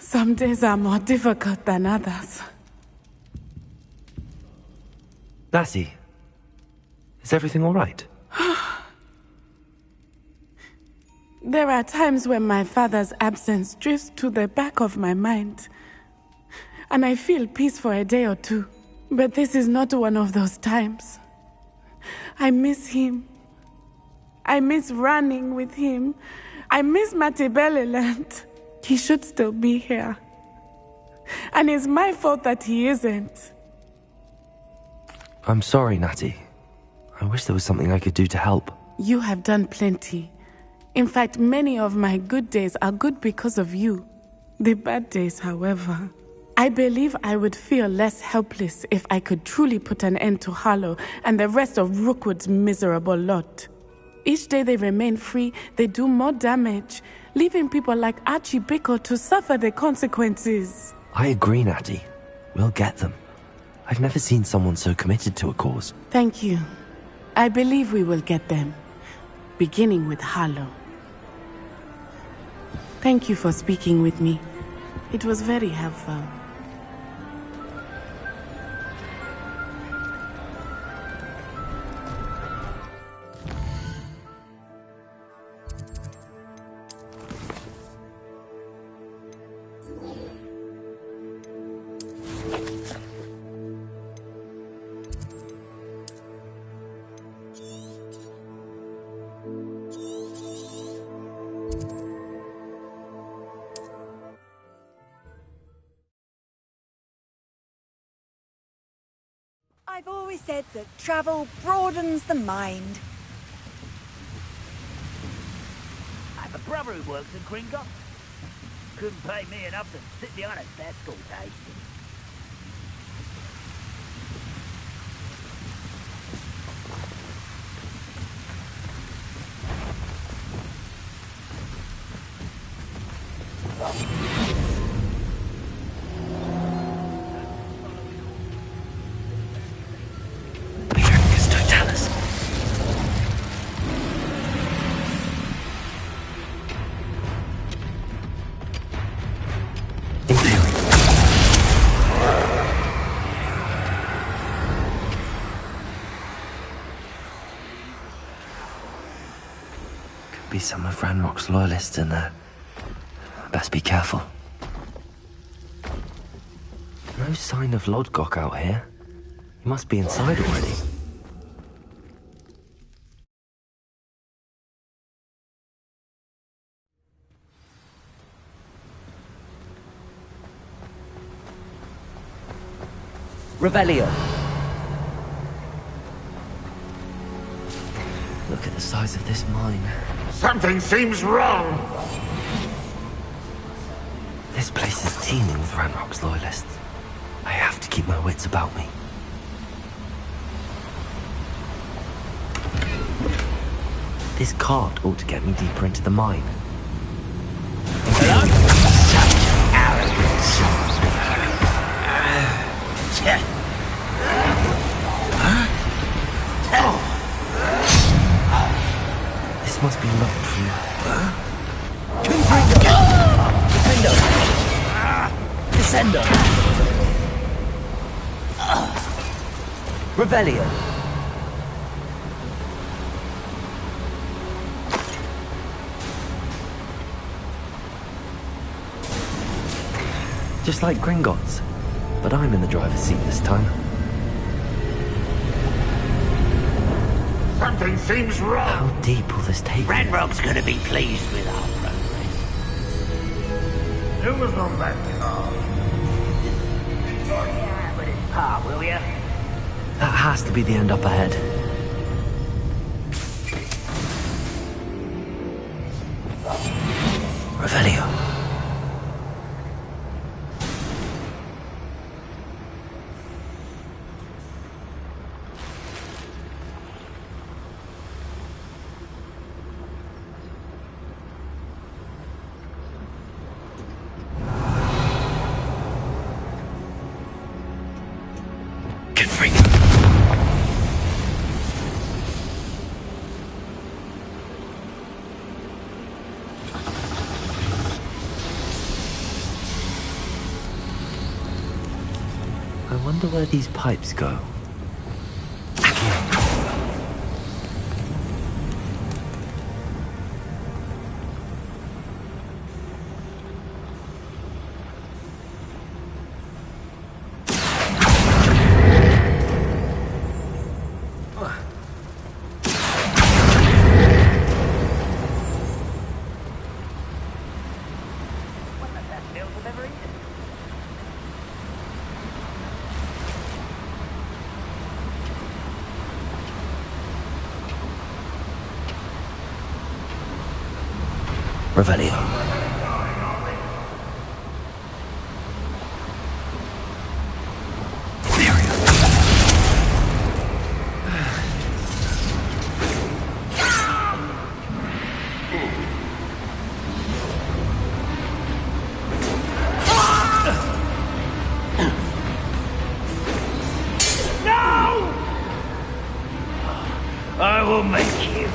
Some days are more difficult than others. Lassie, is everything all right? There are times when my father's absence drifts to the back of my mind, and I feel peace for a day or two. But this is not one of those times. I miss him. I miss running with him. I miss Matibeleland. He should still be here. And it's my fault that he isn't. I'm sorry, Natty. I wish there was something I could do to help. You have done plenty. In fact, many of my good days are good because of you. The bad days, however. I believe I would feel less helpless if I could truly put an end to Harlow and the rest of Rookwood's miserable lot. Each day they remain free, they do more damage, leaving people like Archie Bickle to suffer the consequences. I agree, Natty. We'll get them. I've never seen someone so committed to a cause. Thank you. I believe we will get them, beginning with Harlow. Thank you for speaking with me. It was very helpful. I've always said that travel broadens the mind. I have a brother who works in Gringotts. Couldn't pay me enough to sit behind a desk all day. Be some of Ranrock's loyalists in there. Best be careful. No sign of Lodgok out here. He must be inside already. Revelio. Look at the size of this mine. Something seems wrong! This place is teeming with Ranrock's loyalists. I have to keep my wits about me. This cart ought to get me deeper into the mine. This must be locked from... Defendo! Descendo! Revelio! Just like Gringotts, but I'm in the driver's seat this time. Something seems wrong! How deep will this take me? Ranrock's gonna be pleased with our progress. Who was on that car? Yeah, with his pa, will ya? That has to be the end up ahead. Revelio. I wonder where these pipes go. Revelio. I will make you.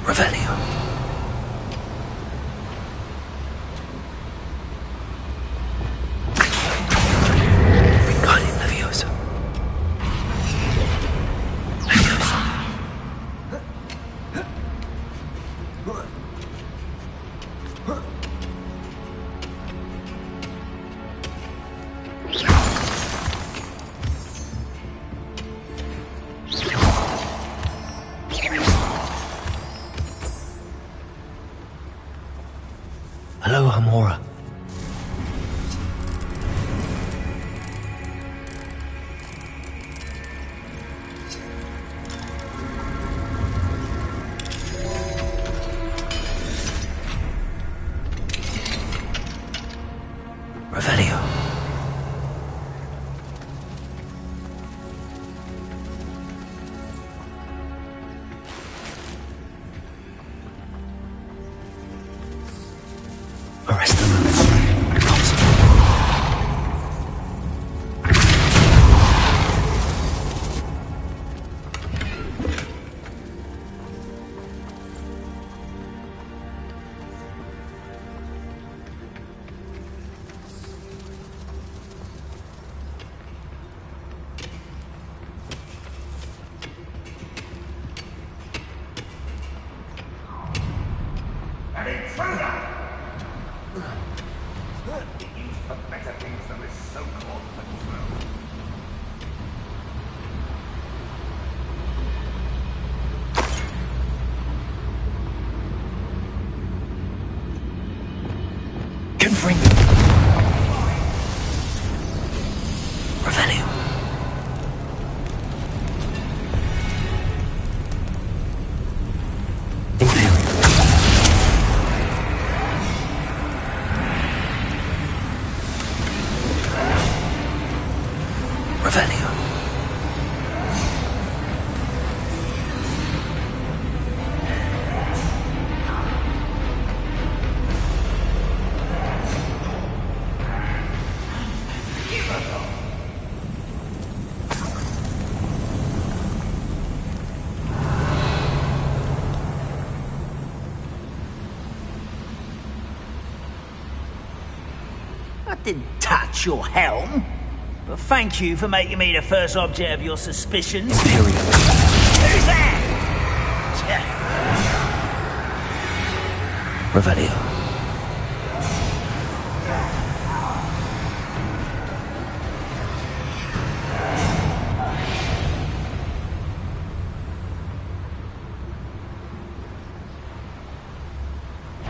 Revelio. Wingardium Leviosa. Hello, Hamora. Revelio. Arrest them. An intruder! Used for better things than this so-called control. Confring. Revelio. Imperium. Revelio. I didn't touch your helm. But thank you for making me the first object of your suspicions. Imperium. Who's that? Revelio.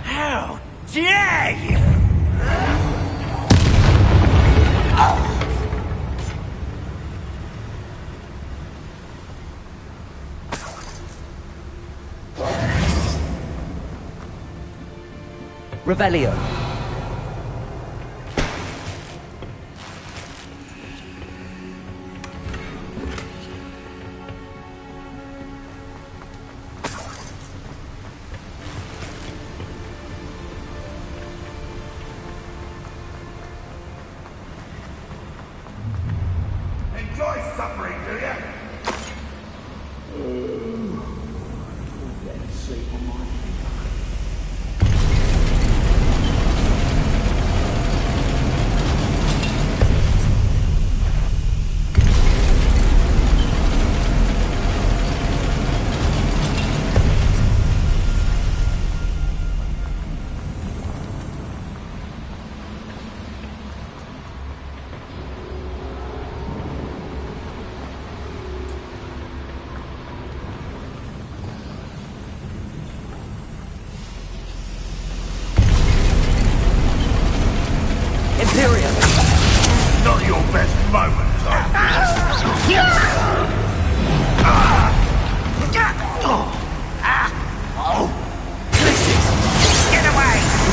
How dare you! Revelio.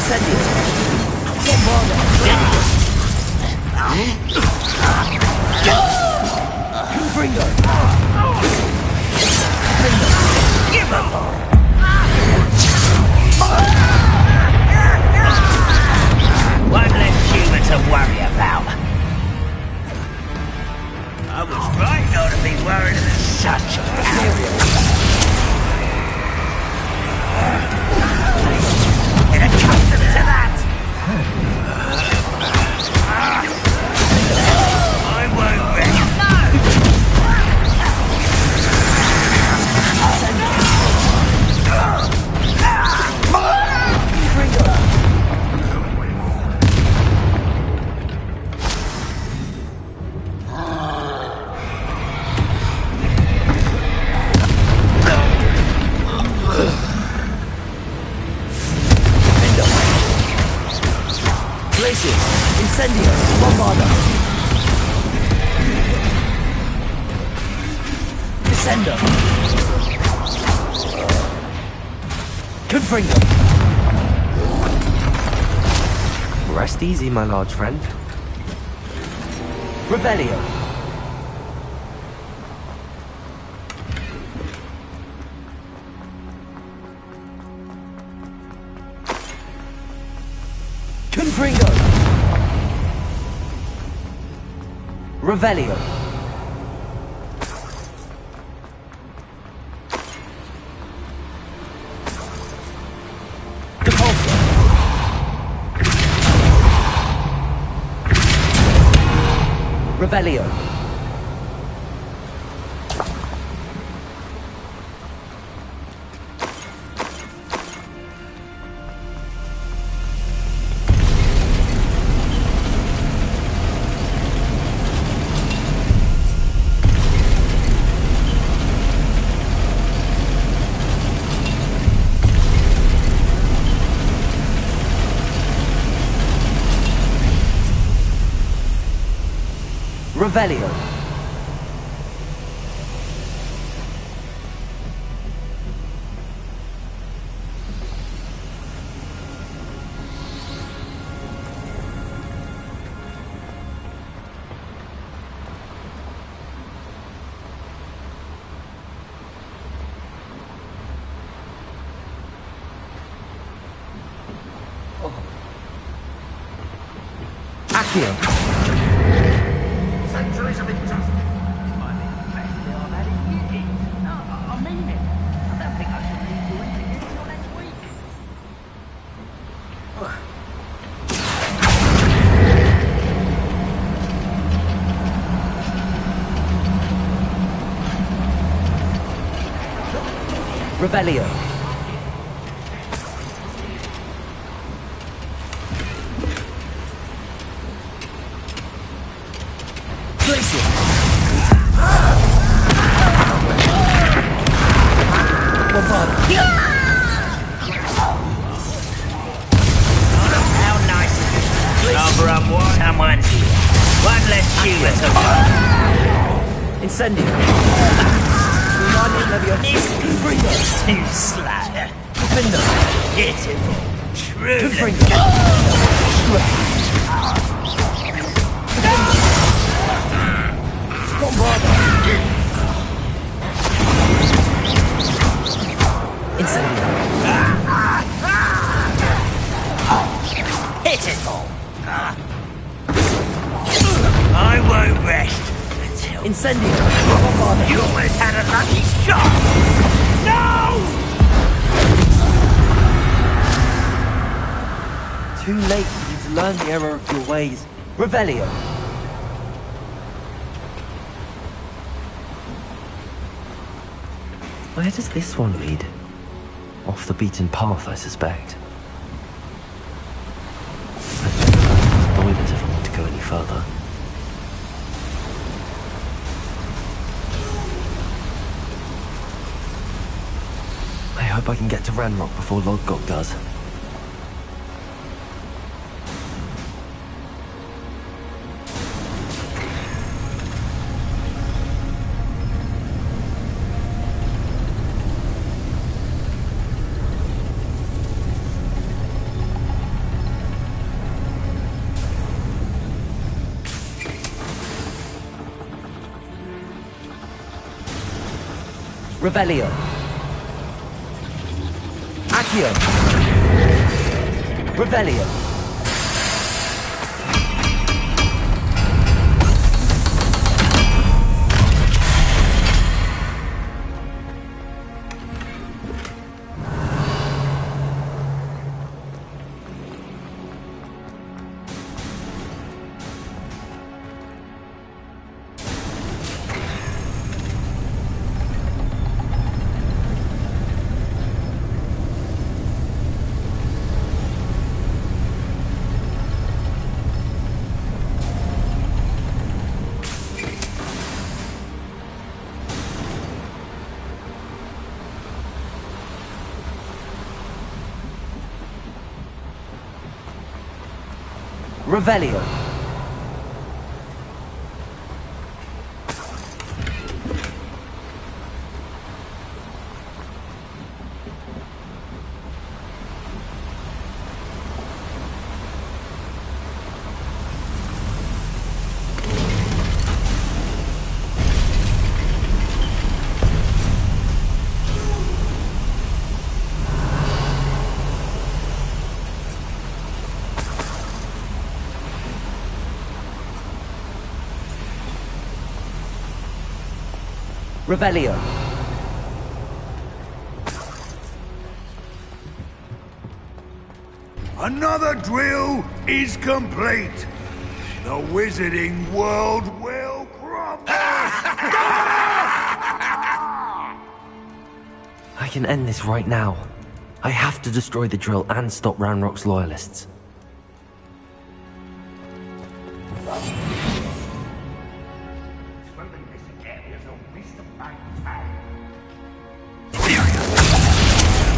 Incendio. Bombarda. Confringo. Give up. One less human to worry about. I was right not to be worried about such a get accustomed to that. I won't rest. Places. Incendio. Bombarda. Descendo. Confringo. Rest easy, my large friend. Revelio. Confringo. Revelio. Depulso. Revelio. Revelio. Accio. Centuries of injustice. Revelio. Glacier. Bombarda. How nice is it? Number one, someone's here. One less human to worry. Incendio. Reminding of your Confringo. Too slow. Defendo. Pitiful. Truly. Confringo. Bombarda. Incendio. Pitiful. I won't rest until Incendio. Bombarda. you almost had a lucky shot. No! Too late for you to learn the error of your ways. Revelio. Where does this one lead? Off the beaten path, I suspect. I don't know spoilers if I want to go any further. I hope I can get to Ranrock before Lodgok does. Revelio. Accio. Revelio. Revelio. Revelio. Another drill is complete. The wizarding world will crumble. I can end this right now. I have to destroy the drill and stop Ranrock's loyalists.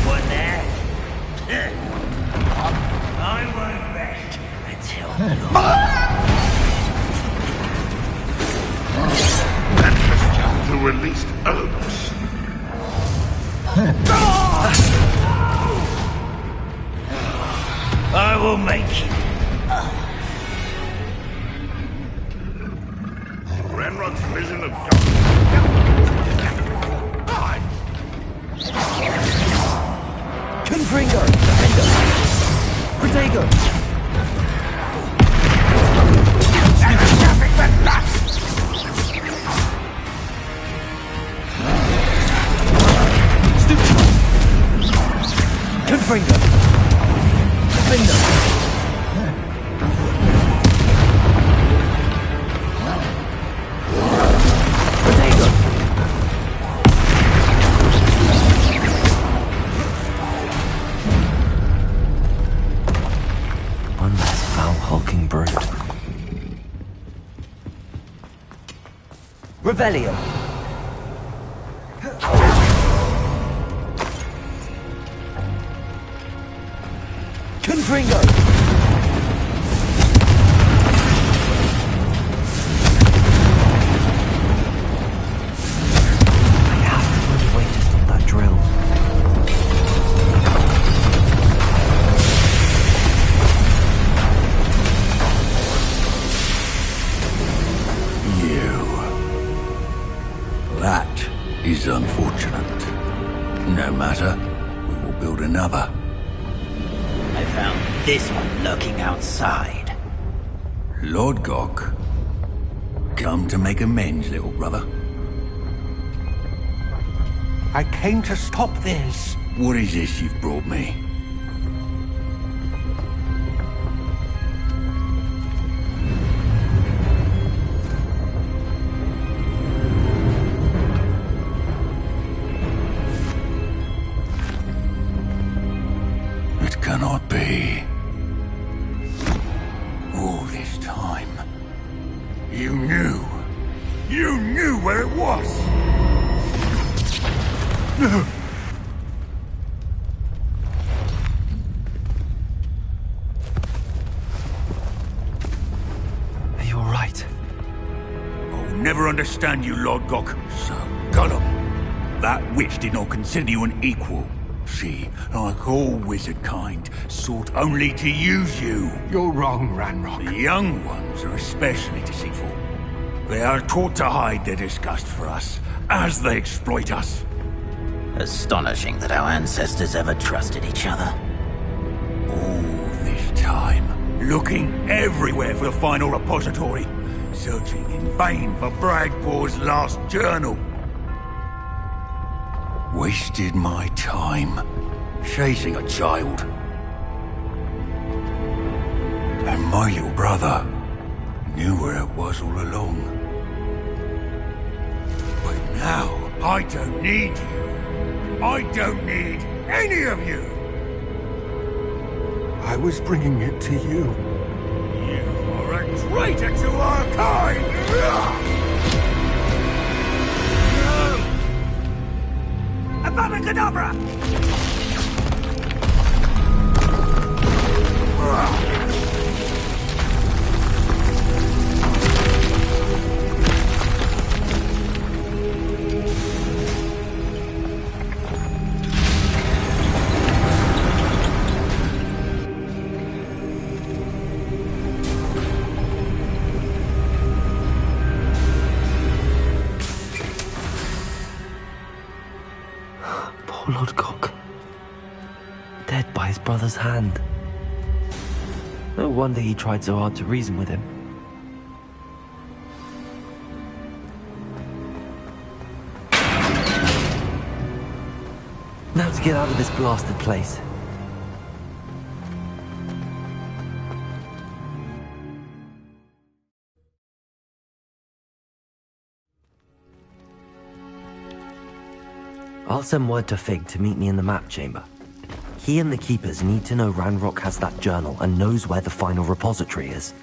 What there? I won't rest until The released herbs. I will make you. Ranrock's vision of Confringo. Defender. Protego. Confringo. Defender. Protego. One less foul hulking brute. Revelio. Confringo. I have to find a way to stop that drill. you. That is unfortunate. No matter, we will build another. I found this one lurking outside. Lord Gok, come to make amends, little brother. I came to stop this. What is this you've brought me? It cannot be. All this time, you knew. You knew where it was. No. Are you alright? I'll never understand you, Lord Gok. So, Gollum, that witch did not consider you an equal. She, like all wizard kind, sought only to use you. You're wrong, Ranrock. The young ones are especially deceitful. They are taught to hide their disgust for us, as they exploit us. Astonishing that our ancestors ever trusted each other. All this time, looking everywhere for the final repository, searching in vain for Bragpor's last journal. Wasted my time, chasing a child. And my little brother knew where it was all along. But now, I don't need you. I don't need any of you! I was bringing it to you. You are a traitor to our kind! Avada Kedavra! Poor Lodgok. Dead by his brother's hand. No wonder he tried so hard to reason with him. Now to get out of this blasted place. I'll send word to Fig to meet me in the map chamber. He and the Keepers need to know Ranrock has that journal and knows where the final repository is.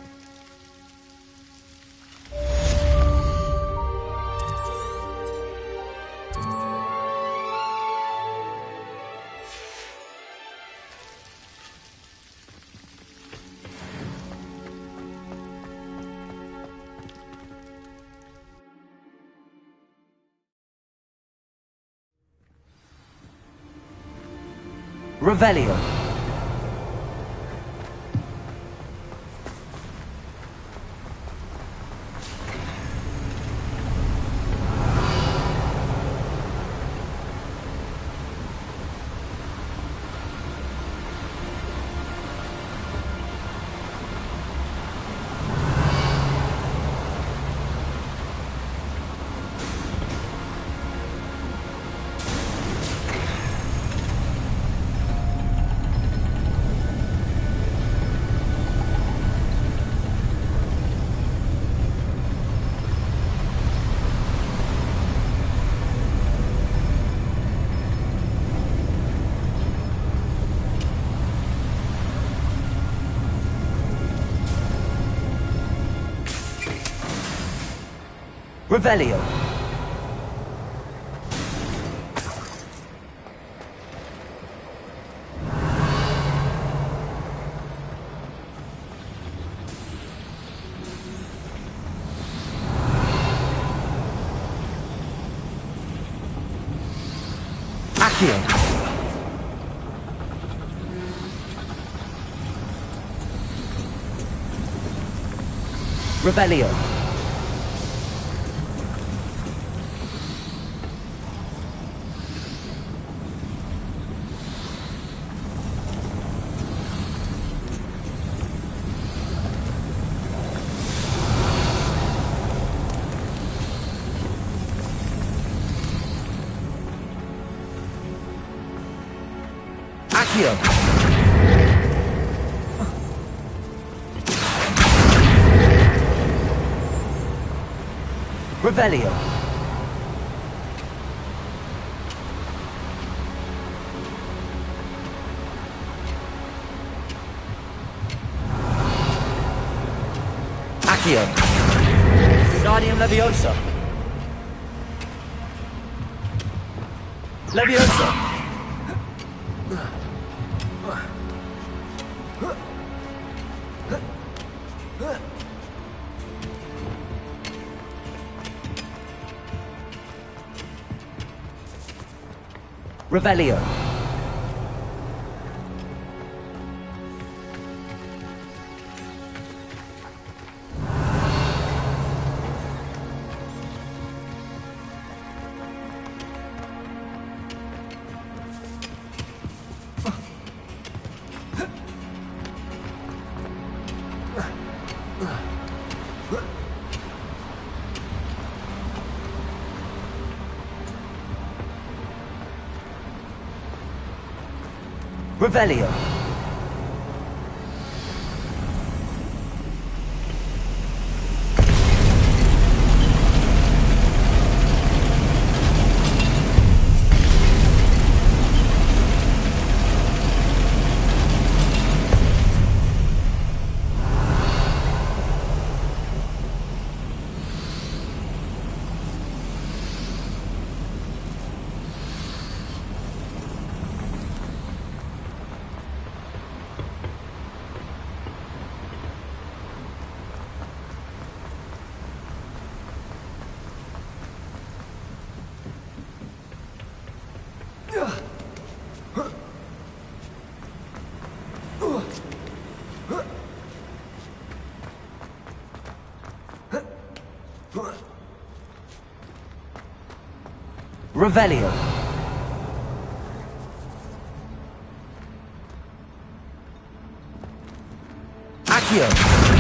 Revelio. Revelio. Accio. Revelio. Accio. Revelio. Accio. Stadium Leviosa. Leviosa. Revelio. Revelio. Revelio. Accio.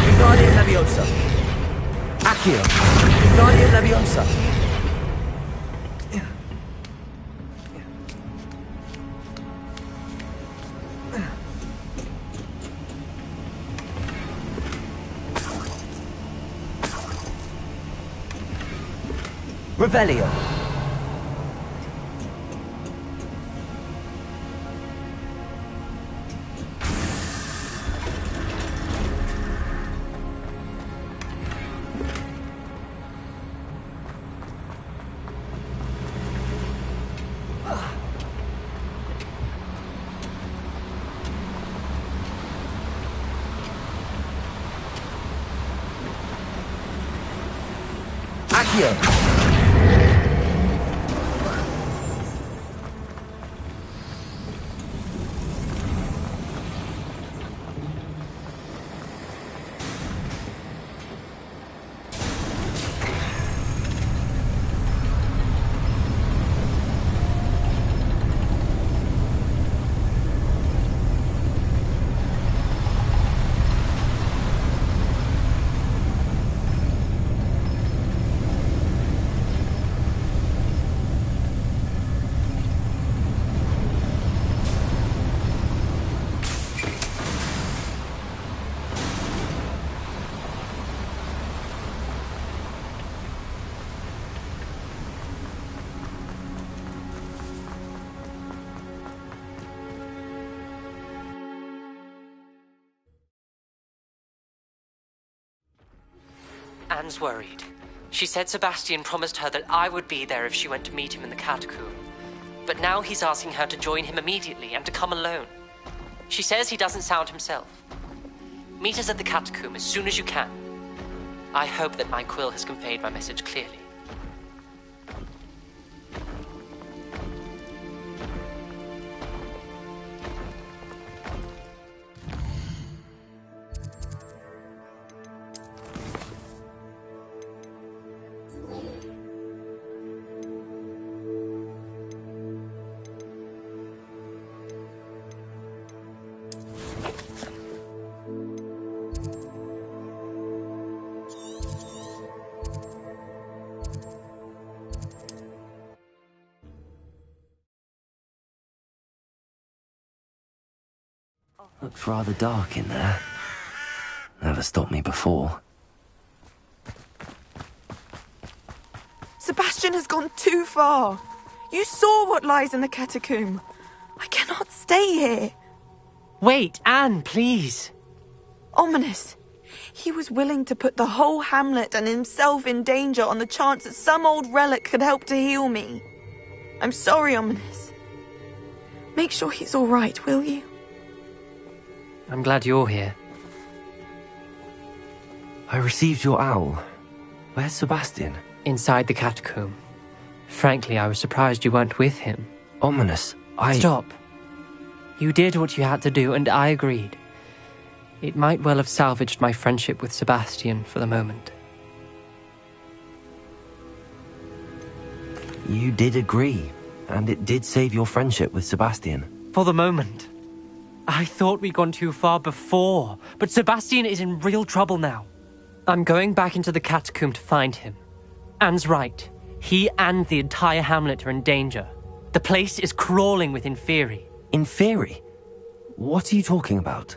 Wingardium Leviosa. Accio. Wingardium Leviosa. Revelio. Accio. Anne's worried. She said Sebastian promised her that I would be there if she went to meet him in the catacomb. But now he's asking her to join him immediately and to come alone. She says he doesn't sound himself. Meet us at the catacomb as soon as you can. I hope that my quill has conveyed my message clearly. Looks rather dark in there. Never stopped me before. Sebastian has gone too far. You saw what lies in the catacomb. I cannot stay here. Wait, Anne, please. Ominous. He was willing to put the whole hamlet and himself in danger on the chance that some old relic could help to heal me. I'm sorry, Ominous. Make sure he's all right, will you? I'm glad you're here. I received your owl. Where's Sebastian? Inside the catacomb. Frankly, I was surprised you weren't with him. Ominous, Stop. You did what you had to do, and I agreed. It might well have salvaged my friendship with Sebastian for the moment. You did agree, and it did save your friendship with Sebastian. For the moment. I thought we'd gone too far before, but Sebastian is in real trouble now. I'm going back into the catacomb to find him. Anne's right. He and the entire hamlet are in danger. The place is crawling with Inferi. Inferi? What are you talking about?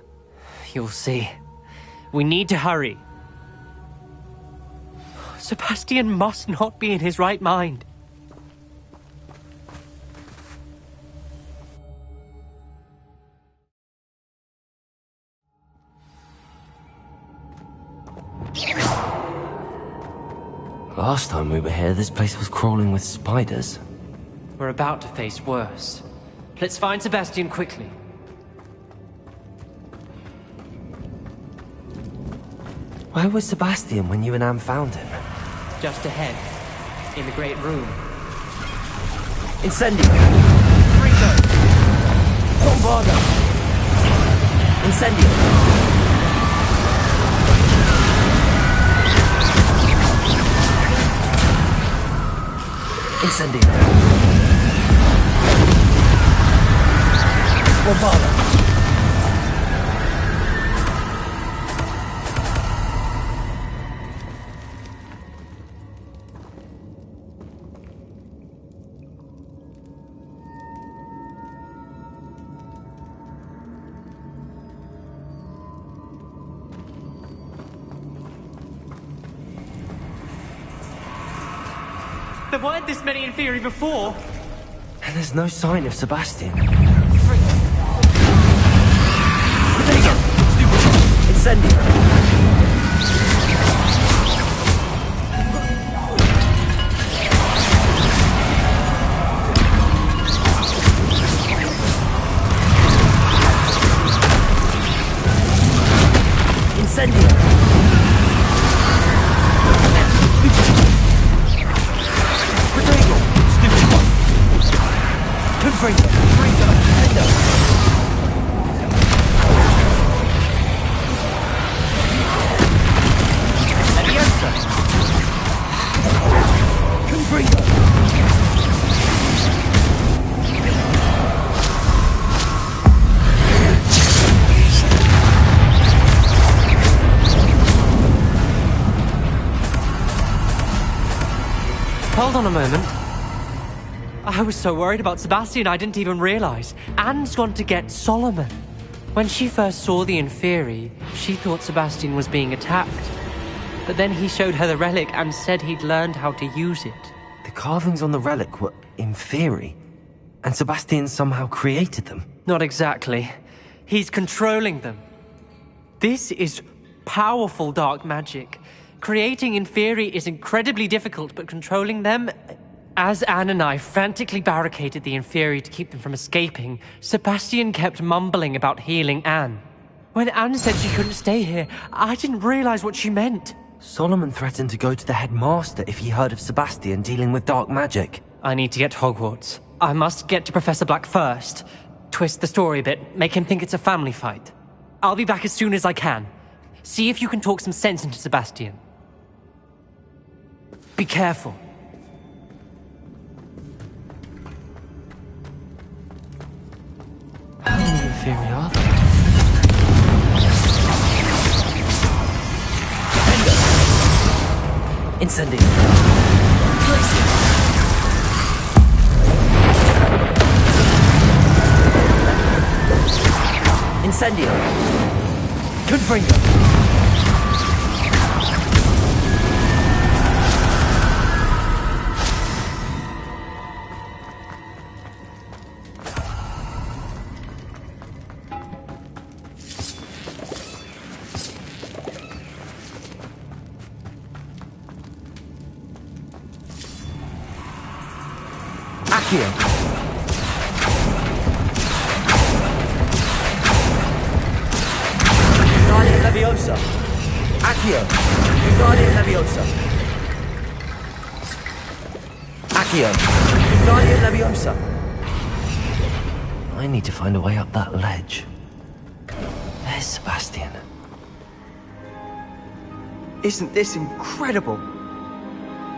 You'll see. We need to hurry. Sebastian must not be in his right mind. Last time we were here, this place was crawling with spiders. We're about to face worse. Let's find Sebastian quickly. Where was Sebastian when you and Anne found him? Just ahead, in the great room. Incendio! Rico! Bombarda! Incendio! Incendio! Bombarda! There weren't this many in theory before. And there's no sign of Sebastian. Incendio! Hold on a moment. I was so worried about Sebastian I didn't even realize. Anne's gone to get Solomon. When she first saw the Inferi, she thought Sebastian was being attacked. But then he showed her the relic and said he'd learned how to use it. The carvings on the relic were Inferi, and Sebastian somehow created them. Not exactly. He's controlling them. This is powerful dark magic. Creating Inferi is incredibly difficult, but controlling them... As Anne and I frantically barricaded the Inferi to keep them from escaping, Sebastian kept mumbling about healing Anne. When Anne said she couldn't stay here, I didn't realize what she meant. Solomon threatened to go to the headmaster if he heard of Sebastian dealing with dark magic. I need to get to Hogwarts. I must get to Professor Black first. Twist the story a bit, make him think it's a family fight. I'll be back as soon as I can. See if you can talk some sense into Sebastian. Be careful. How many Inferi are there? Incendio! Incendio! Confringo! Accio! Guardian Leviosa! Accio! Guardian Leviosa! Accio! Guardian Leviosa! I need to find a way up that ledge. There's Sebastian. Isn't this incredible?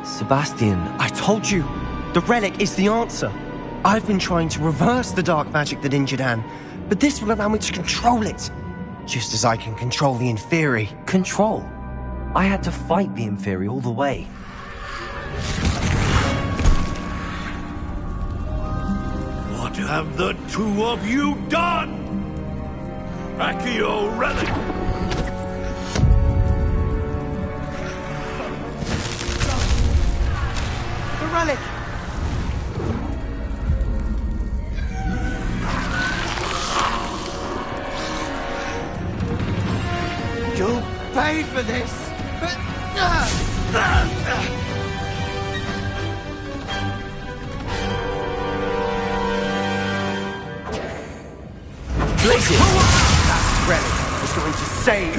Sebastian, I told you! The relic is the answer. I've been trying to reverse the dark magic that injured Anne, but this will allow me to control it. Just as I can control the Inferi. Control? I had to fight the Inferi all the way. What have the two of you done? Cracky old relic! The relic! You'll pay for this! Glacius! Relic is going to save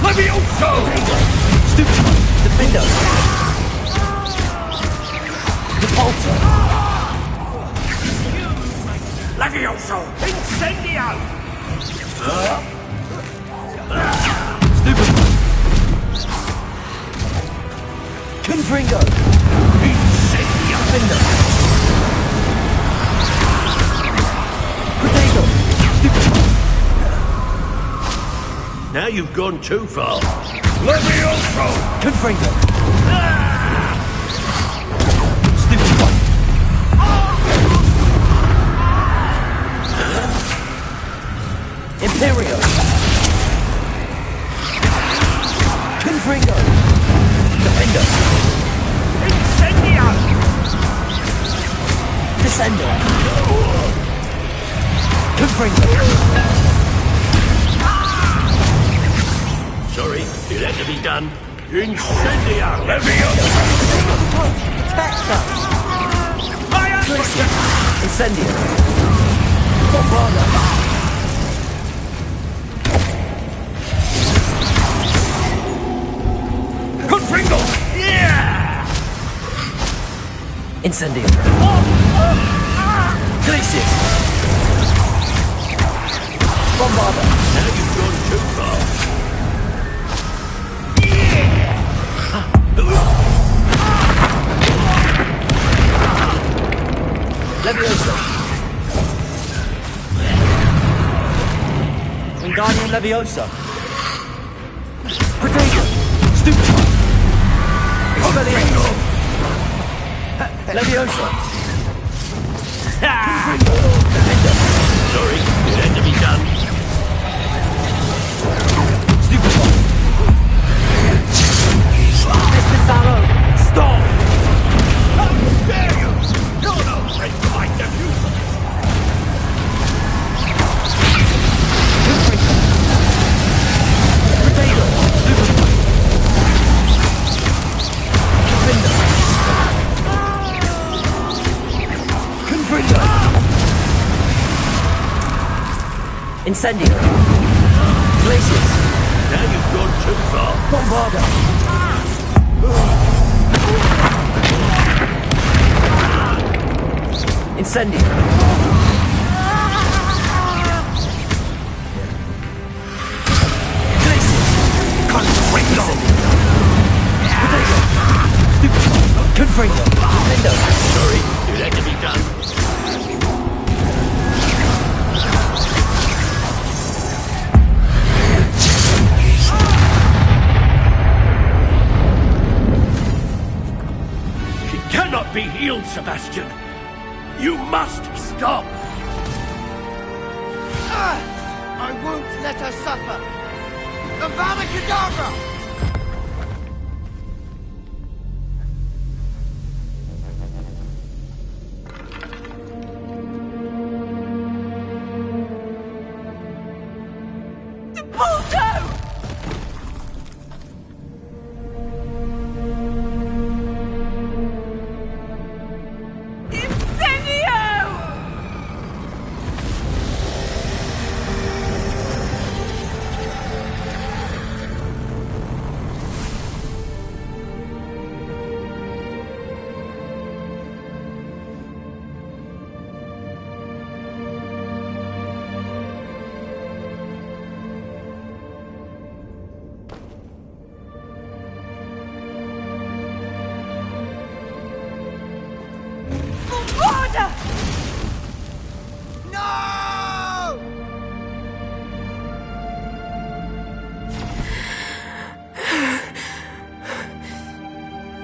Levioso! Stupid! Defender! Repulsor! Levioso! Incendio! Stupid! Confringo! Incendio! Defender! Potato! Stupid! Now you've gone too far. Levioso! Confringo! Stupid one! Imperio! Confringo! Defender! Incendio! Descender! Confringo! Sorry, it had to be done. Incendio! Levioso! Protector! Fire! Incendio! Bombarda! Confringo! Yeah! Incendio! Glacius! Bombarda! Now you've gone too far. Levioso! Wingardium Leviosa! Potato! Stupid! Expelliarmus! Leviosa! Defender! Sorry, it had to be done. Stupid one! Espizarro! Stop! How dare you! You're no friend of my nephew! Potato! Stupid one! Defender! Confringo! Incendio! Glacius! Now you've gone too far. Bombarda! Incendio! Glacius! Confringo! Potato! Stupid! Confringo! Defender! Sorry, it had to be done. She cannot be healed, Sebastian. You must stop. I won't let her suffer! Avada Kedavra!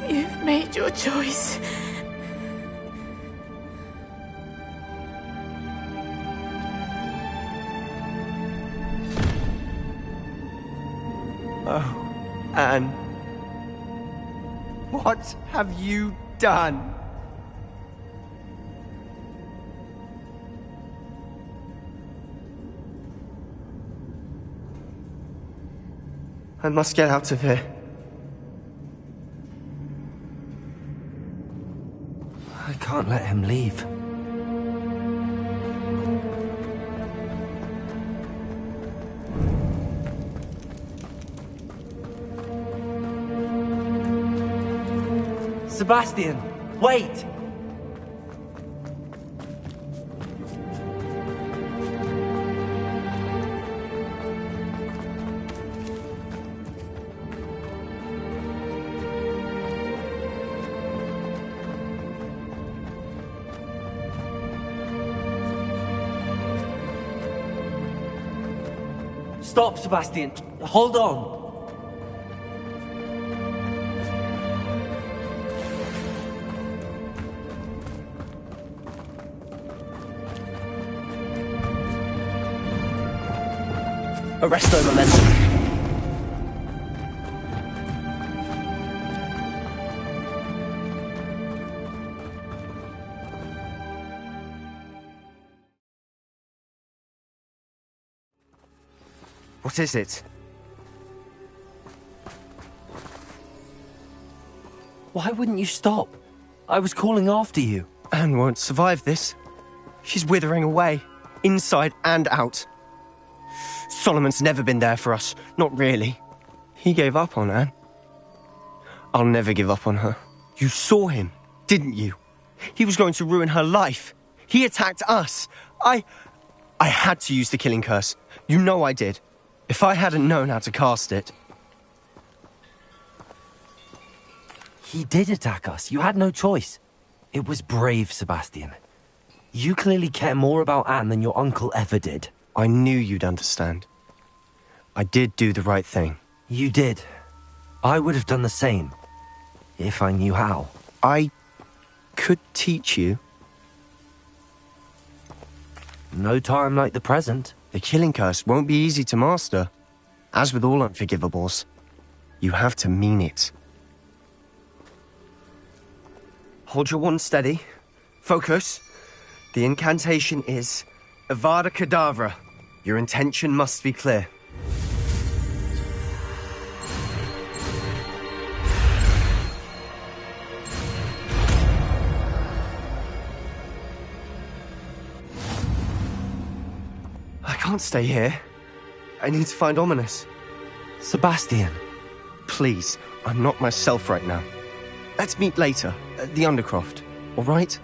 You've made your choice. Oh, Anne. What have you done? I must get out of here. I can't let him leave. Sebastian, wait! Stop, Sebastian. Hold on. Arresto momentum. What is it? Why wouldn't you stop? I was calling after you. Anne won't survive this. She's withering away, inside and out. Solomon's never been there for us, not really. He gave up on Anne. I'll never give up on her. You saw him, didn't you? He was going to ruin her life. He attacked us. I had to use the killing curse. You know I did. If I hadn't known how to cast it... He did attack us. You had no choice. It was brave, Sebastian. You clearly care more about Anne than your uncle ever did. I knew you'd understand. I did do the right thing. You did. I would have done the same. If I knew how. I could teach you. No time like the present. The killing curse won't be easy to master. As with all unforgivables, you have to mean it. Hold your wand steady. Focus. The incantation is Avada Kedavra. Your intention must be clear. I can't stay here. I need to find Ominous. Sebastian. Please, I'm not myself right now. Let's meet later, at the Undercroft, all right?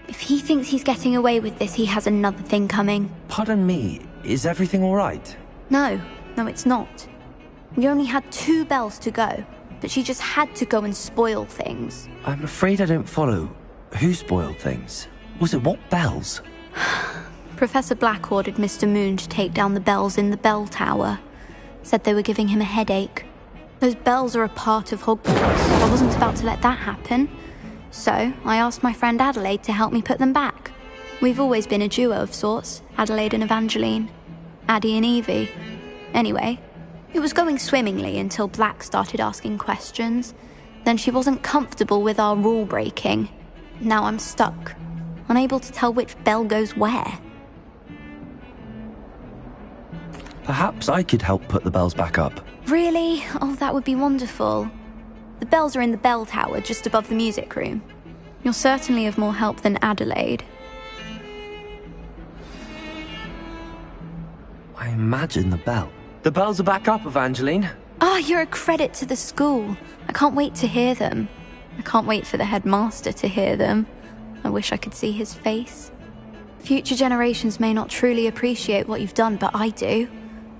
If he thinks he's getting away with this, he has another thing coming. Pardon me, is everything all right? No, it's not. We only had 2 bells to go, but she just had to go and spoil things. I'm afraid I don't follow. Who spoiled things? Was it what bells? Professor Black ordered Mr. Moon to take down the bells in the bell tower. Said they were giving him a headache. Those bells are a part of Hogwarts. I wasn't about to let that happen. So, I asked my friend Adelaide to help me put them back. We've always been a duo of sorts, Adelaide and Evangeline. Addie and Evie. Anyway, it was going swimmingly until Black started asking questions. Then she wasn't comfortable with our rule breaking. Now I'm stuck, unable to tell which bell goes where. Perhaps I could help put the bells back up. Really? Oh, that would be wonderful. The bells are in the bell tower just above the music room. You're certainly of more help than Adelaide. I imagine the bell. The bells are back up, Evangeline. Ah, you're a credit to the school. I can't wait to hear them. I can't wait for the headmaster to hear them. I wish I could see his face. Future generations may not truly appreciate what you've done, but I do.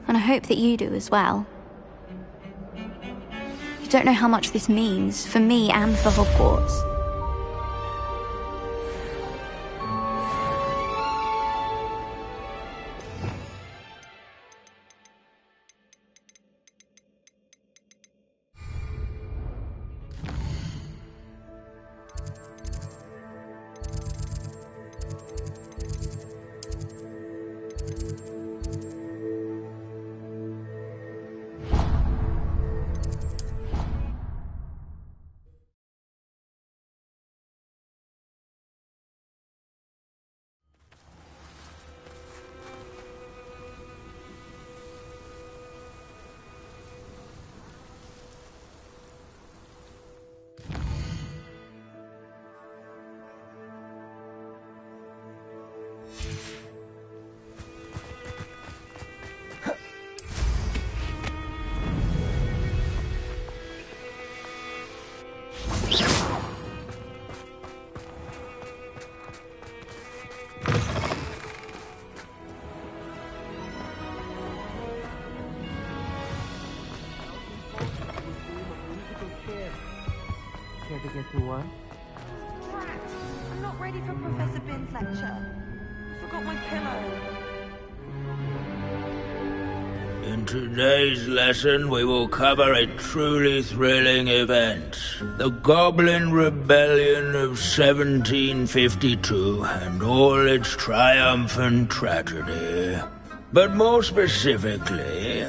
And I hope that you do as well. You don't know how much this means, for me and for Hogwarts. Care to get me one? I'm not ready for Professor Bin's lecture. I forgot my pillow. In today's lesson, we will cover a truly thrilling event. The Goblin Rebellion of 1752 and all its triumphant tragedy. But more specifically,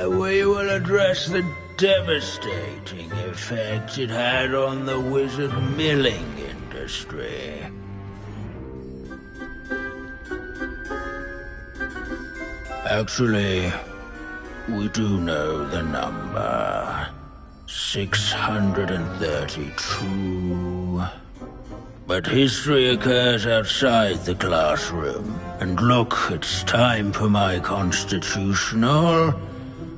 we will address the devastating effect it had on the wizard milling industry. Actually, we do know the number. 632. But history occurs outside the classroom. And look, it's time for my constitutional.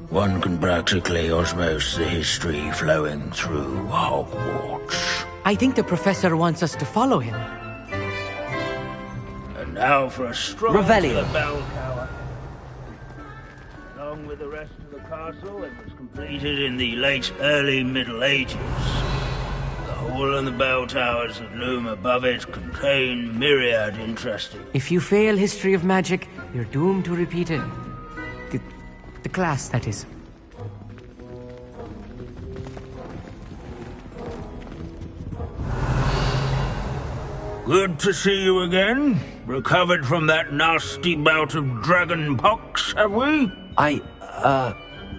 One can practically osmose the history flowing through Hogwarts. I think the professor wants us to follow him. And now for a stroll to Revelio. the bell tower. Along with the rest of the castle, it was completed in the late early Middle Ages. The hall and the bell towers that loom above it contain myriad interesting... If you fail history of magic, you're doomed to repeat it. The class, that is. Good to see you again. Recovered from that nasty bout of dragon pox, have we?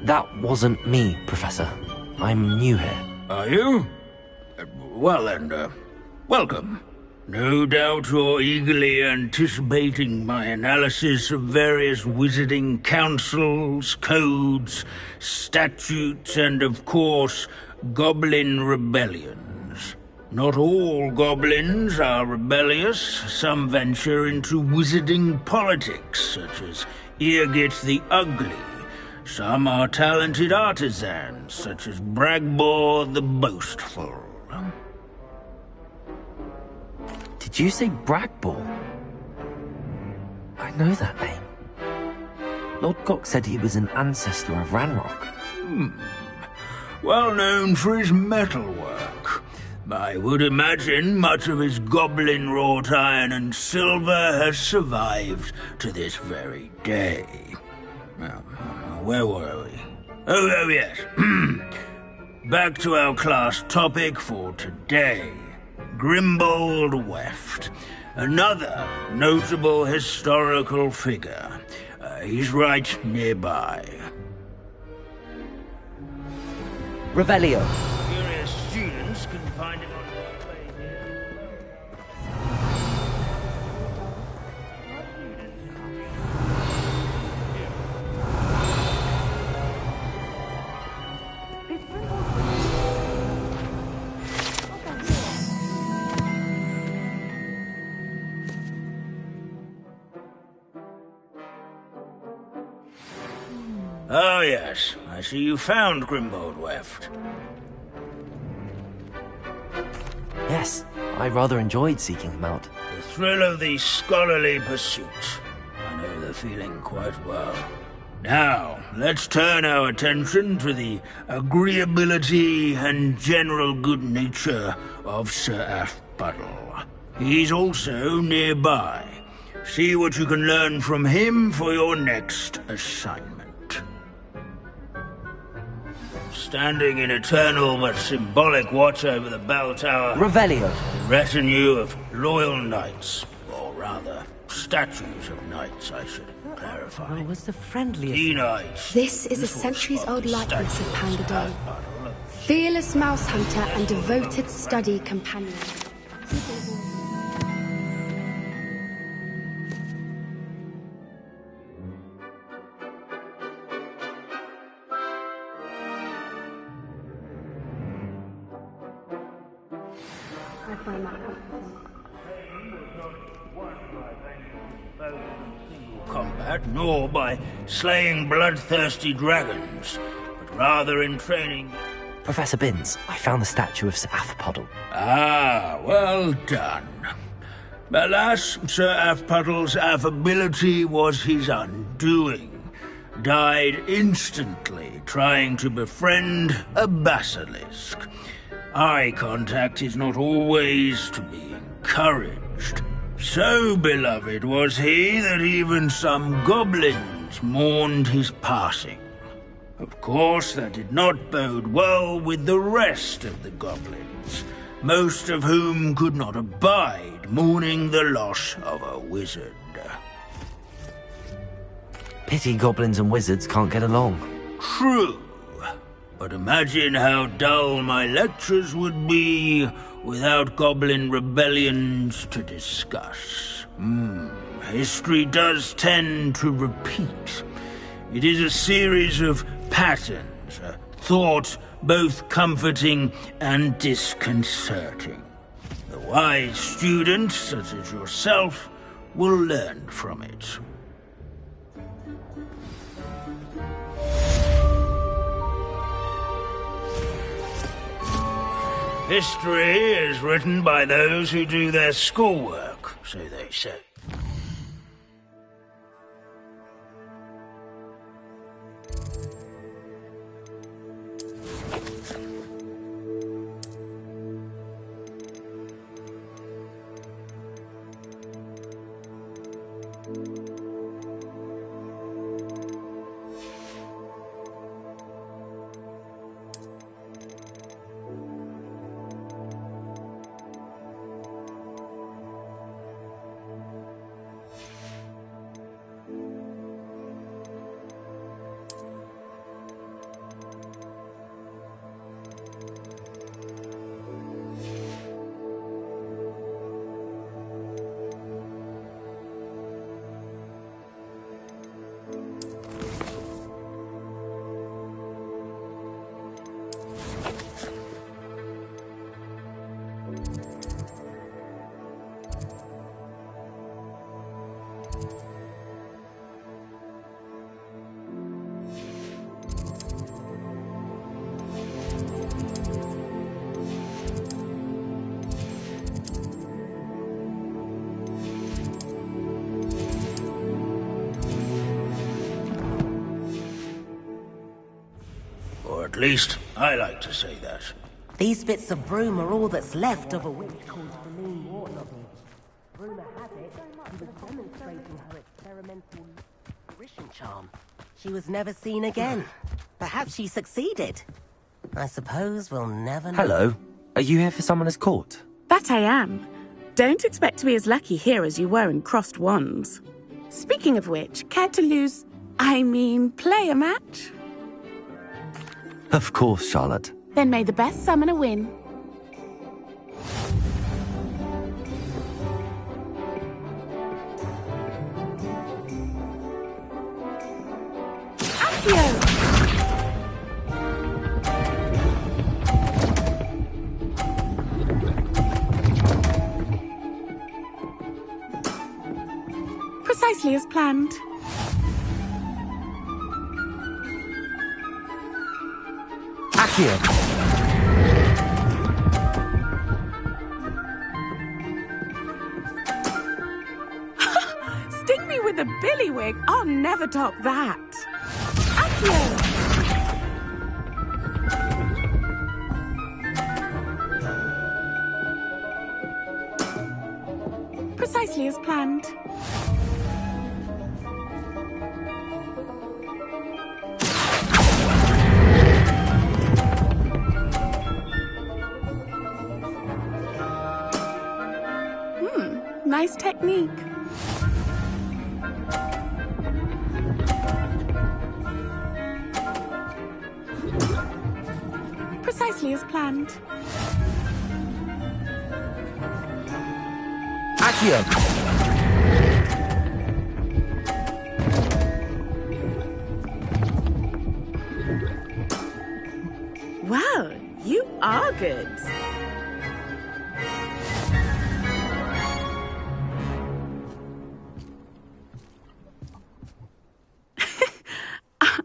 That wasn't me, Professor. I'm new here. Are you? Well then, welcome. No doubt you're eagerly anticipating my analysis of various wizarding councils, codes, statutes, and of course, goblin rebellions. Not all goblins are rebellious. Some venture into wizarding politics, such as Eargit the Ugly. Some are talented artisans, such as Bragbor the Boastful. Did you say Bragbor? I know that name. Lord Gok said he was an ancestor of Ranrock. Well known for his metalwork. I would imagine much of his goblin-wrought iron and silver has survived to this very day. Now, where were we? Oh yes. back to our class topic for today. Grimbold Weft. Another notable historical figure. He's right nearby. Revelio. Curious students can find him on display here. Oh yes, I see you found Grimbold Weft. Yes, I rather enjoyed seeking him out. The thrill of the scholarly pursuit. I know the feeling quite well. Now, let's turn our attention to the agreeability and general good nature of Sir Afpuddle. He's also nearby. See what you can learn from him for your next assignment. Standing in eternal but symbolic watch over the bell tower... Revelio. A retinue of loyal knights, or rather, statues of knights, I should clarify. Was the friendliest... Knights. This is a centuries-old likeness of Pangadon. Fearless mouse hunter and devoted study companion. Combat, nor by slaying bloodthirsty dragons, but rather in training... Professor Binns, I found the statue of Sir Afpuddle. Ah, well done. Alas, Sir Afpuddle's affability was his undoing. Died instantly trying to befriend a basilisk. Eye contact is not always to be encouraged. So beloved was he that even some goblins mourned his passing. Of course, that did not bode well with the rest of the goblins, most of whom could not abide mourning the loss of a wizard. Pity goblins and wizards can't get along. True. But imagine how dull my lectures would be without goblin rebellions to discuss. History does tend to repeat. It is a series of patterns, a thought both comforting and disconcerting. The wise student, such as yourself, will learn from it. History is written by those who do their schoolwork, so they say. At least, I like to say that. These bits of broom are all that's left of a witch called Celine Wartnobby. Rumour has it she was demonstrating her experimental apparition charm. She was never seen again. Perhaps she succeeded. I suppose we'll never know. Hello. Are you here for Summoner's Court? That I am. Don't expect to be as lucky here as you were in Crossed Wands. Speaking of which, care to play a match? Of course, Charlotte. Then may the best summoner win. Accio! Precisely as planned. Accio! Sting me with a billywig. I'll never top that. Accio! Precisely as planned. Nice technique. Precisely as planned. Accio! Well, you are good.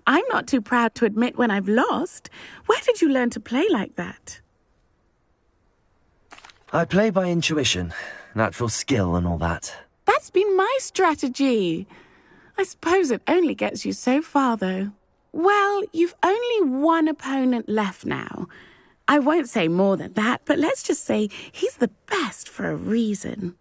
I'm not too proud to admit when I've lost. Where did you learn to play like that? I play by intuition, natural skill and all that. That's been my strategy. I suppose it only gets you so far, though. Well, you've only one opponent left now. I won't say more than that, but let's just say he's the best for a reason.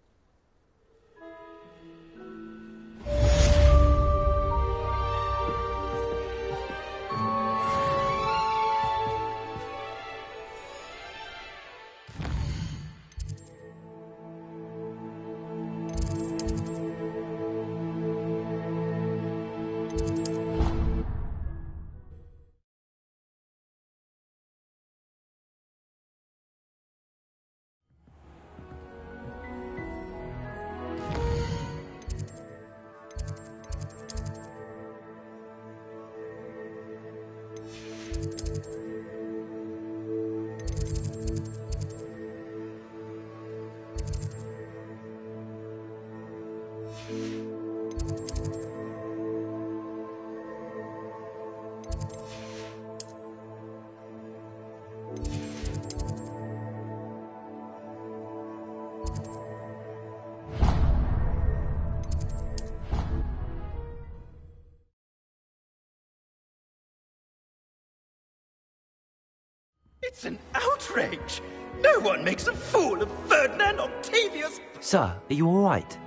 It's an outrage! No one makes a fool of Ferdinand Octavius! Sir, are you all right?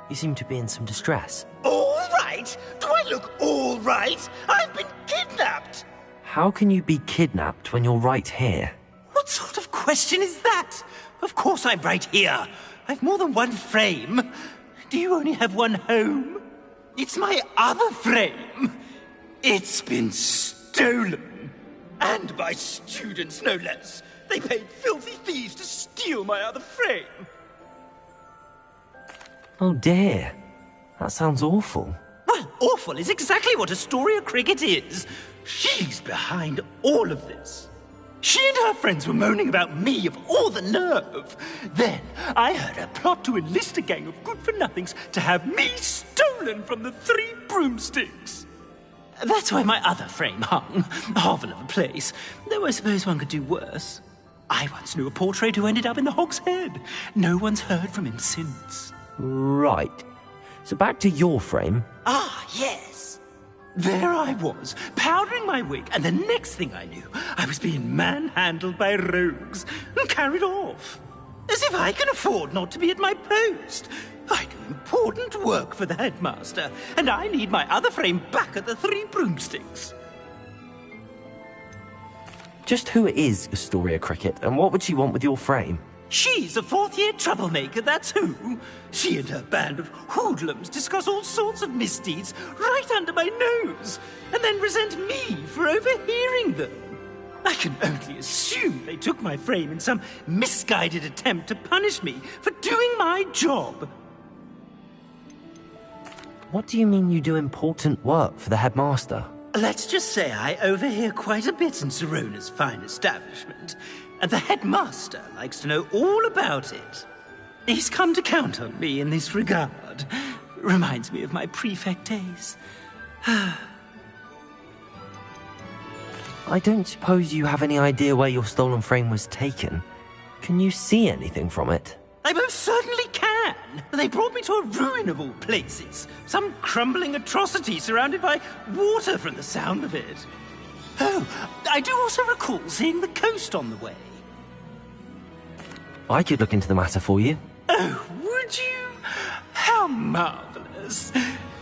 You seem to be in some distress. All right? Do I look all right? I've been kidnapped! How can you be kidnapped when you're right here? What sort of question is that? Of course I'm right here. I've more than one frame. Do you only have one home? It's my other frame. It's been stolen. And by students, no less. They paid filthy thieves to steal my other frame. Oh dear. That sounds awful. Well, awful is exactly what Astoria Cricket is. She's behind all of this. She and her friends were moaning about me of all the nerve. Then I heard her plot to enlist a gang of good-for-nothings to have me stolen from the Three Broomsticks. That's why my other frame hung. A hovel of a place. Though I suppose one could do worse. I once knew a portrait who ended up in the Hog's Head. No one's heard from him since. Right. So back to your frame. Ah, yes. There I was, powdering my wig, and the next thing I knew, I was being manhandled by rogues and carried off. As if I can afford not to be at my post. I do important work for the headmaster, and I need my other frame back at the Three Broomsticks. Just who is Astoria Cricket, and what would she want with your frame? She's a fourth-year troublemaker, that's who. She and her band of hoodlums discuss all sorts of misdeeds right under my nose, and then resent me for overhearing them. I can only assume they took my frame in some misguided attempt to punish me for doing my job. What do you mean you do important work for the headmaster? Let's just say I overhear quite a bit in Serona's fine establishment, and the headmaster likes to know all about it. He's come to count on me in this regard. Reminds me of my prefect days. I don't suppose you have any idea where your stolen frame was taken. Can you see anything from it? I most certainly can. They brought me to a ruin of all places. Some crumbling atrocity surrounded by water from the sound of it. Oh, I do also recall seeing the coast on the way. I could look into the matter for you. Oh, would you? How marvelous.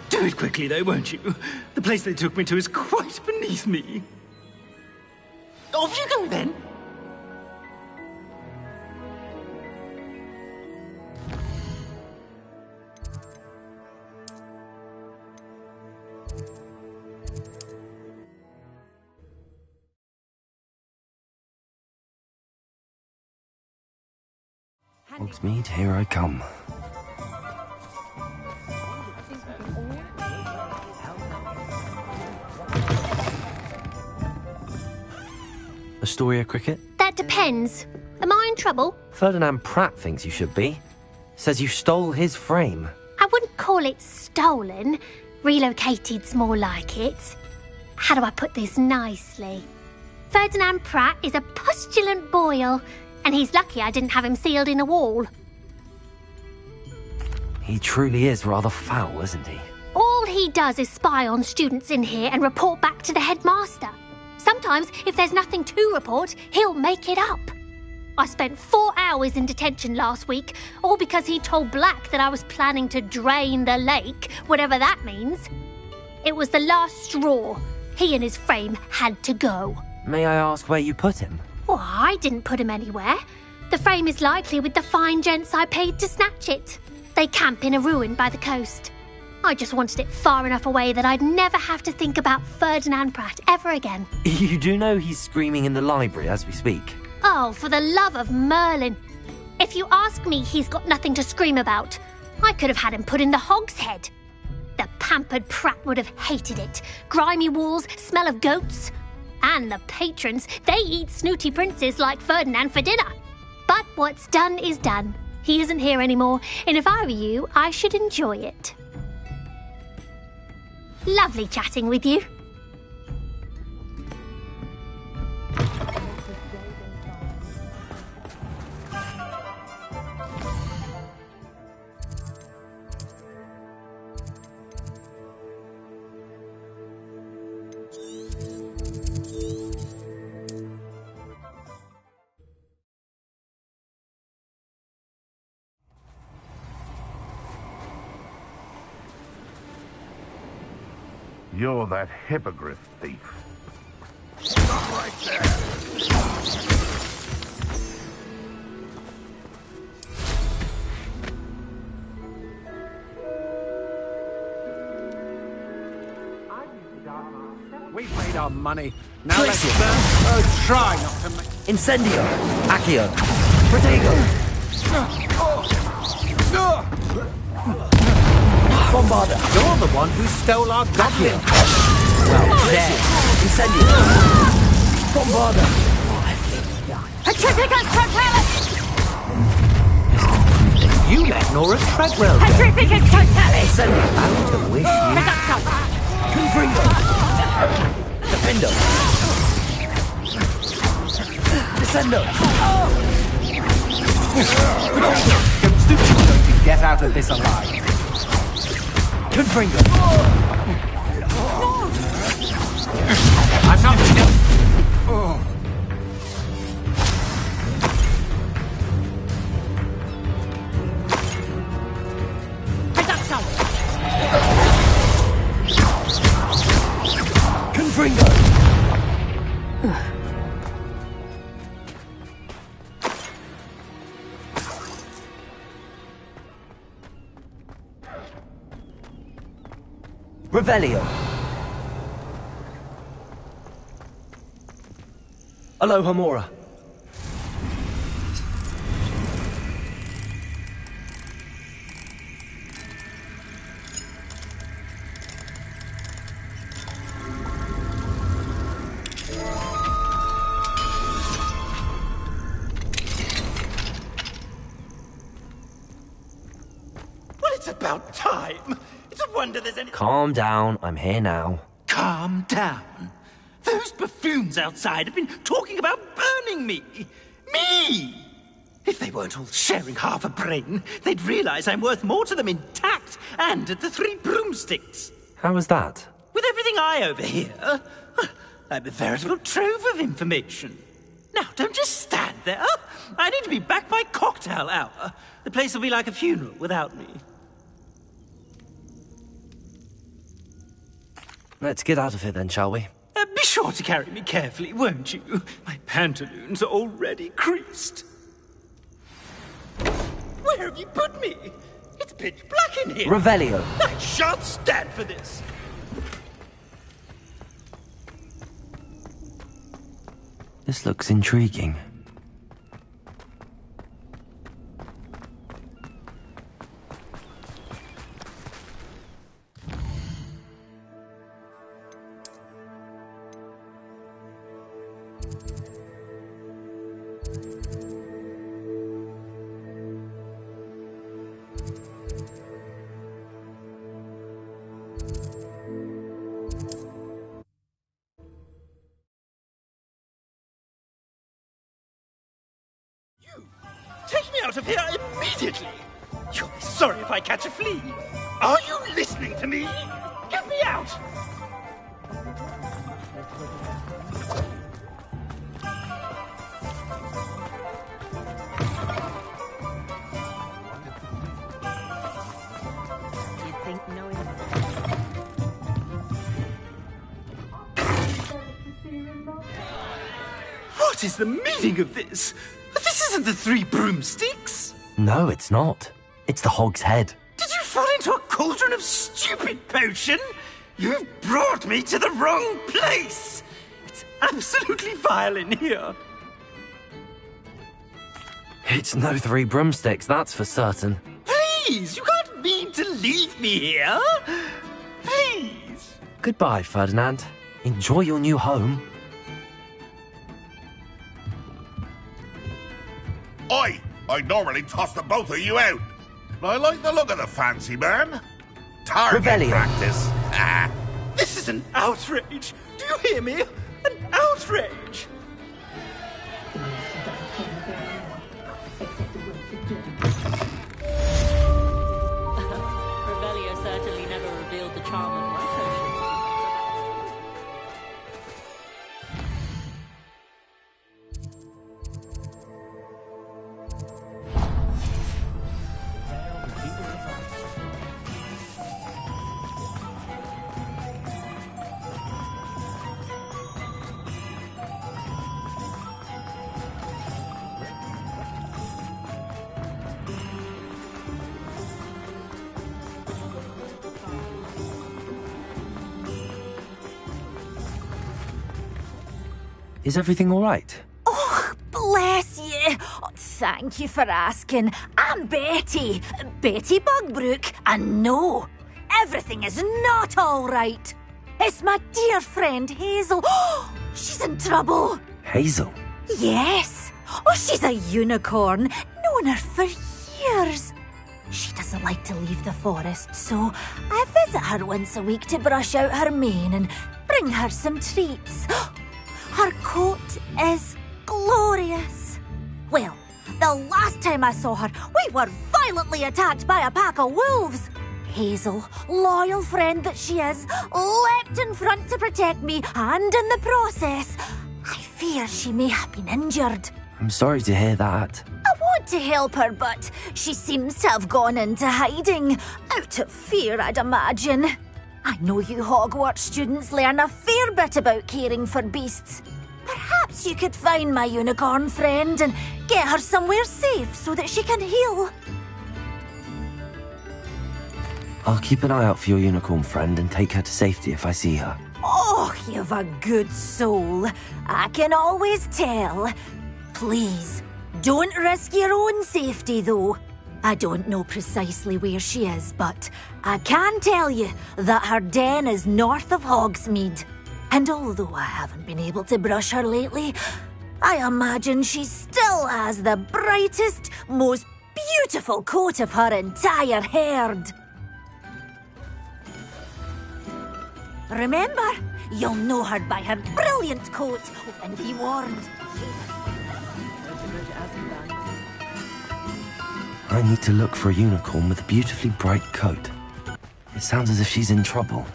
Do it quickly, though, won't you? The place they took me to is quite beneath me. Off you go, then. Hogsmeade, here I come. Astoria Cricket? That depends. Am I in trouble? Ferdinand Pratt thinks you should be. Says you stole his frame. I wouldn't call it stolen. Relocated's more like it. How do I put this nicely? Ferdinand Pratt is a pustulant boil, and he's lucky I didn't have him sealed in a wall. He truly is rather foul, isn't he? All he does is spy on students in here and report back to the headmaster. Sometimes, if there's nothing to report, he'll make it up. I spent 4 hours in detention last week, all because he told Black that I was planning to drain the lake, whatever that means. It was the last straw. He and his frame had to go. May I ask where you put him? Well, I didn't put him anywhere. The frame is likely with the fine gents I paid to snatch it. They camp in a ruin by the coast. I just wanted it far enough away that I'd never have to think about Ferdinand Pratt ever again. You do know he's screaming in the library as we speak. Oh, for the love of Merlin. If you ask me, he's got nothing to scream about. I could have had him put in the hogshead. The pampered Pratt would have hated it. Grimy walls, smell of goats. And the patrons, they eat snooty princes like Ferdinand for dinner. But what's done is done. He isn't here anymore, and if I were you, I should enjoy it. Lovely chatting with you. You're that hippogriff thief. Stop right there! We've made our money. Now let's try not to make... Incendio! Accio! Protego! Bombarda! You're the one who stole our goblin. Well, there. Incendio! Bombarda! Petrificus Totalis! You let Nora Treadwell go. Petrificus Totalis! Incendio! Bound to wish you... Confringo! Defendo! Descendo! Don't stoop too low to get out of this alive. Confringo! I'm not... Confringo! Revelio. Aloha Mora. Well, it's about time. It's a wonder there's any... Calm down, I'm here now. Calm down. Those buffoons outside have been talking about burning me. Me! If they weren't all sharing half a brain, they'd realize I'm worth more to them intact and at the Three Broomsticks. How was that? With everything I overhear, I'm a veritable trove of information. Now, don't just stand there. I need to be back by cocktail hour. The place will be like a funeral without me. Let's get out of here then, shall we? Be sure to carry me carefully, won't you? My pantaloons are already creased. Where have you put me? It's pitch black in here. Revelio. I shan't stand for this. This looks intriguing. Take me out of here immediately! You'll be sorry if I catch a flea. Are you listening to me? Get me out! You think knowing... What is the meaning of this? This isn't the Three Broomsticks! No, it's not. It's the Hog's Head. Did you fall into a cauldron of stupid potion? You've brought me to the wrong place! It's absolutely vile in here. It's no Three Broomsticks, that's for certain. Please, you can't mean to leave me here. Please. Goodbye, Ferdinand. Enjoy your new home. I'd normally toss the both of you out. But I like the look of the fancy man. Target Revelio. practice. This is an outrage. Do you hear me? An outrage. Revelio certainly never revealed the charm of my potion. Is everything all right? Oh, bless you. Oh, thank you for asking. I'm Betty. Betty Bugbrook. And no, everything is not all right. It's my dear friend Hazel. Oh, she's in trouble. Hazel? Yes. Oh, she's a unicorn. Known her for years. She doesn't like to leave the forest, so I visit her once a week to brush out her mane and bring her some treats. Her coat is glorious. Well, the last time I saw her, we were violently attacked by a pack of wolves. Hazel, loyal friend that she is, leapt in front to protect me, and in the process, I fear she may have been injured. I'm sorry to hear that. I want to help her, but she seems to have gone into hiding. Out of fear, I'd imagine. I know you Hogwarts students learn a fair bit about caring for beasts. Perhaps you could find my unicorn friend and get her somewhere safe so that she can heal. I'll keep an eye out for your unicorn friend and take her to safety if I see her. Oh, you've a good soul. I can always tell. Please, don't risk your own safety, though. I don't know precisely where she is, but I can tell you that her den is north of Hogsmeade. And although I haven't been able to brush her lately, I imagine she still has the brightest, most beautiful coat of her entire herd. Remember, you'll know her by her brilliant coat, and be warned. I need to look for a unicorn with a beautifully bright coat. It sounds as if she's in trouble.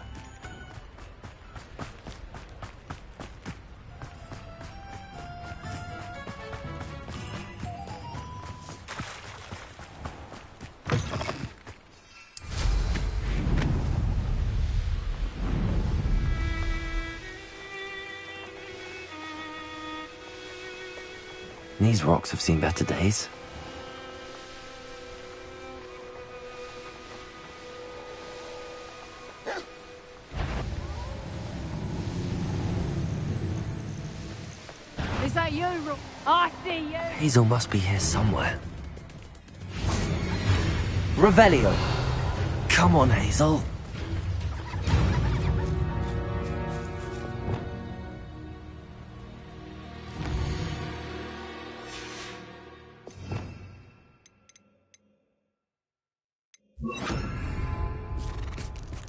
These rocks have seen better days. Is that you, I see you! Hazel must be here somewhere. Revelio! Come on, Hazel!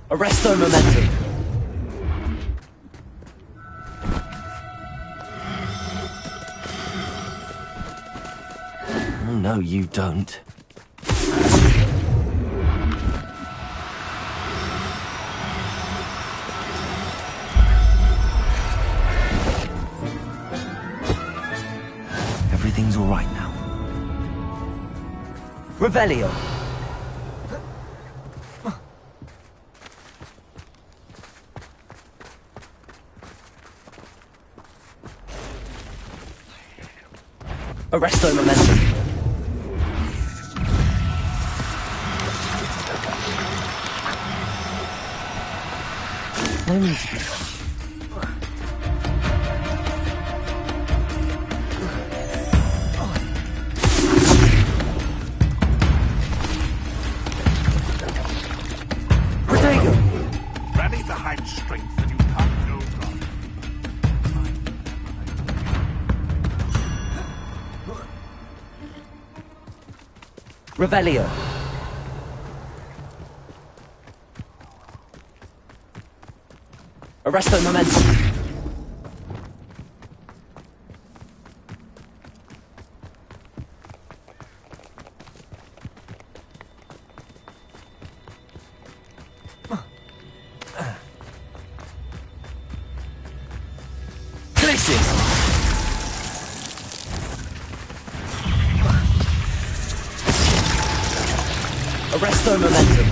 Arresto momentum! Oh, no, you don't. Everything's all right now. Revelio! Arresto momentum. No need to be. Rally behind strength and you can't go wrong. Revelio. Arresto momentum. Places. Arresto momentum.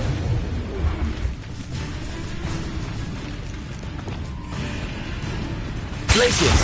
Places.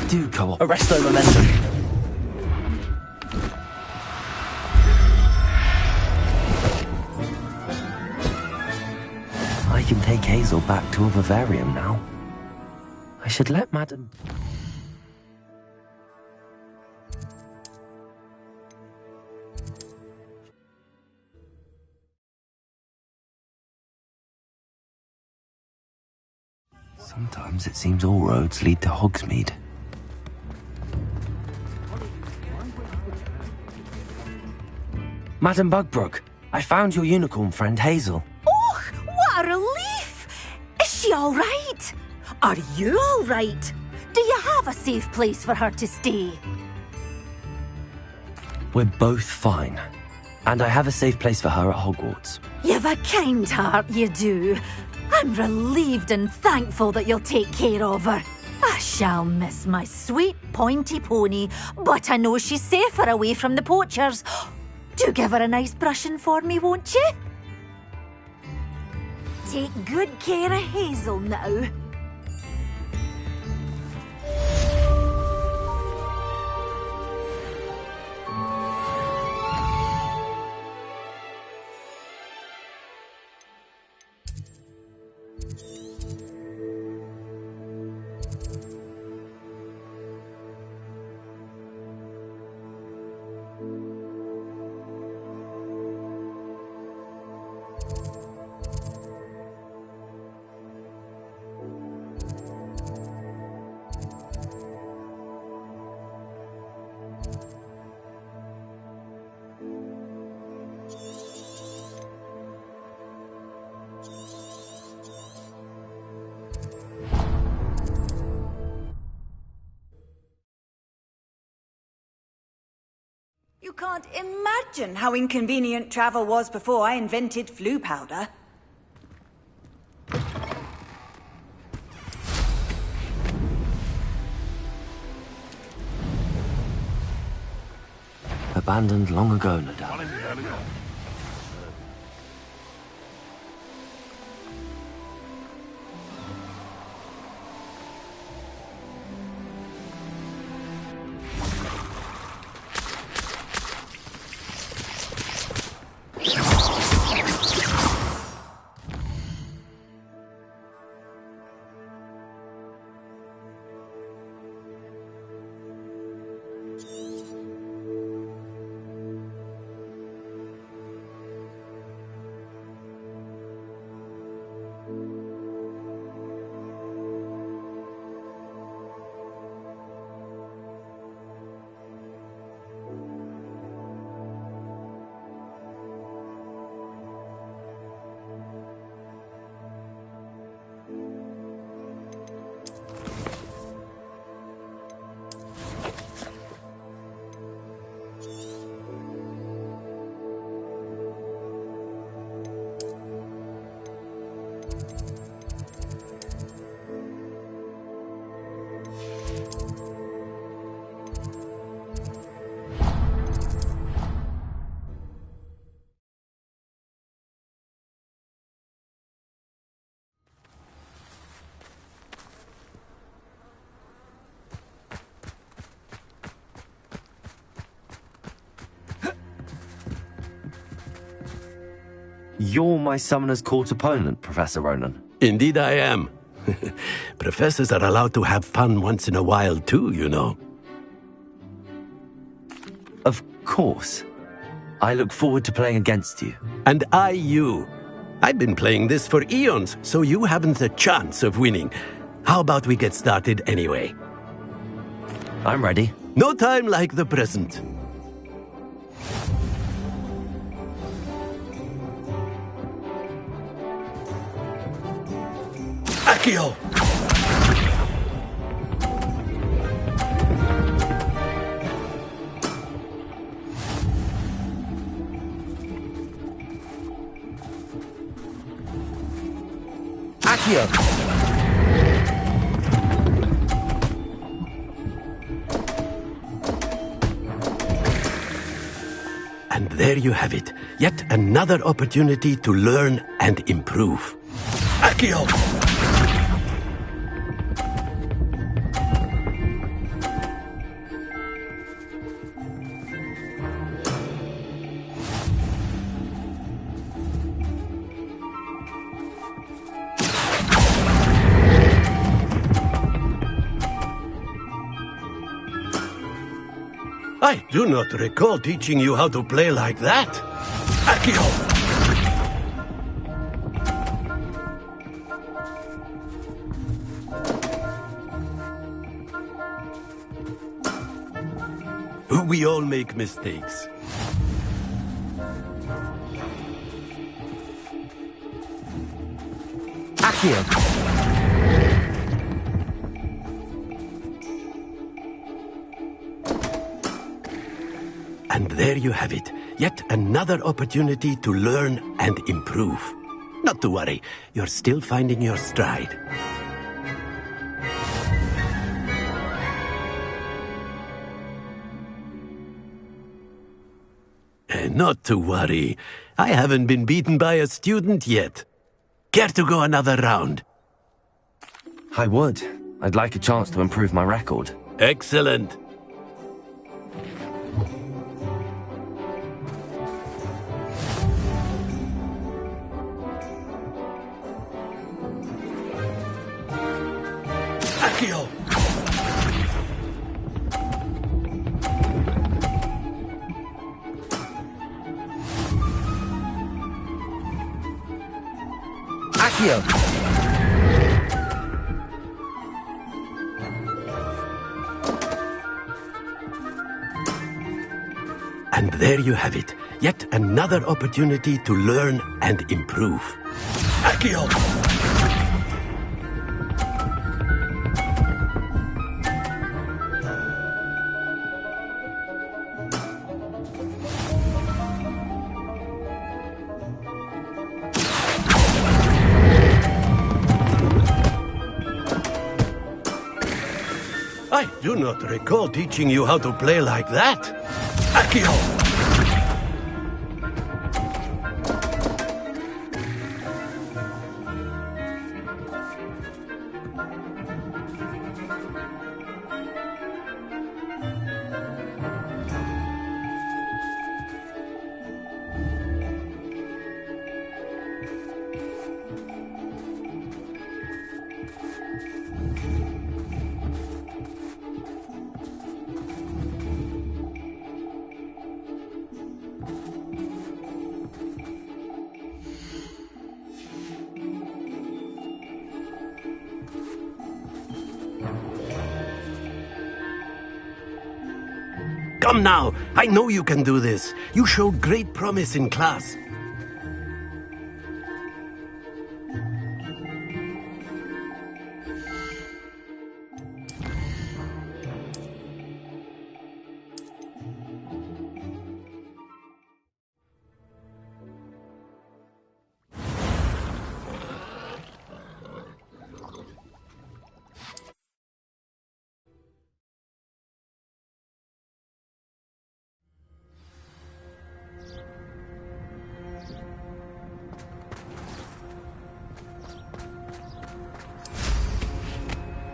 Do co-op. Arresto momentum. I can take Hazel back to a vivarium now. I should let Madam... Sometimes it seems all roads lead to Hogsmeade. Madam Bugbrook, I found your unicorn friend Hazel. Oh, what a relief! Is she all right? Are you all right? Do you have a safe place for her to stay? We're both fine. And I have a safe place for her at Hogwarts. You've a kind heart, you do. I'm relieved and thankful that you'll take care of her. I shall miss my sweet pointy pony, but I know she's safer away from the poachers. Do give her a nice brushing for me, won't you? Take good care of Hazel now. You can't imagine how inconvenient travel was before I invented flu powder. Abandoned long ago, no doubt. You're my Summoner's Court opponent, Professor Ronan. Indeed I am. Professors are allowed to have fun once in a while too, you know. Of course. I look forward to playing against you. And I you. I've been playing this for eons, so you haven't a chance of winning. How about we get started anyway? I'm ready. No time like the present. Accio! Accio! And there you have it. Yet another opportunity to learn and improve. Accio! I do not recall teaching you how to play like that. Accio! We all make mistakes. Accio! And there you have it. Yet another opportunity to learn and improve. Not to worry, you're still finding your stride. Not to worry. I haven't been beaten by a student yet. Care to go another round? I would. I'd like a chance to improve my record. Excellent. Accio! Accio! And there you have it. Yet another opportunity to learn and improve. Accio! I do not recall teaching you how to play like that. Accio! Come now, I know you can do this. You showed great promise in class.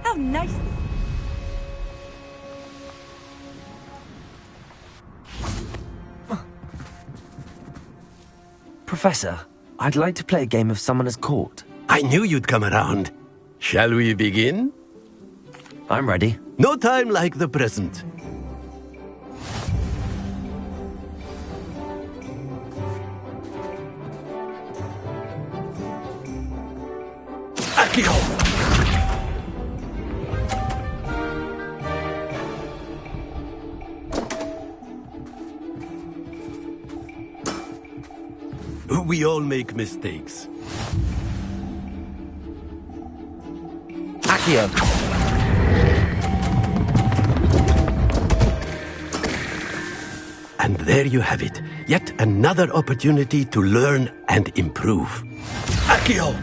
How nice. Professor, I'd like to play a game of Summoner's Court. I knew you'd come around. Shall we begin? I'm ready. No time like the present. Accio! We all make mistakes. Accio! And there you have it. Yet another opportunity to learn and improve. Accio!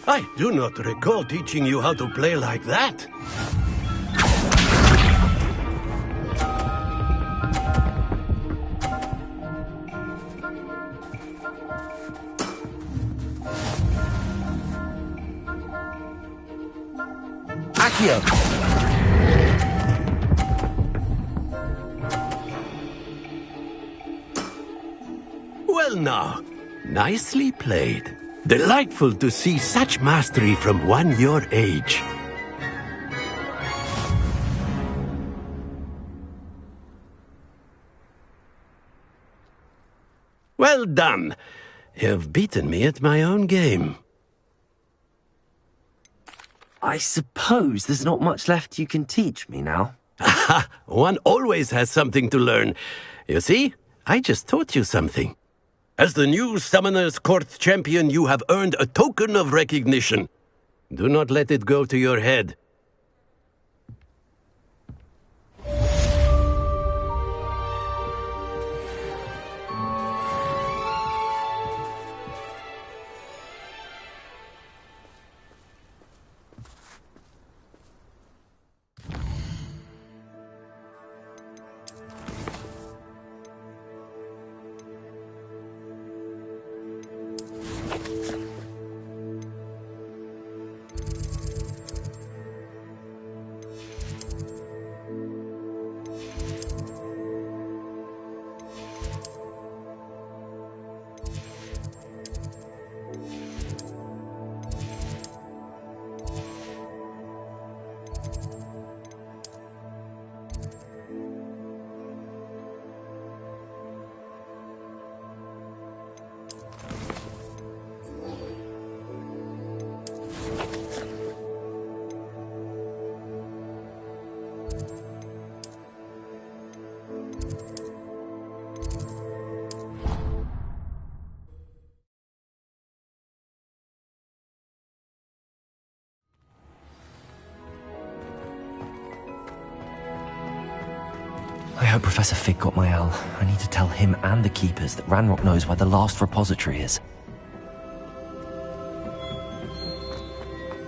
I do not recall teaching you how to play like that. Accio! Well now, nicely played. Delightful to see such mastery from one your age. Well done. You've beaten me at my own game. I suppose there's not much left you can teach me now. Ha! One always has something to learn. You see, I just taught you something. As the new Summoner's Court champion, you have earned a token of recognition. Do not let it go to your head. I hope Professor Fig got my owl. I need to tell him and the Keepers that Ranrock knows where the last repository is.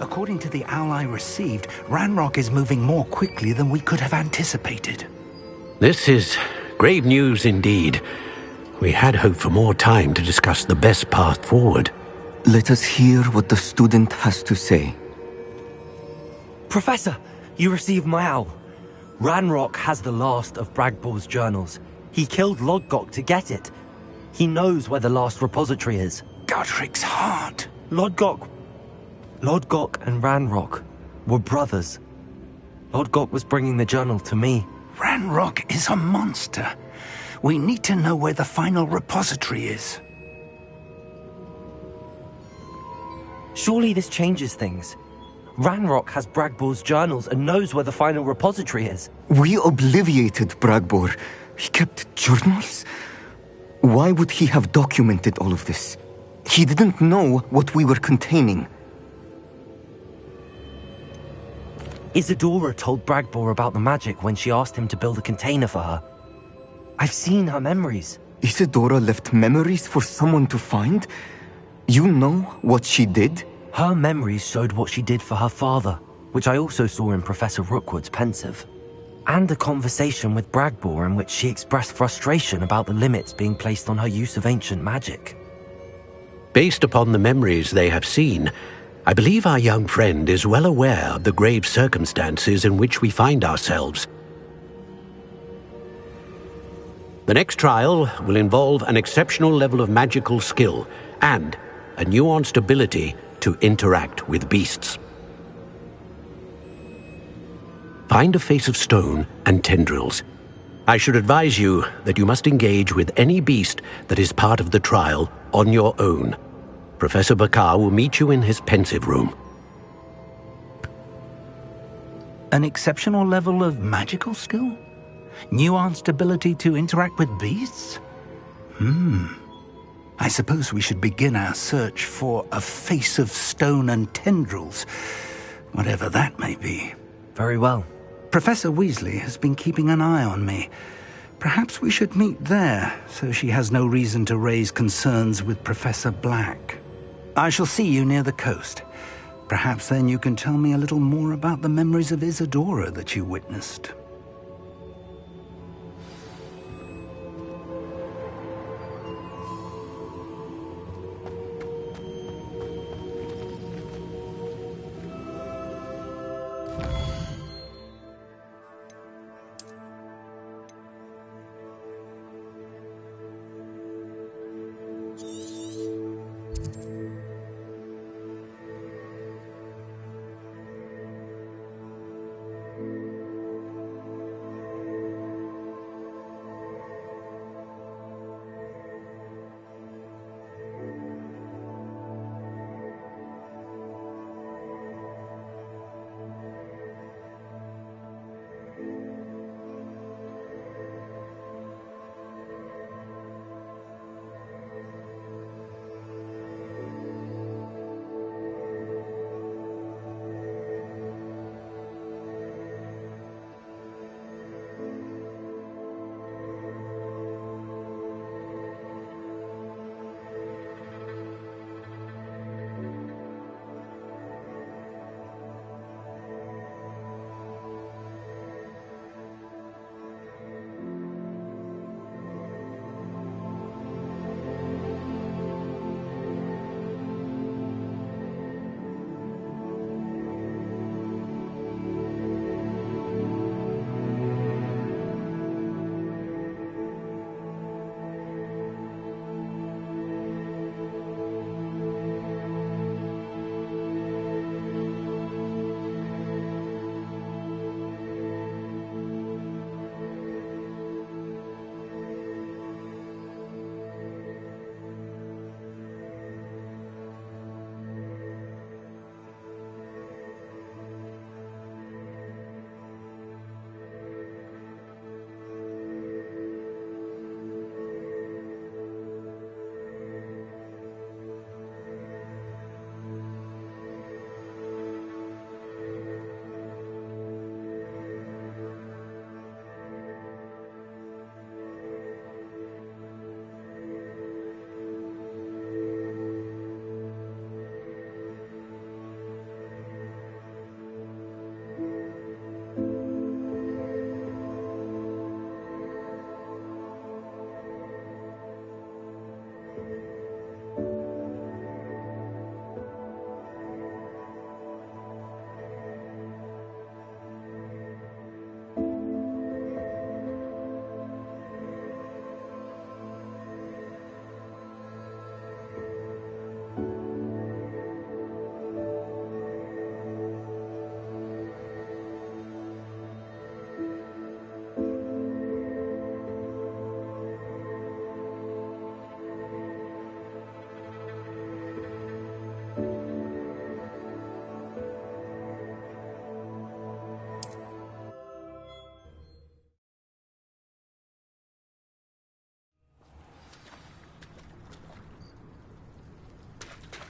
According to the owl I received, Ranrock is moving more quickly than we could have anticipated. This is grave news indeed. We had hoped for more time to discuss the best path forward. Let us hear what the student has to say. Professor, you received my owl. Ranrock has the last of Bragbor's journals. He killed Lodgok to get it. He knows where the last repository is. Godric's heart. Lodgok and Ranrock were brothers. Lodgok was bringing the journal to me. Ranrock is a monster. We need to know where the final repository is. Surely this changes things. Ranrock has Bragbor's journals and knows where the final repository is. We obliviated Bragbor. He kept journals? Why would he have documented all of this? He didn't know what we were containing. Isadora told Bragbor about the magic when she asked him to build a container for her. I've seen her memories. Isadora left memories for someone to find? You know what she did? Her memories showed what she did for her father, which I also saw in Professor Rookwood's pensive. And a conversation with Bragbor in which she expressed frustration about the limits being placed on her use of ancient magic. Based upon the memories they have seen, I believe our young friend is well aware of the grave circumstances in which we find ourselves. The next trial will involve an exceptional level of magical skill and a nuanced ability to interact with beasts. Find a face of stone and tendrils. I should advise you that you must engage with any beast that is part of the trial on your own. Professor Bakar will meet you in his pensive room. An exceptional level of magical skill? Nuanced ability to interact with beasts? I suppose we should begin our search for a face of stone and tendrils, whatever that may be. Very well. Professor Weasley has been keeping an eye on me. Perhaps we should meet there, so she has no reason to raise concerns with Professor Black. I shall see you near the coast. Perhaps then you can tell me a little more about the memories of Isadora that you witnessed.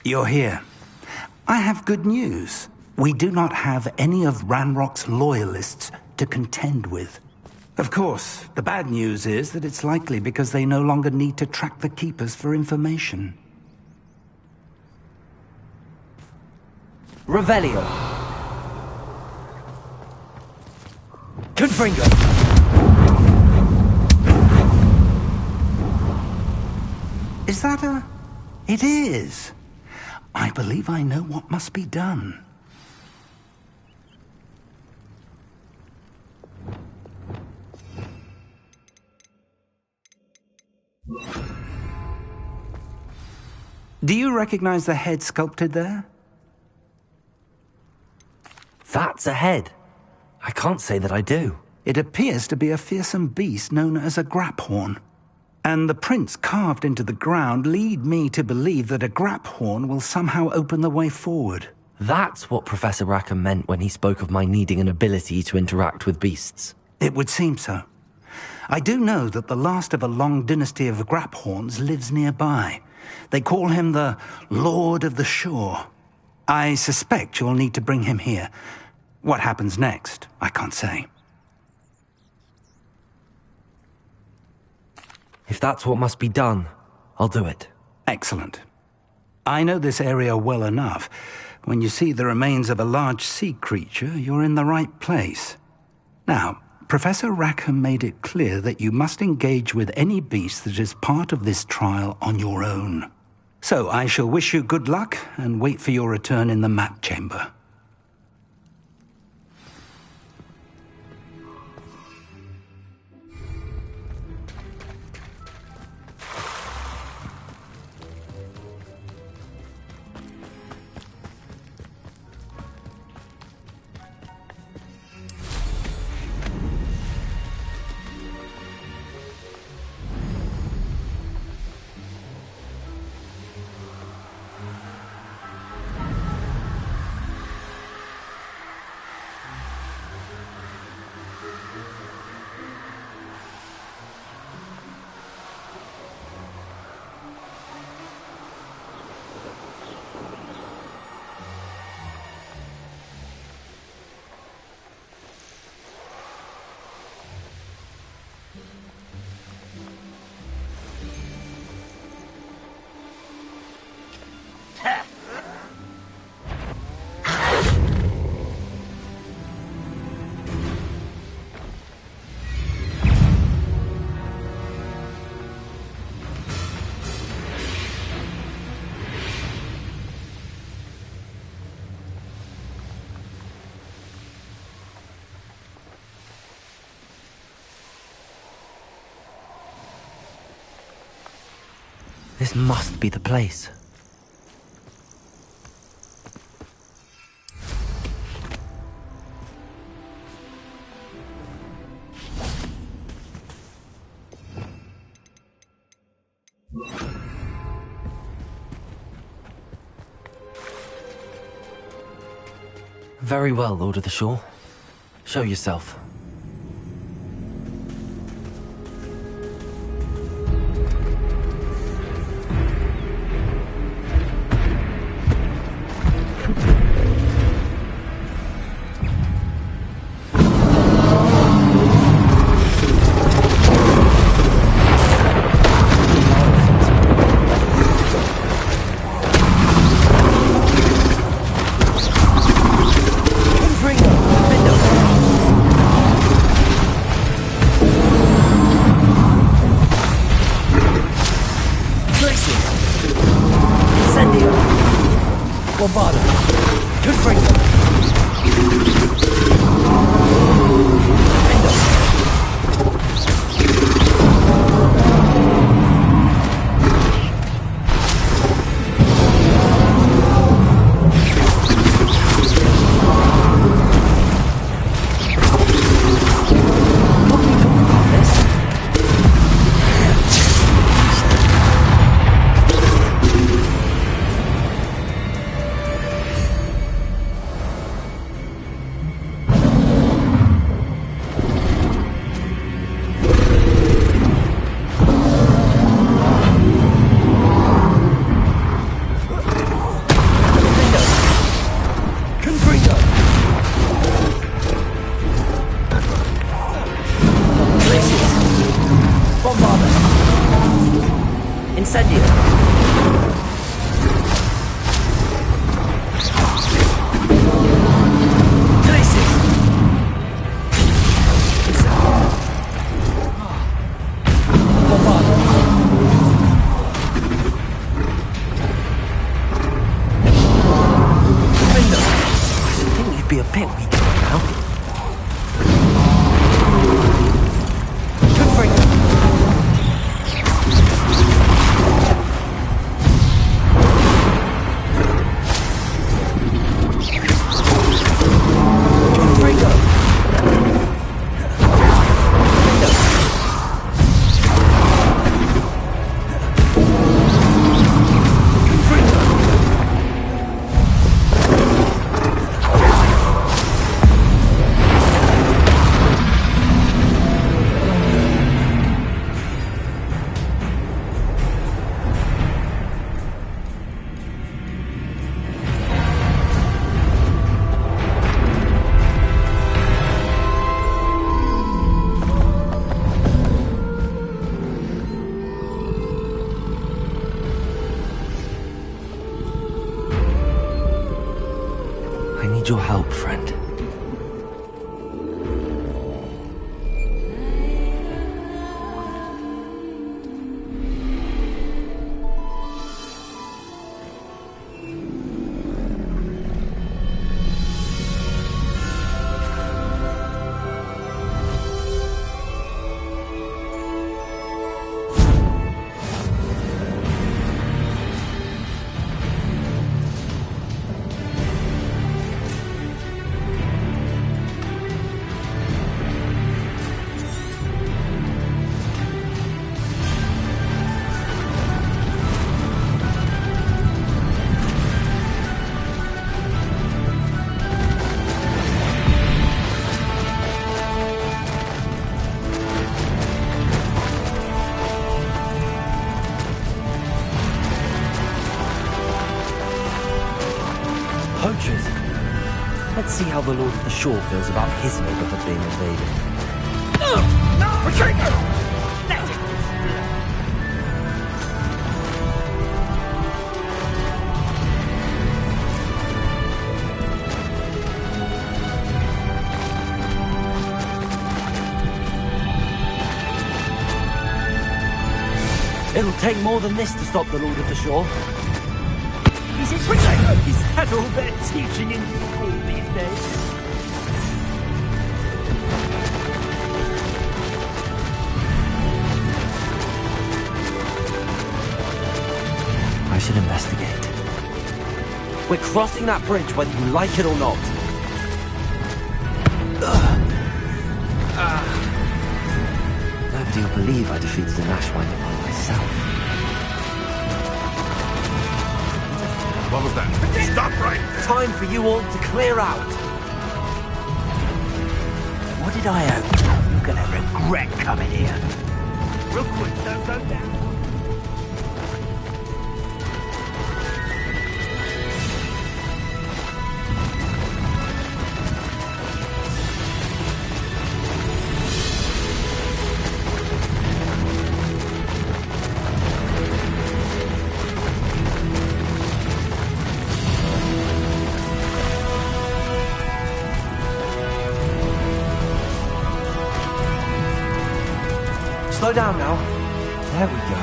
You're here. I have good news. We do not have any of Ranrock's loyalists to contend with. Of course, the bad news is that it's likely because they no longer need to track the Keepers for information. Revelio. Confringo. Is that a... It is. I believe I know what must be done. Do you recognize the head sculpted there? That's a head. I can't say that I do. It appears to be a fearsome beast known as a graphorn. And the prints carved into the ground lead me to believe that a graphorn will somehow open the way forward. That's what Professor Rackham meant when he spoke of my needing an ability to interact with beasts. It would seem so. I do know that the last of a long dynasty of graphorns lives nearby. They call him the Lord of the Shore. I suspect you'll need to bring him here. What happens next, I can't say. If that's what must be done, I'll do it. Excellent. I know this area well enough. When you see the remains of a large sea creature, you're in the right place. Now, Professor Rackham made it clear that you must engage with any beast that is part of this trial on your own. So I shall wish you good luck and wait for your return in the map chamber. This must be the place. Very well, Lord of the Shore. Show yourself. bit weak right now. Good for you. Your help, friend. Poachers. Let's see how the Lord of the Shore feels about his neighborhood being invaded. Retreat! It'll take more than this to stop the Lord of the Shore. Is that all they're teaching in school these days? I should investigate. We're crossing that bridge whether you like it or not. Nobody will believe I defeated an Ashwinder by myself. What was that? Stop right there! Time for you all to clear out. What did I owe? You're gonna regret coming here. Rookwood, don't go down. Slow down now. There we go.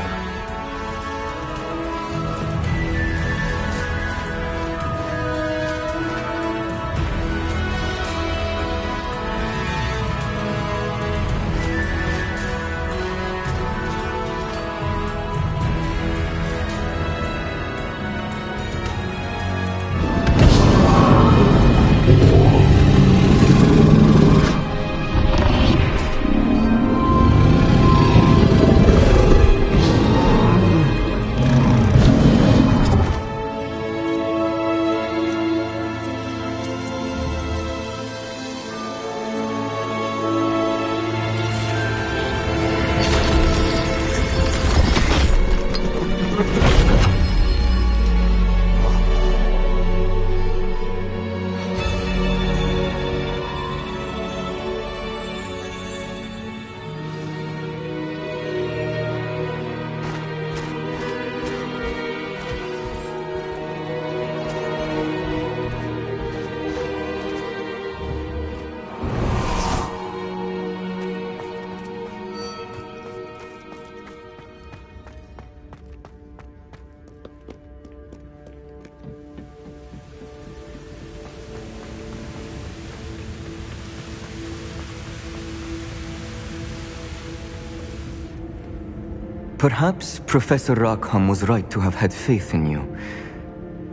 Perhaps Professor Rackham was right to have had faith in you.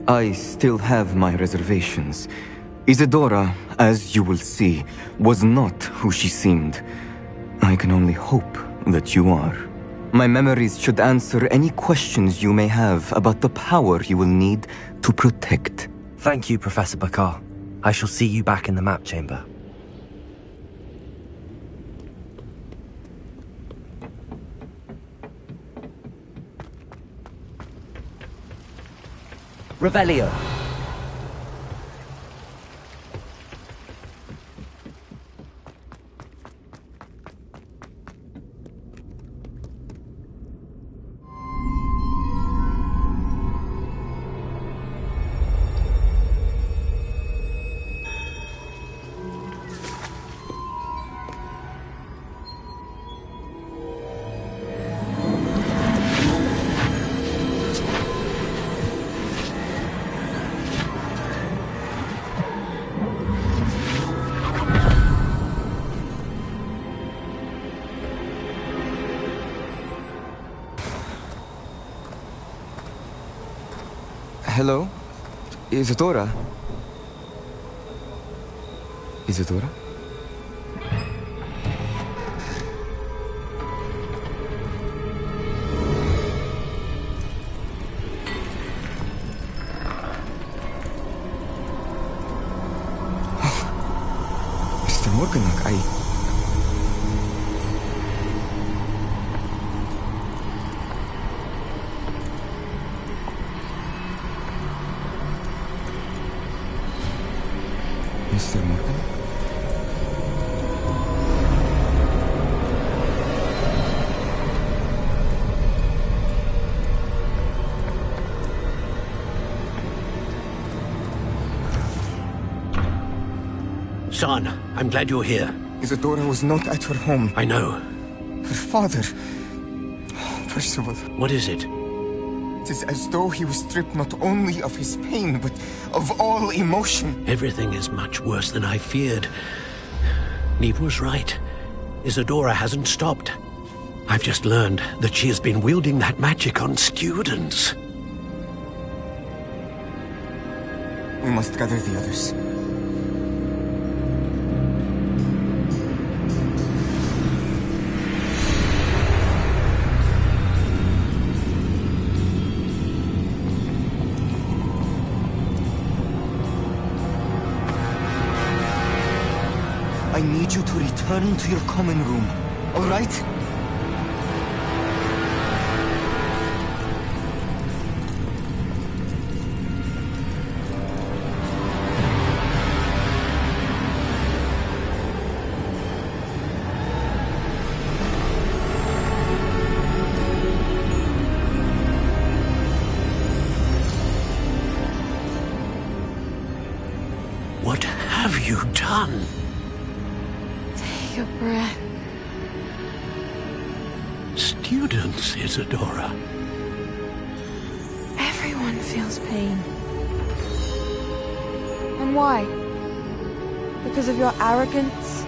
I still have my reservations. Isadora, as you will see, was not who she seemed. I can only hope that you are. My memories should answer any questions you may have about the power you will need to protect. Thank you, Professor Bakar. I shall see you back in the map chamber. Revelio. Hello? Isadora? Isadora? Mr. Morganach, Mr. Morgan? Son, I'm glad you're here. Isadora was not at her home. I know. Her father... Percival. What is it? It is as though he was stripped not only of his pain, but of all emotion. Everything is much worse than I feared. Neve was right. Isadora hasn't stopped. I've just learned that she has been wielding that magic on students. We must gather the others. I need you to return to your common room, all right? What have you done? Take a breath. Students, Isadora. Everyone feels pain. And why? Because of your arrogance?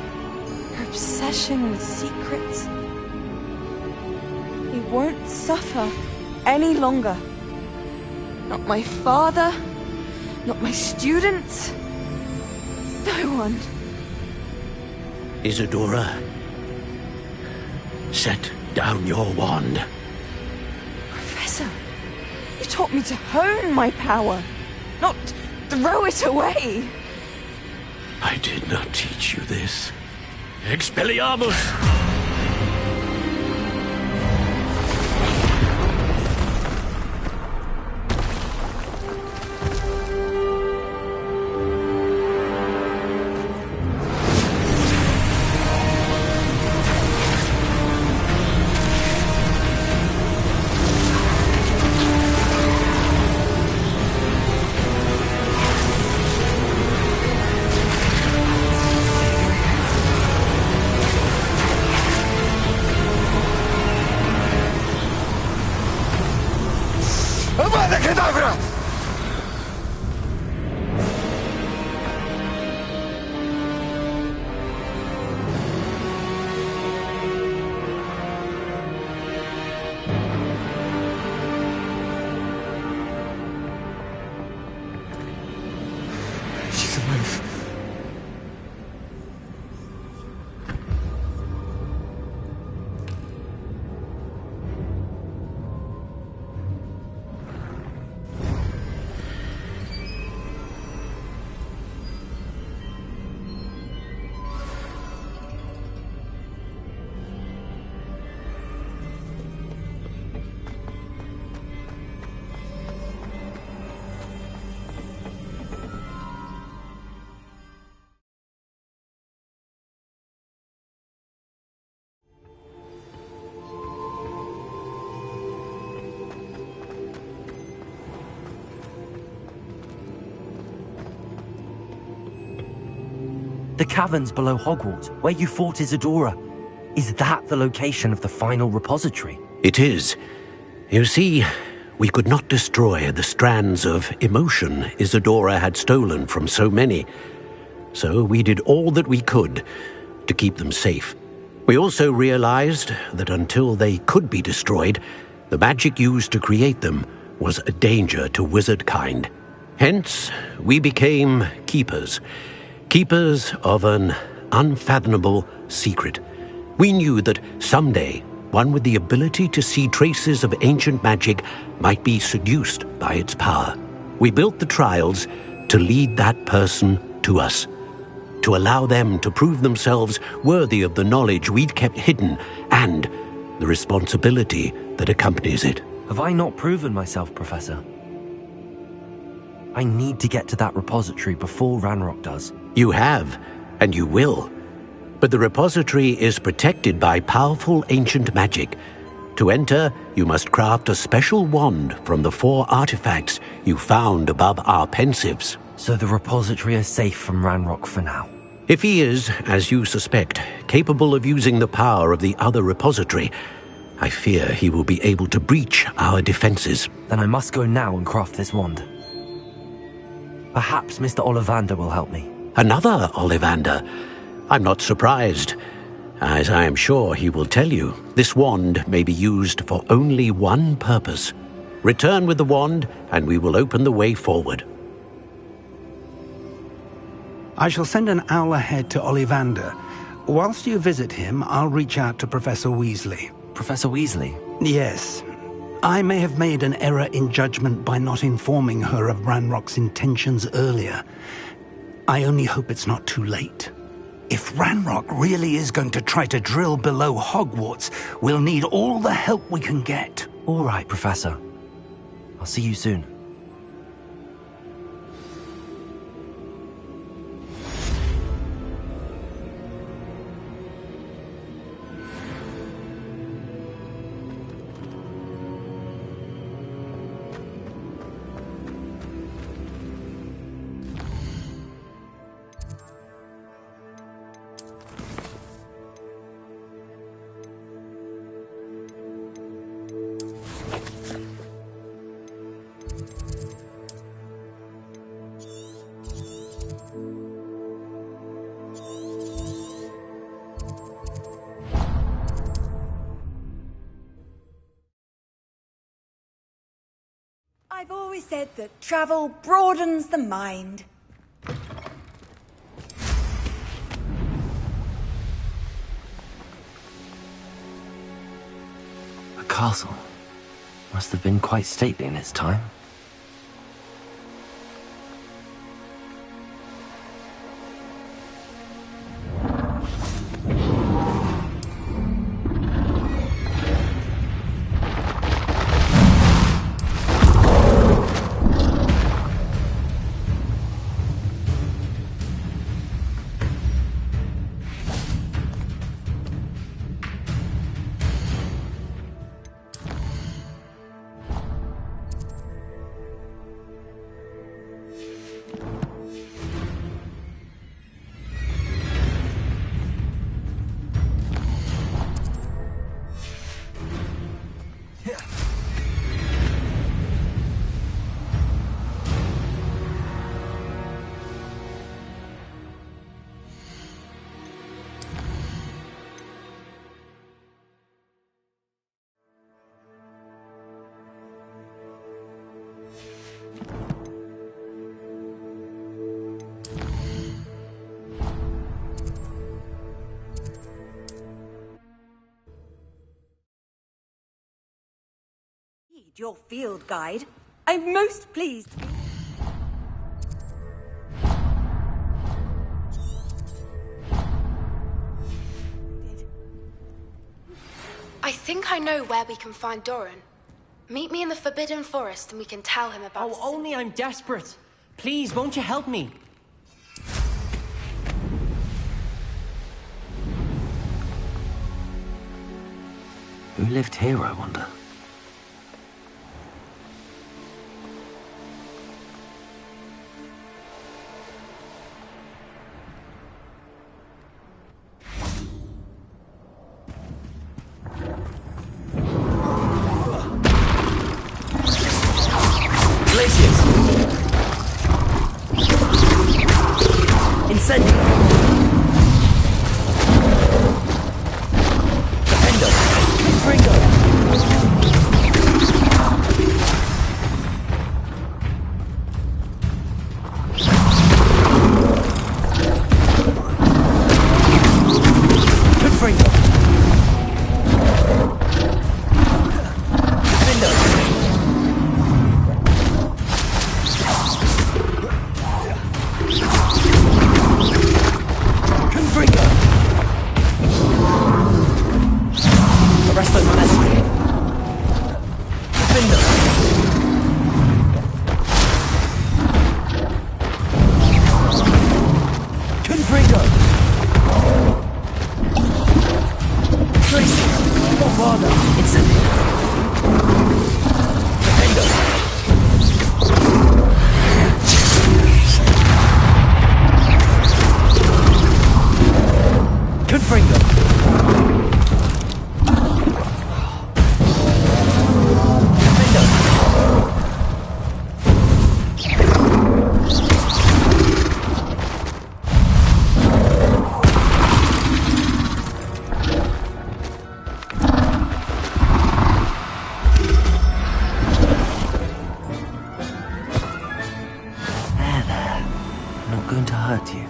Your obsession with secrets? We won't suffer any longer. Not my father, not my students, no one. Isadora, set down your wand. Professor, you taught me to hone my power, not throw it away. I did not teach you this. Expelliarmus! The caverns below Hogwarts, where you fought Isadora. Is that the location of the final repository? It is. You see, we could not destroy the strands of emotion Isadora had stolen from so many. So we did all that we could to keep them safe. We also realized that until they could be destroyed, the magic used to create them was a danger to wizard kind. Hence, we became keepers. Keepers of an unfathomable secret. We knew that someday, one with the ability to see traces of ancient magic might be seduced by its power. We built the trials to lead that person to us, to allow them to prove themselves worthy of the knowledge we'd kept hidden and the responsibility that accompanies it. Have I not proven myself, Professor? I need to get to that repository before Ranrock does. You have, and you will. But the repository is protected by powerful ancient magic. To enter, you must craft a special wand from the 4 artifacts you found above our pensives. So the repository is safe from Ranrock for now? If he is, as you suspect, capable of using the power of the other repository, I fear he will be able to breach our defenses. Then I must go now and craft this wand. Perhaps Mr. Ollivander will help me. Another Ollivander? I'm not surprised. As I am sure he will tell you, this wand may be used for only one purpose. Return with the wand, and we will open the way forward. I shall send an owl ahead to Ollivander. Whilst you visit him, I'll reach out to Professor Weasley. Professor Weasley? Yes. I may have made an error in judgment by not informing her of Ranrock's intentions earlier. I only hope it's not too late. If Ranrock really is going to try to drill below Hogwarts, we'll need all the help we can get. All right, Professor. I'll see you soon. I've always said that travel broadens the mind. A castle. Must have been quite stately in its time. Your field guide. I'm most pleased. I think I know where we can find Doran. Meet me in the Forbidden Forest and we can tell him about... Oh, only I'm desperate. Please, won't you help me? Who lived here, I wonder? Confringo. Going to hurt you.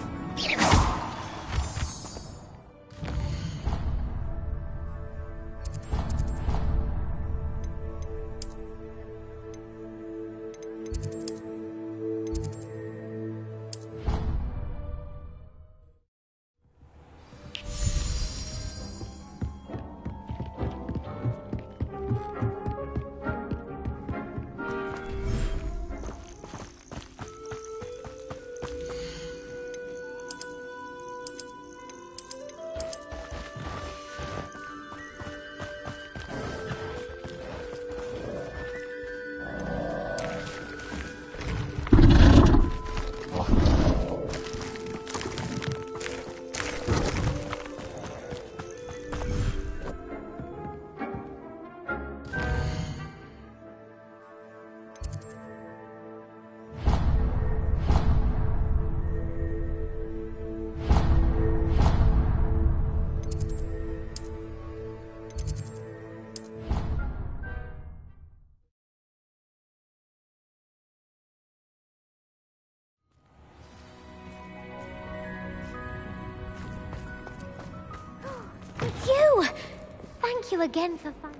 Thank you again for fun.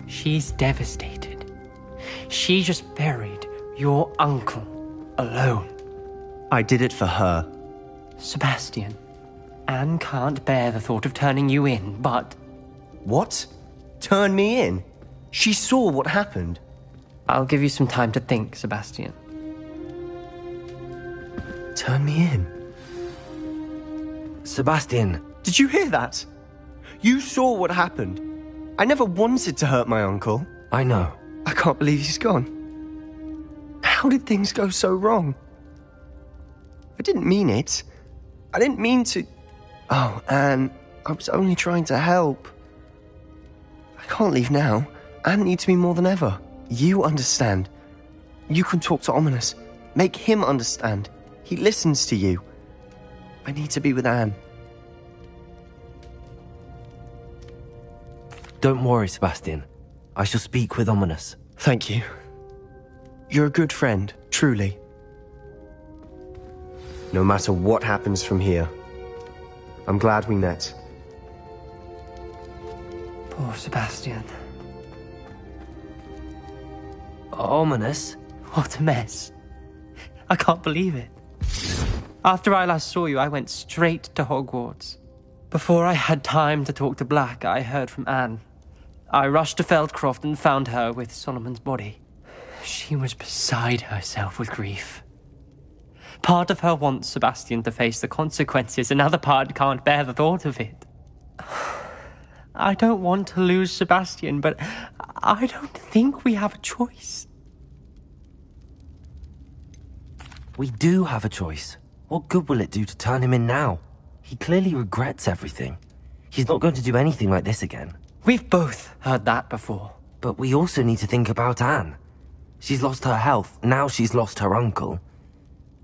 She's devastated. She just buried your uncle alone. I did it for her. Sebastian, Anne can't bear the thought of turning you in, but... What? Turn me in? She saw what happened. I'll give you some time to think, Sebastian. Turn me in? Sebastian. Did you hear that? You saw what happened. I never wanted to hurt my uncle. I know. I can't believe he's gone. How did things go so wrong? I didn't mean it. I didn't mean to... Oh, Anne, I was only trying to help. I can't leave now. Anne needs me more than ever. You understand. You can talk to Ominous. Make him understand. He listens to you. I need to be with Anne. Don't worry, Sebastian. I shall speak with Ominous. Thank you. You're a good friend, truly. No matter what happens from here, I'm glad we met. Poor Sebastian. Ominous? What a mess. I can't believe it. After I last saw you, I went straight to Hogwarts. Before I had time to talk to Black, I heard from Anne. I rushed to Feldcroft and found her with Solomon's body. She was beside herself with grief. Part of her wants Sebastian to face the consequences, another part can't bear the thought of it. I don't want to lose Sebastian, but I don't think we have a choice. We do have a choice. What good will it do to turn him in now? He clearly regrets everything. He's not going to do anything like this again. We've both heard that before. But we also need to think about Anne. She's lost her health, now she's lost her uncle.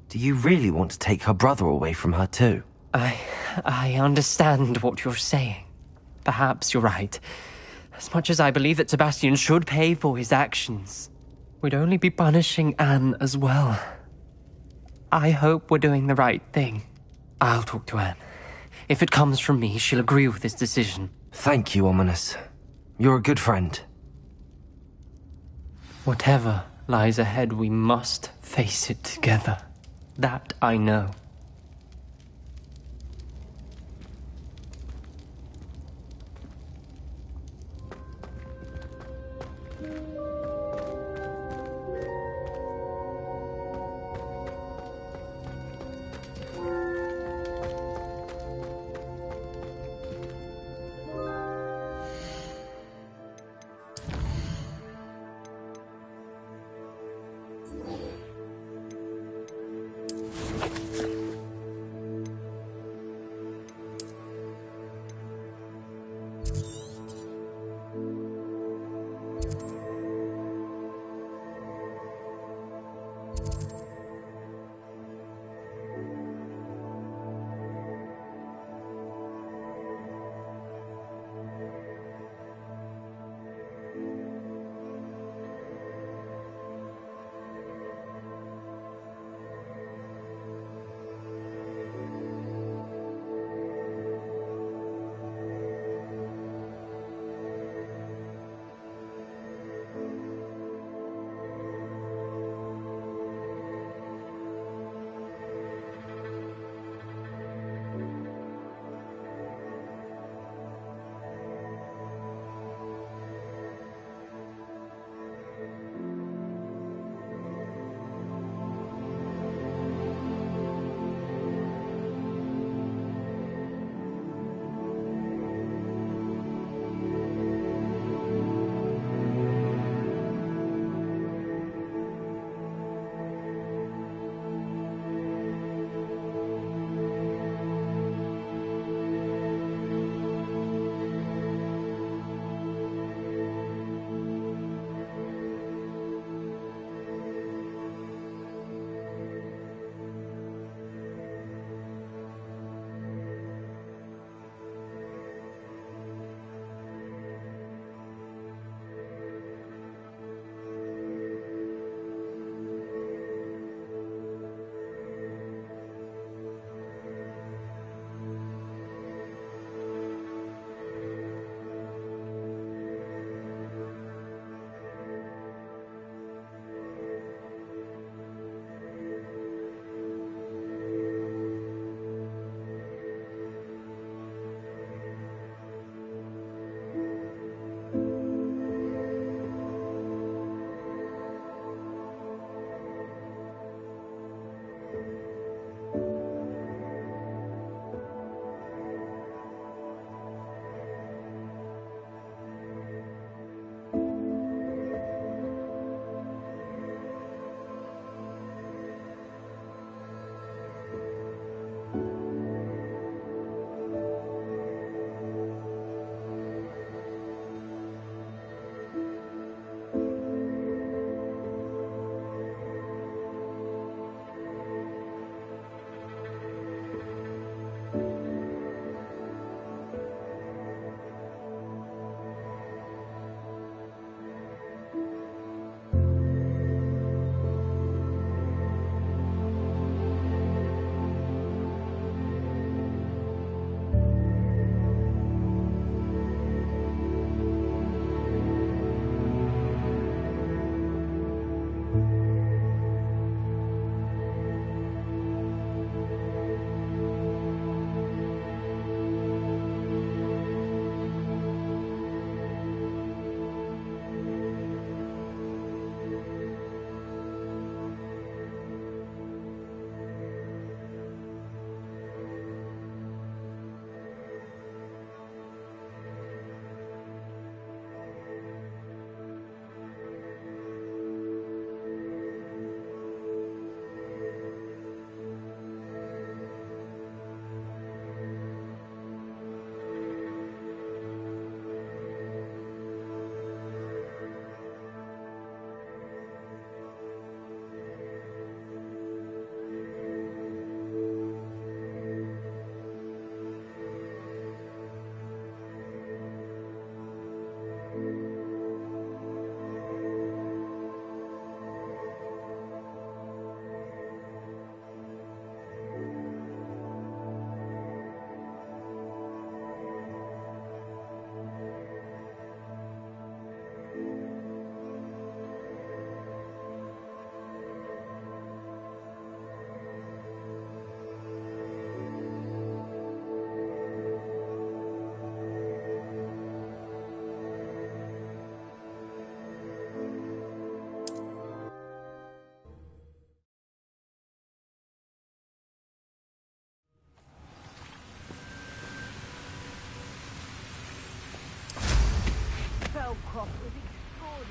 Do you really want to take her brother away from her too? I understand what you're saying. Perhaps you're right. As much as I believe that Sebastian should pay for his actions, we'd only be punishing Anne as well. I hope we're doing the right thing. I'll talk to Anne. If it comes from me, she'll agree with this decision. Thank you, Ominous. You're a good friend. Whatever lies ahead, we must face it together. That I know.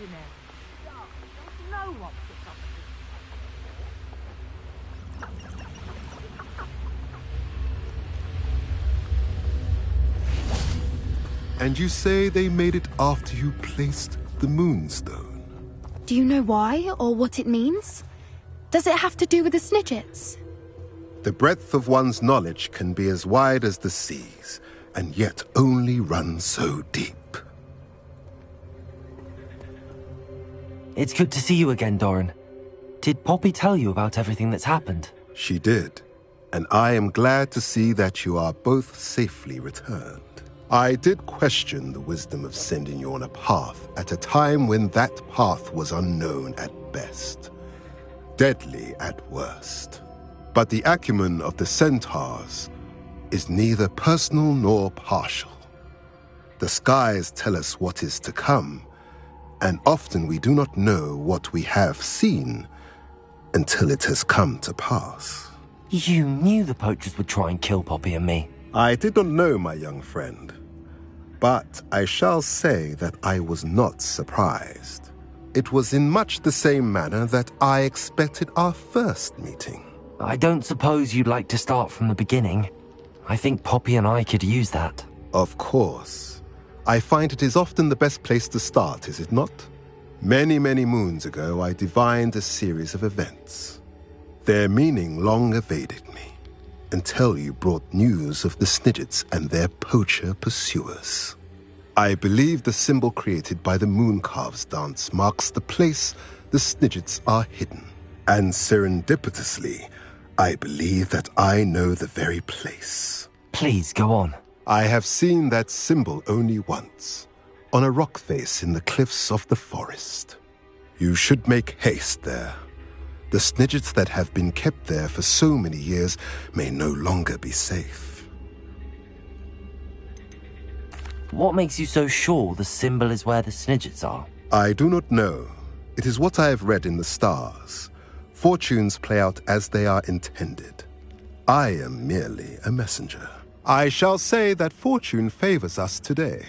ordinary. There's no one to come And you say they made it after you placed the Moonstone? Do you know why, or what it means? Does it have to do with the Snidgets? The breadth of one's knowledge can be as wide as the seas, and yet only run so deep. It's good to see you again, Doran. Did Poppy tell you about everything that's happened? She did, and I am glad to see that you are both safely returned. I did question the wisdom of sending you on a path at a time when that path was unknown at best, deadly at worst. But the acumen of the centaurs is neither personal nor partial. The skies tell us what is to come, and often we do not know what we have seen until it has come to pass. You knew the poachers would try and kill Poppy and me. I did not know, my young friend, but I shall say that I was not surprised. It was in much the same manner that I expected our first meeting. I don't suppose you'd like to start from the beginning. I think Poppy and I could use that. Of course. I find it is often the best place to start, is it not? Many, many moons ago, I divined a series of events. Their meaning long evaded me, until you brought news of the Snidgets and their poacher pursuers. I believe the symbol created by the Mooncalves dance marks the place the Snidgets are hidden. And serendipitously, I believe that I know the very place. Please, go on. I have seen that symbol only once, on a rock face in the cliffs of the forest. You should make haste there. The Snidgets that have been kept there for so many years may no longer be safe. What makes you so sure the symbol is where the Snidgets are? I do not know. It is what I have read in the stars. Fortunes play out as they are intended. I am merely a messenger. I shall say that fortune favors us today.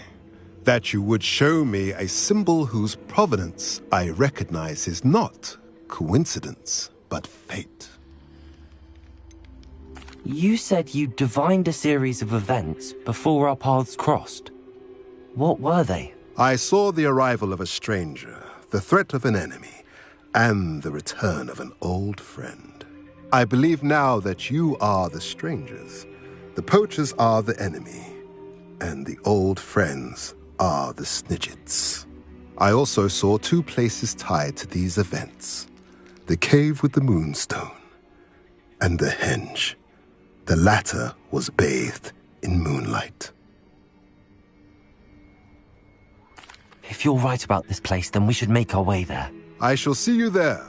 That you would show me a symbol whose provenance I recognize is not coincidence, but fate. You said you divined a series of events before our paths crossed. What were they? I saw the arrival of a stranger, the threat of an enemy, and the return of an old friend. I believe now that you are the strangers, the poachers are the enemy, and the old friends are the Snidgets. I also saw two places tied to these events: the cave with the Moonstone, and the henge. The latter was bathed in moonlight. If you're right about this place, then we should make our way there. I shall see you there.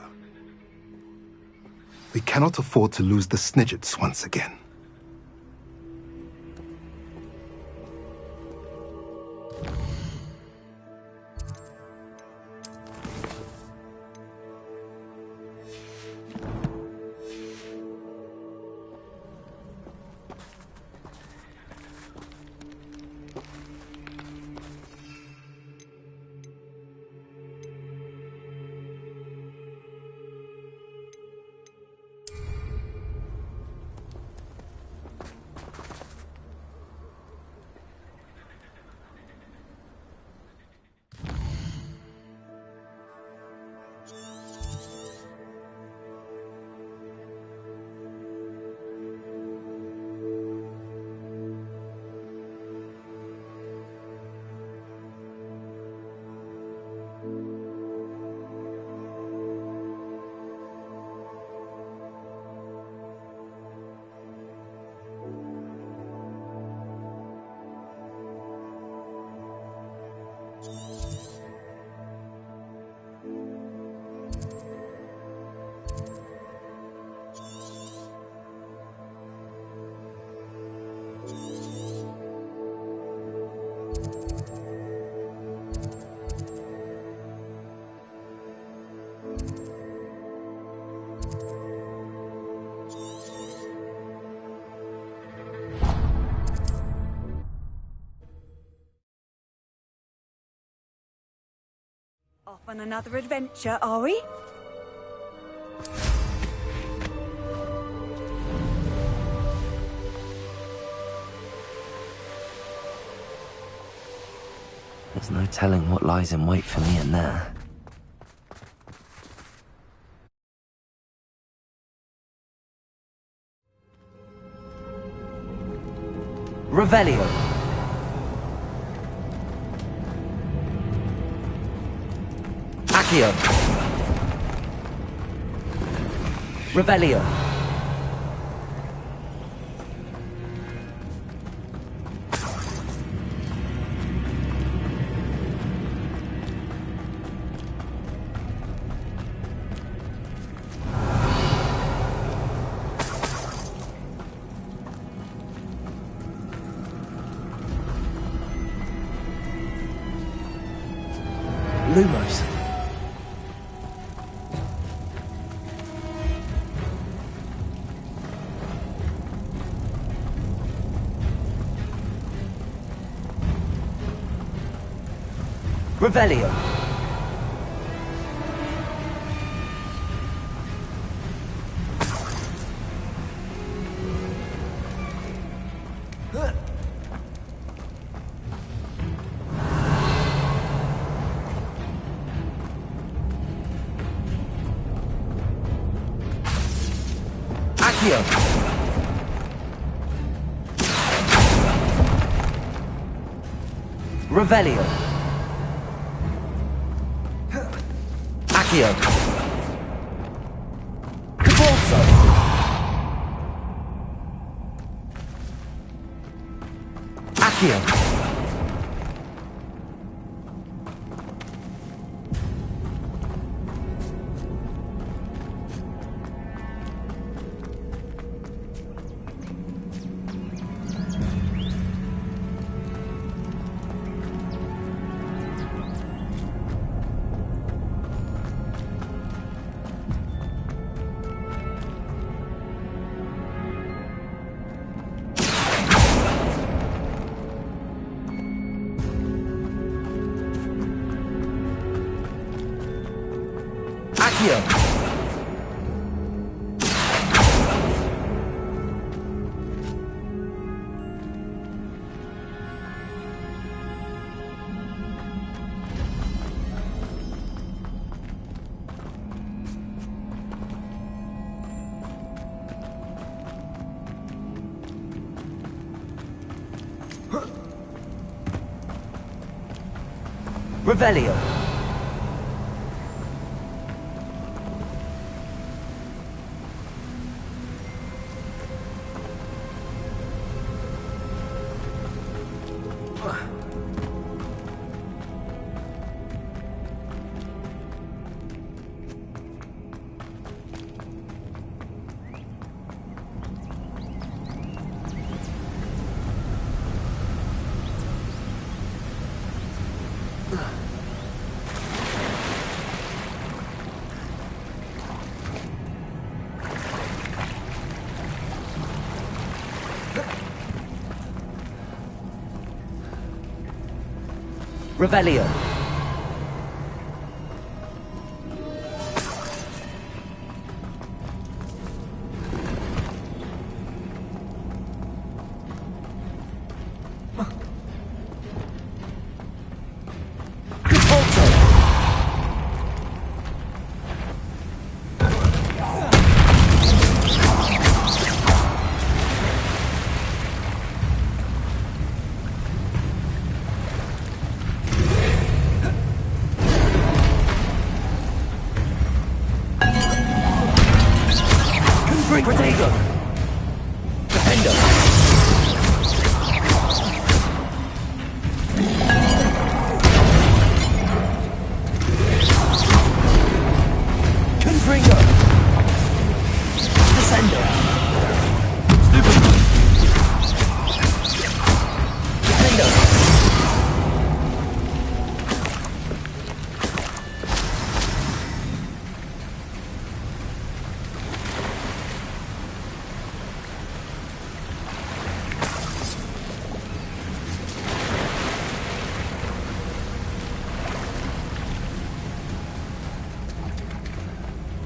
We cannot afford to lose the Snidgets once again. Off on another adventure, are we? There's no telling what lies in wait for me in there. Revelio. Accio. Revelio. Lumos. Revelio. Accio. Revelio. Accio. Cabalso. Accio. Accio. Revelio. Revelio. Protego. Defender. Confringo. Descender. Stupid. Defender.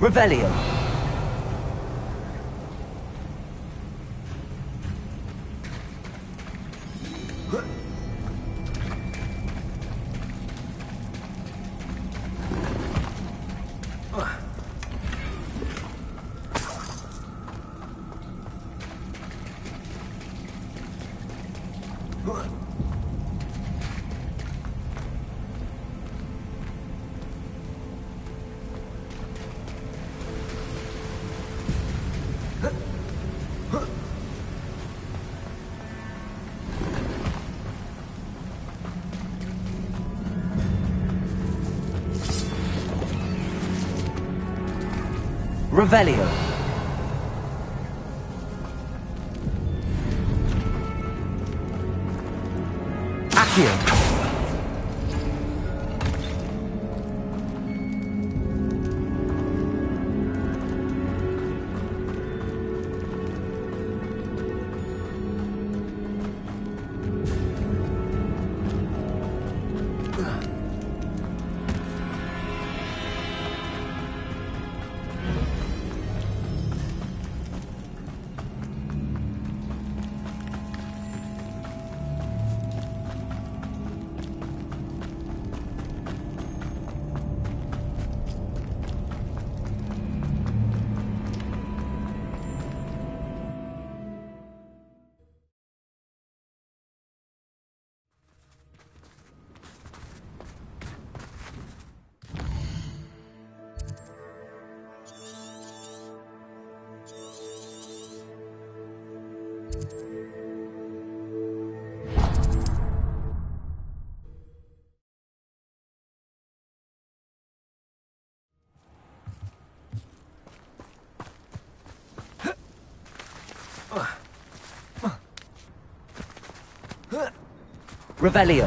Revelio. Revelio. Accio. Revelio.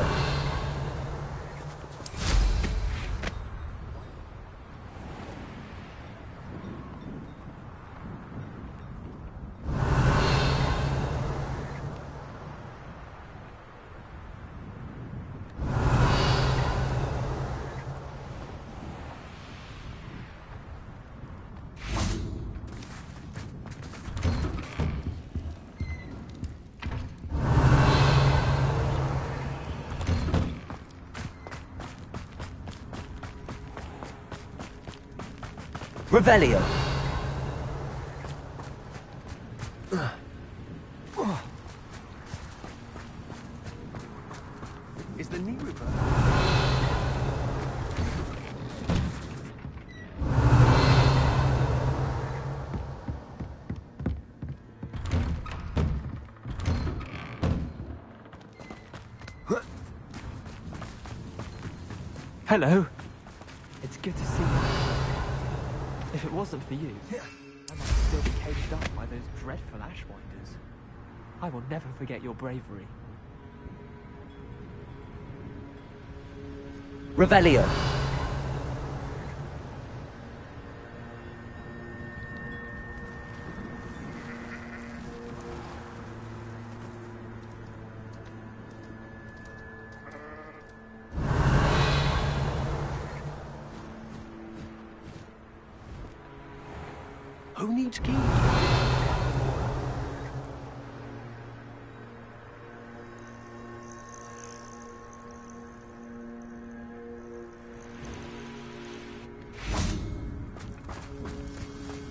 Revelio. Is the knee reversed? Hello. It's good to see you. If it wasn't for you, I might still be caged up by those dreadful Ashwinders. I will never forget your bravery. Revelio. Who needs keys?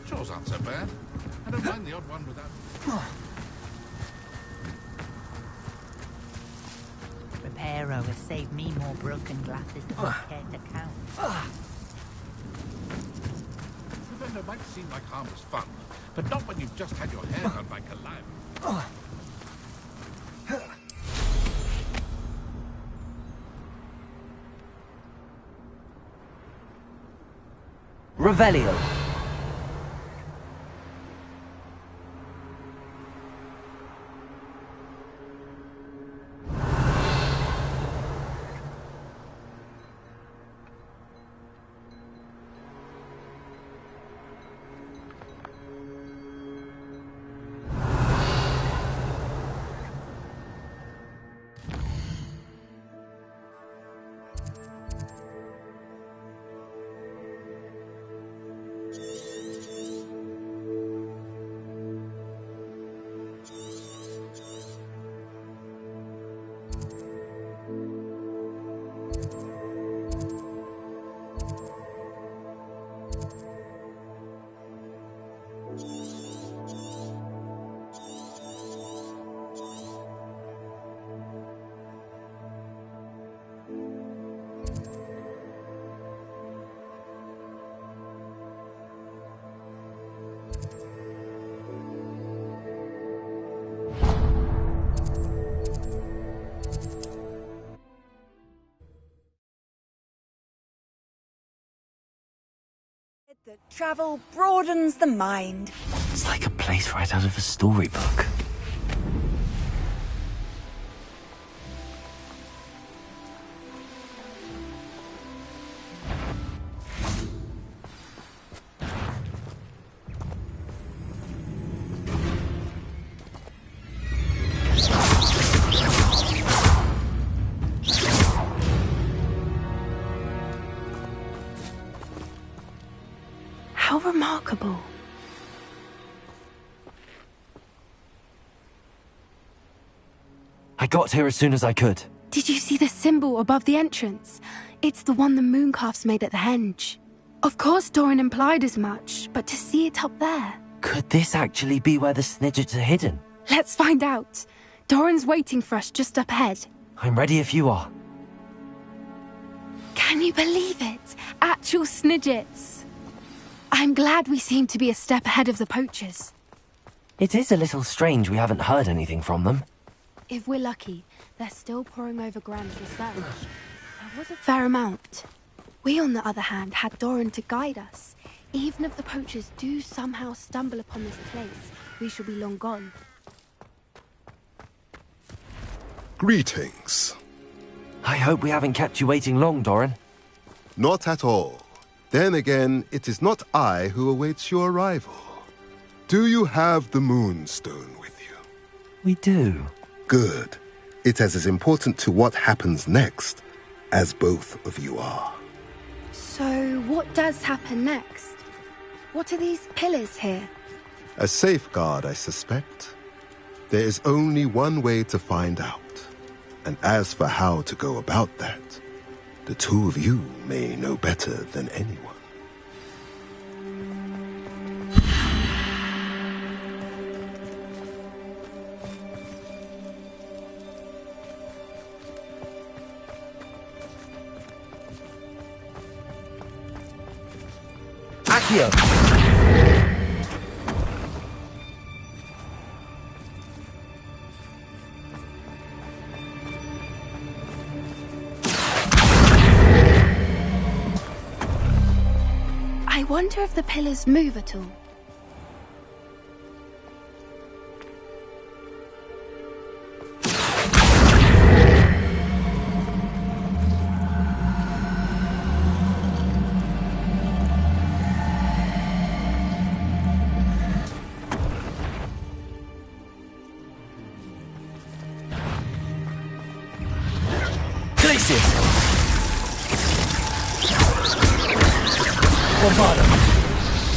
Yours aren't so bad. I don't mind the odd one without... Reparo has saved me more broken glasses than I care to count. It might seem like harmless fun, but not when you've just had your hair done by Calliope. Revelio. that travel broadens the mind. It's like a place right out of a storybook. How remarkable. I got here as soon as I could. Did you see the symbol above the entrance? It's the one the mooncalfs made at the henge. Of course Doran implied as much, but to see it up there... Could this actually be where the Snidgets are hidden? Let's find out. Doran's waiting for us just up ahead. I'm ready if you are. Can you believe it? Actual Snidgets. I'm glad we seem to be a step ahead of the poachers. It is a little strange we haven't heard anything from them. If we're lucky, they're still poring over Graham's research. There was a fair amount. We, on the other hand, had Doran to guide us. Even if the poachers do somehow stumble upon this place, we shall be long gone. Greetings. I hope we haven't kept you waiting long, Doran. Not at all. Then again, it is not I who awaits your arrival. Do you have the Moonstone with you? We do. Good. It is as important to what happens next as both of you are. So, what does happen next? What are these pillars here? A safeguard, I suspect. There is only one way to find out. And as for how to go about that, the two of you may know better than anyone. Accio! I wonder if the pillars move at all. Bombado.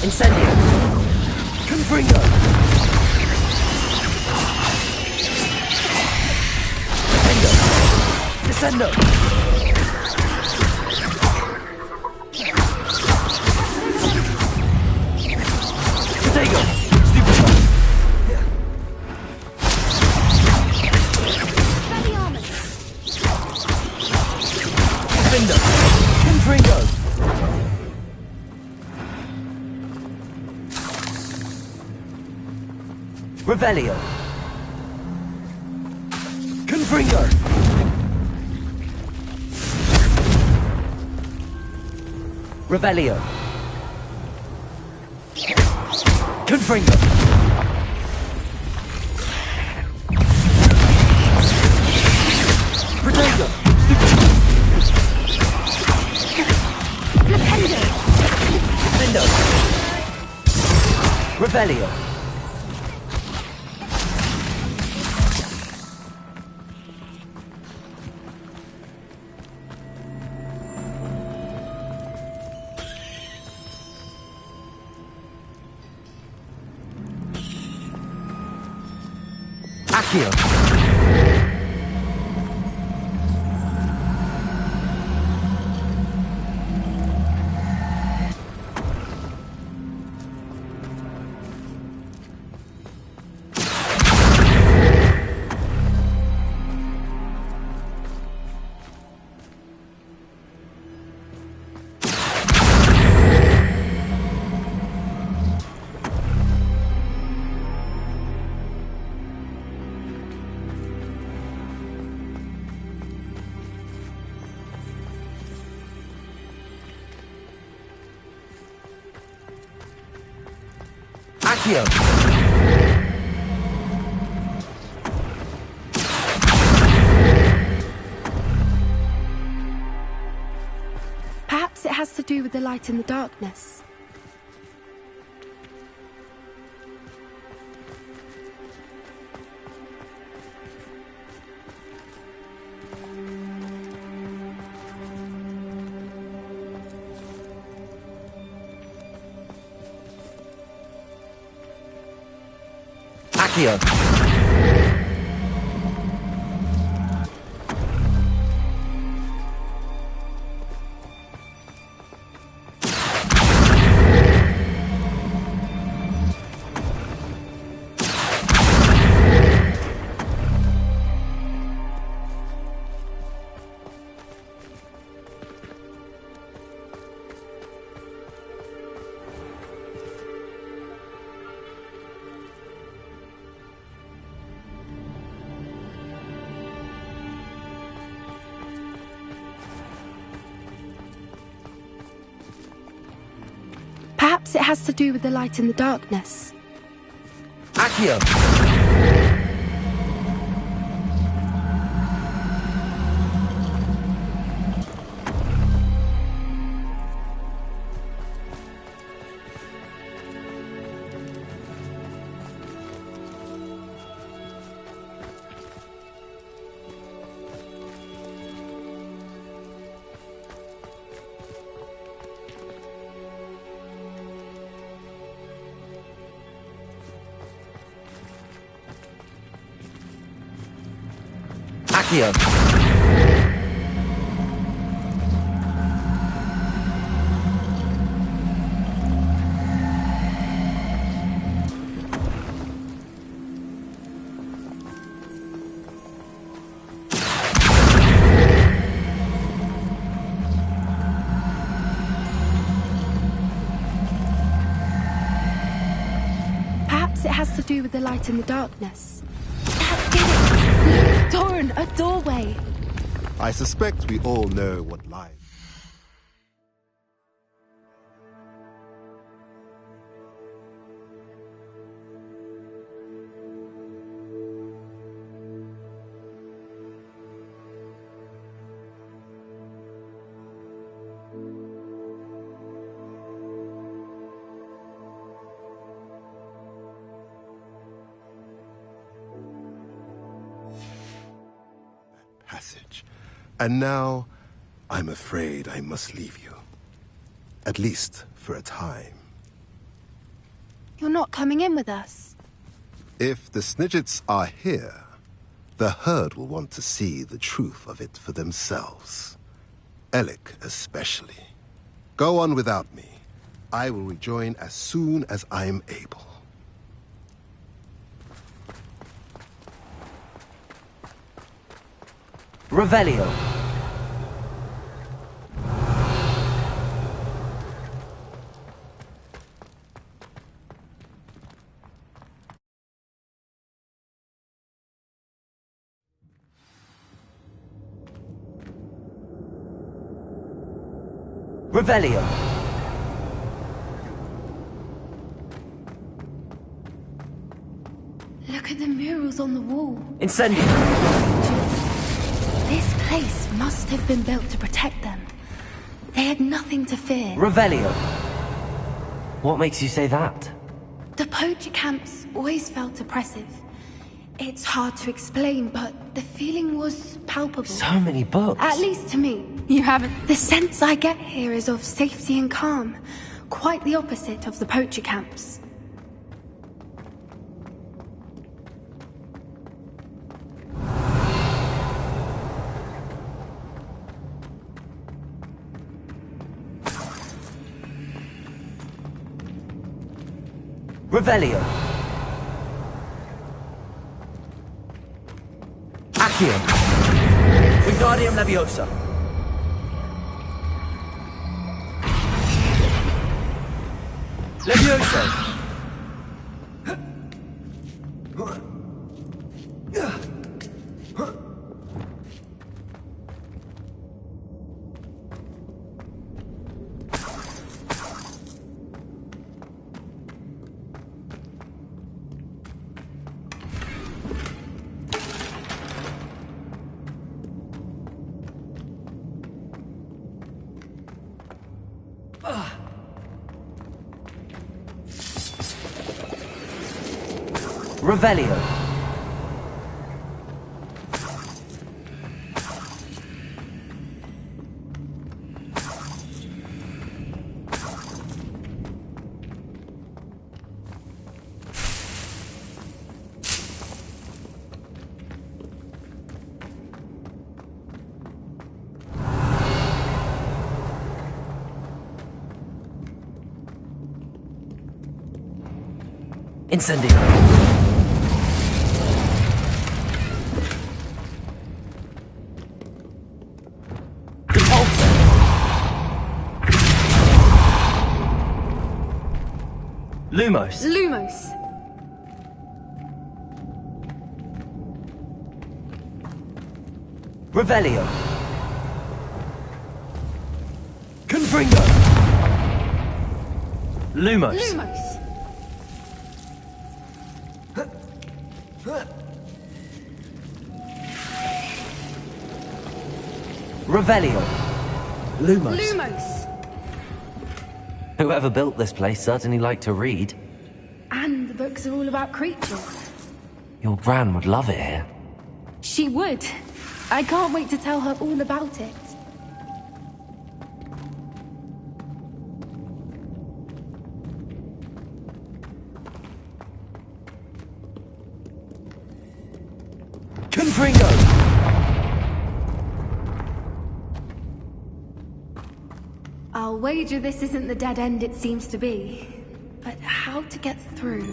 Incendio. Confringo. Descendo. Stego. Stupefy. Defendo. Confringo. Revelio. Confringo. Revelio. Confringo. Protego. Defendo. Revelio. Accio. Accio! Perhaps it has to do with the light in the darkness. Accio! Perhaps it has to do with the light in the darkness. Accio! Accio! Perhaps it has to do with the light in the darkness. That did it! Look, Doran, a doorway! I suspect we all know what lies. Passage. And now, I'm afraid I must leave you. At least for a time. You're not coming in with us. If the Snidgets are here, the herd will want to see the truth of it for themselves. Alec especially. Go on without me. I will rejoin as soon as I'm able. Revelio. Revelio. Look at the murals on the wall. Incendio. This place must have been built to protect them. They had nothing to fear. Revelio. What makes you say that? The poacher camps always felt oppressive. It's hard to explain, but the feeling was palpable. So many books. At least to me. You haven't. The sense I get here is of safety and calm. Quite the opposite of the poacher camps. Revelio. Accio. Wingardium Leviosa. Leviosa. Revelio. Incendio. Repulsor. Lumos. Lumos. Revelio. Confringo. Lumos. Lumos. Revelio. Lumos. Lumos. Whoever built this place certainly liked to read. And the books are all about creatures. Your gran would love it here. She would. I can't wait to tell her all about it. Confringo! I'll wager this isn't the dead end it seems to be. But how to get through?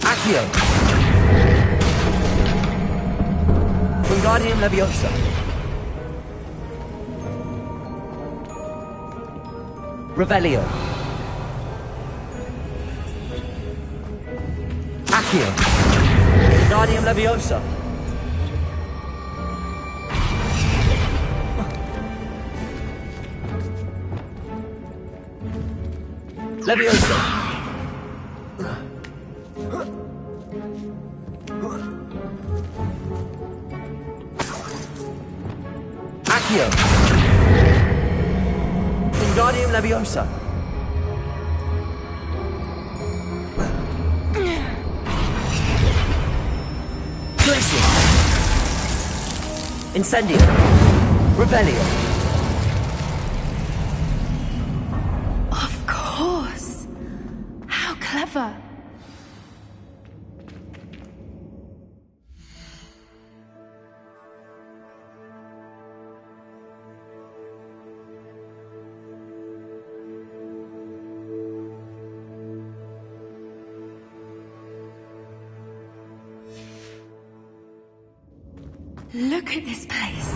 Accio! Wingardium Leviosa. Revelio. Accio. Wingardium Leviosa. Leviosa. Accio. Wingardium Leviosa. Glacier. Incendio. Revelio. Of course. How clever. Look at this place.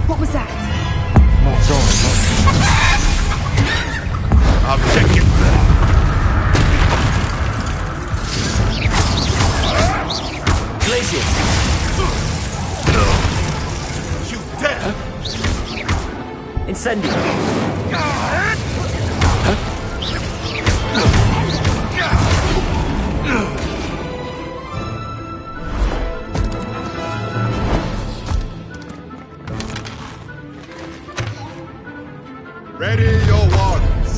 What was that? Not Doran, I'll check it. Glacier. You dare! Incendio. Ready your wands.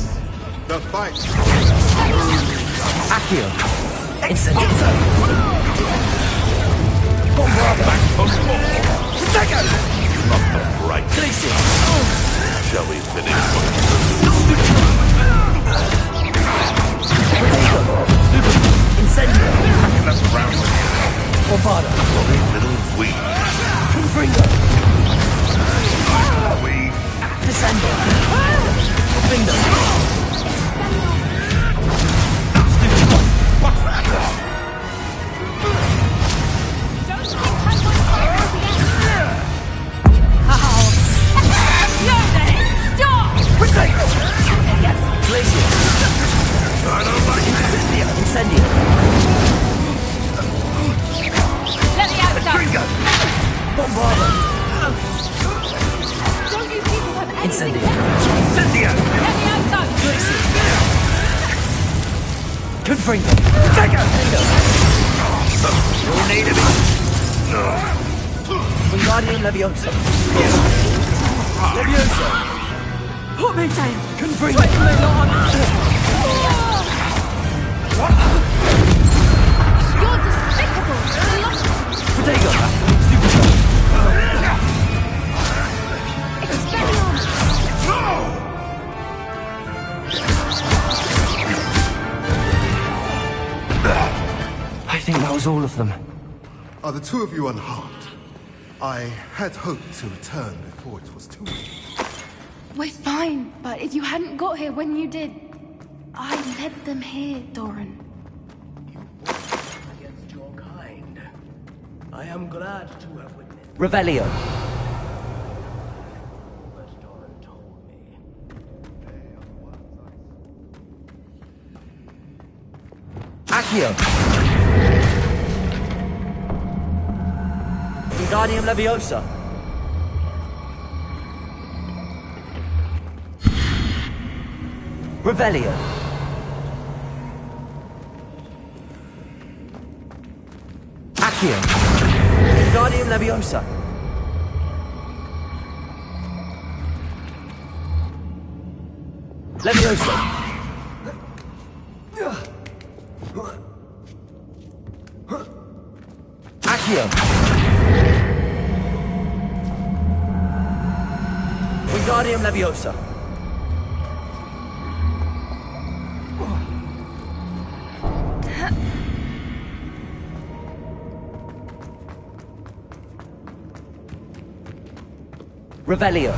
The fight. Accio. Incendio. Back for more. Second. Not the right. Glacier. Shall we finish? Incendio. Packing us round with Bombada. lovely little weed. Confringo. Weed. Descendo. Finger. What's that? Glacier. I don't like Incendio. Incendio. Let me out, Finger. Bombada. Don't you people have anything Incendio. Incendio. Let me outside! Glacier. Confringo. Take it. You need it. Wingardium Leviosa. Leviosa. Put me down. Confringo. Twist me, Lord. You're despicable. Protego. I think that was all of them. Are the two of you unharmed? I had hoped to return before it was too late. We're fine, but if you hadn't got here when you did, I led them here, Doran. Against your kind. I am glad to have witnessed. Revelio. Accio. Wingardium Leviosa. Revelio. Accio. Wingardium Leviosa. Leviosa. Accio. Wingardium Leviosa. Revelio.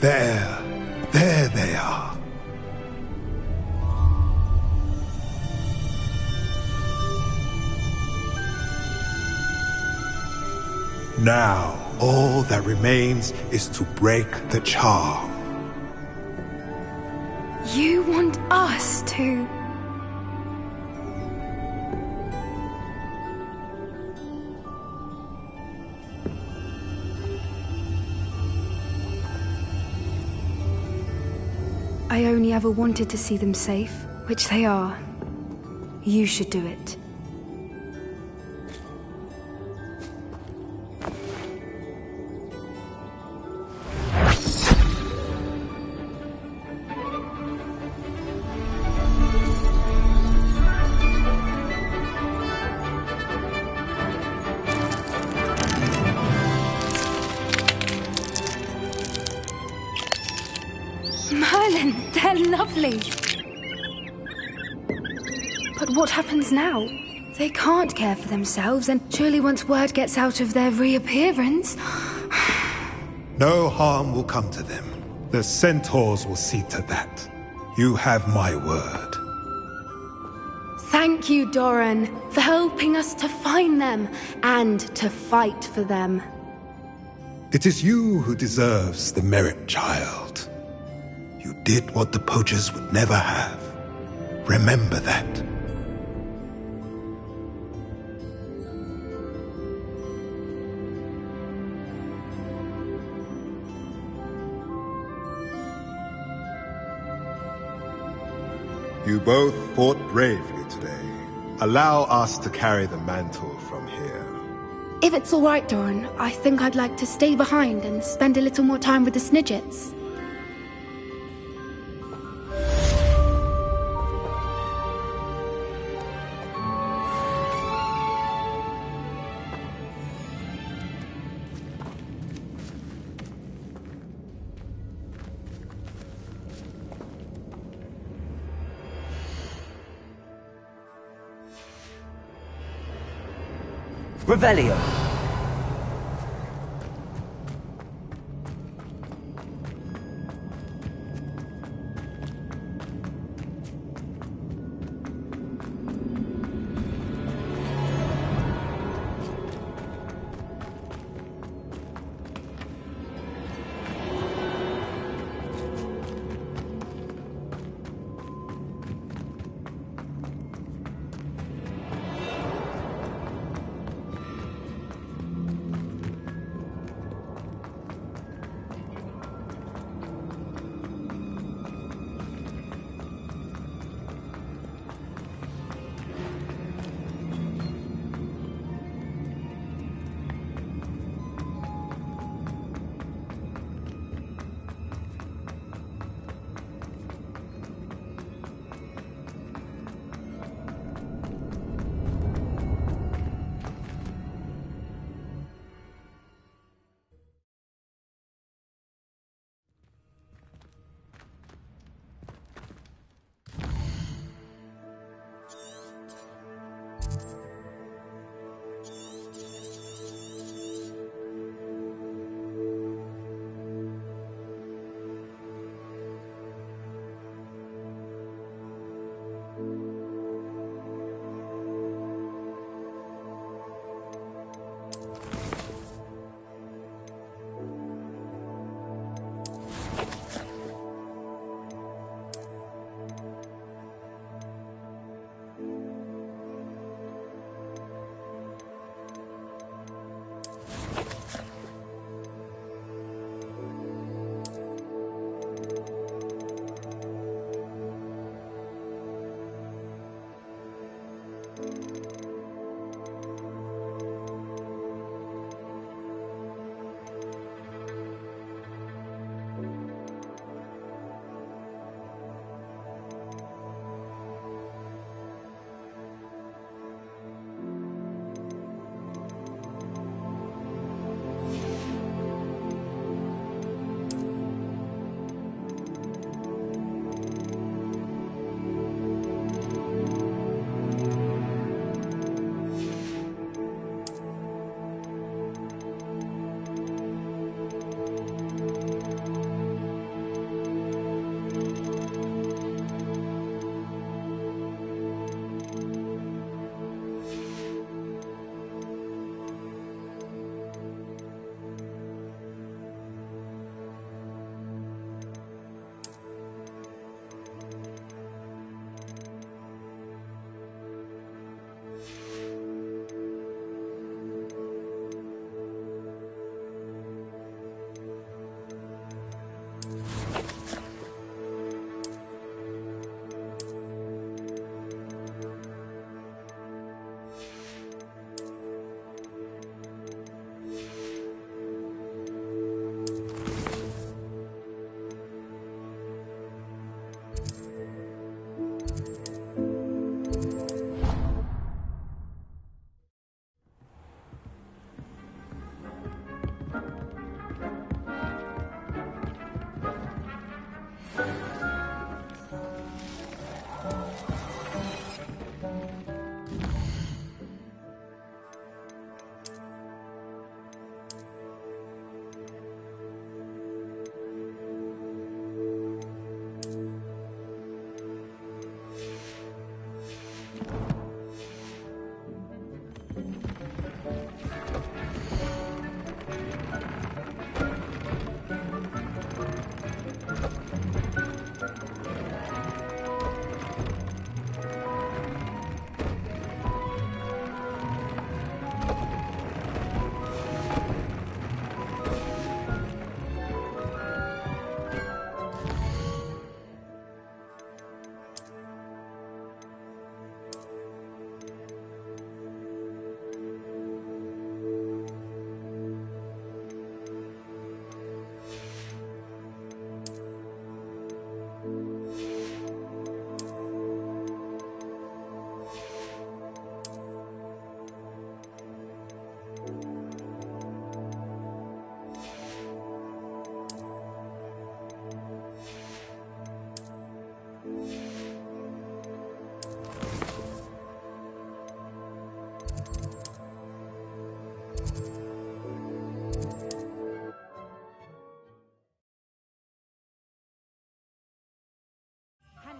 There they are. Now, all that remains is to break the charm. You want us to... I only ever wanted to see them safe, which they are. You should do it. Merlin, they're lovely. But what happens now? They can't care for themselves, and surely once word gets out of their reappearance... No harm will come to them. The centaurs will see to that. You have my word. Thank you, Doran, for helping us to find them and to fight for them. It is you who deserves the merit, child. You did what the poachers would never have. Remember that. You both fought bravely today. Allow us to carry the mantle from here. If it's all right, Doran, I think I'd like to stay behind and spend a little more time with the Snidgets. Revelio.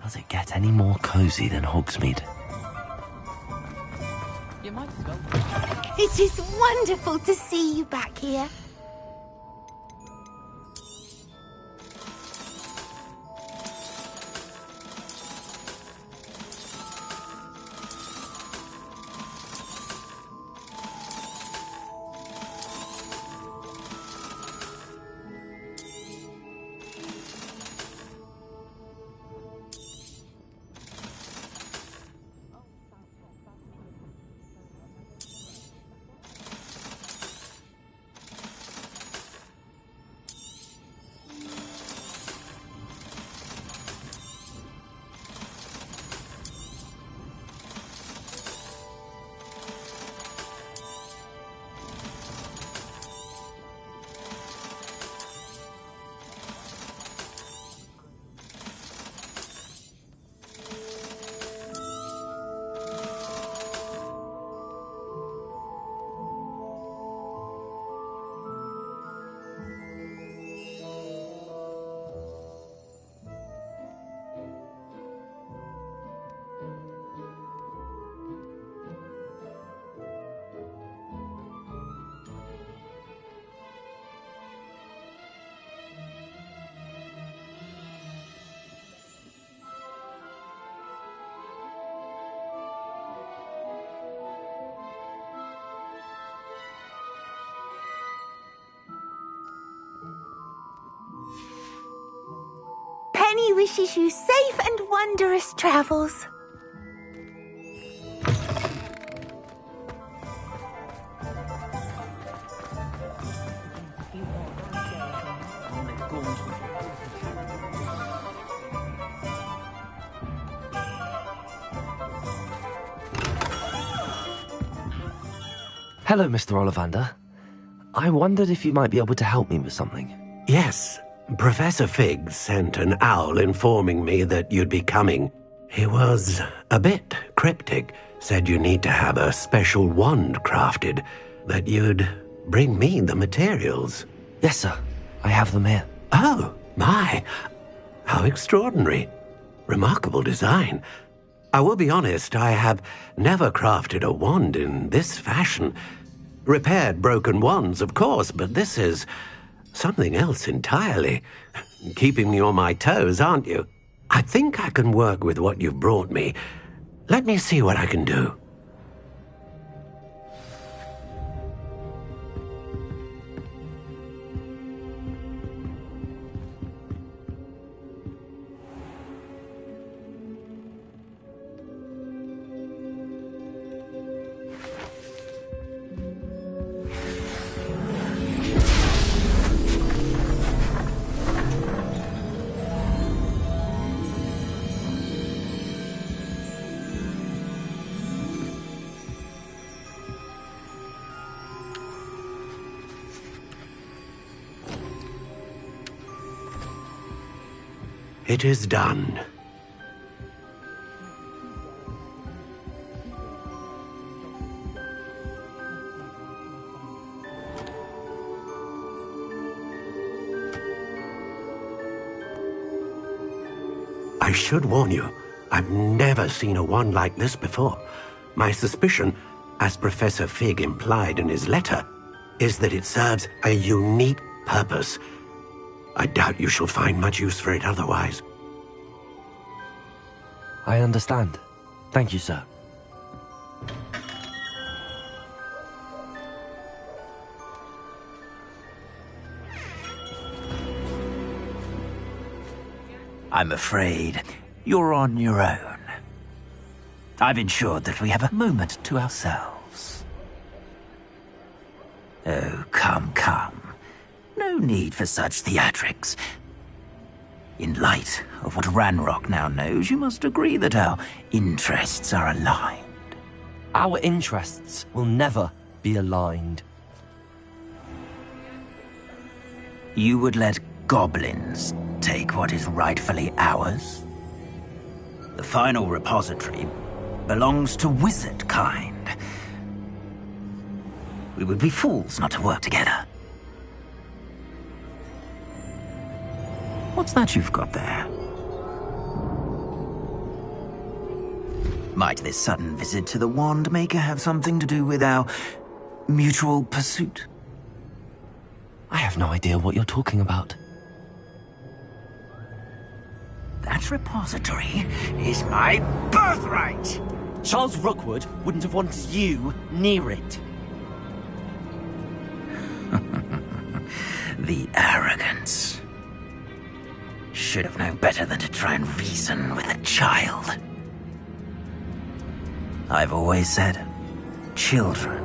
Does it get any more cozy than Hogsmeade? You might as well. It is wonderful to see you back here. Penny wishes you safe and wondrous travels. Hello, Mr. Ollivander. I wondered if you might be able to help me with something. Yes, Professor Fig sent an owl informing me that you'd be coming. He was a bit cryptic, said you need to have a special wand crafted, that you'd bring me the materials. Yes, sir. I have them here. Oh, my. How extraordinary. Remarkable design. I will be honest, I have never crafted a wand in this fashion. Repaired broken wands, of course, but this is something else entirely. Keeping me on my toes, aren't you? I think I can work with what you've brought me. Let me see what I can do. It is done. I should warn you, I've never seen a wand like this before. My suspicion, as Professor Fig implied in his letter, is that it serves a unique purpose. I doubt you shall find much use for it otherwise. I understand. Thank you, sir. I'm afraid you're on your own. I've ensured that we have a moment to ourselves. Oh, come, come. No need for such theatrics. In light of what Ranrock now knows, you must agree that our interests are aligned. Our interests will never be aligned. You would let goblins take what is rightfully ours? The final repository belongs to wizard kind. We would be fools not to work together. What's that you've got there? Might this sudden visit to the Wand Maker have something to do with our mutual pursuit? I have no idea what you're talking about. That repository is my birthright! Charles Rookwood wouldn't have wanted you near it. The arrogance. Should have known better than to try and reason with a child. I've always said, children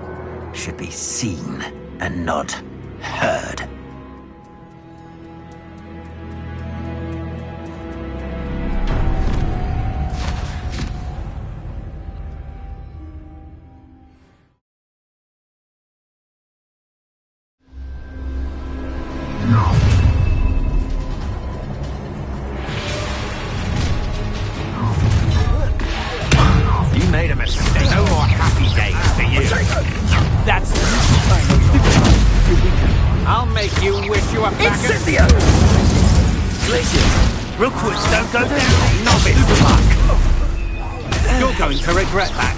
should be seen and not heard. You made a mistake. No more happy days for you. That's... I'll make you wish you were back Incendio! Glaciers, Rookwoods don't go down. Novice luck. You're going to regret that.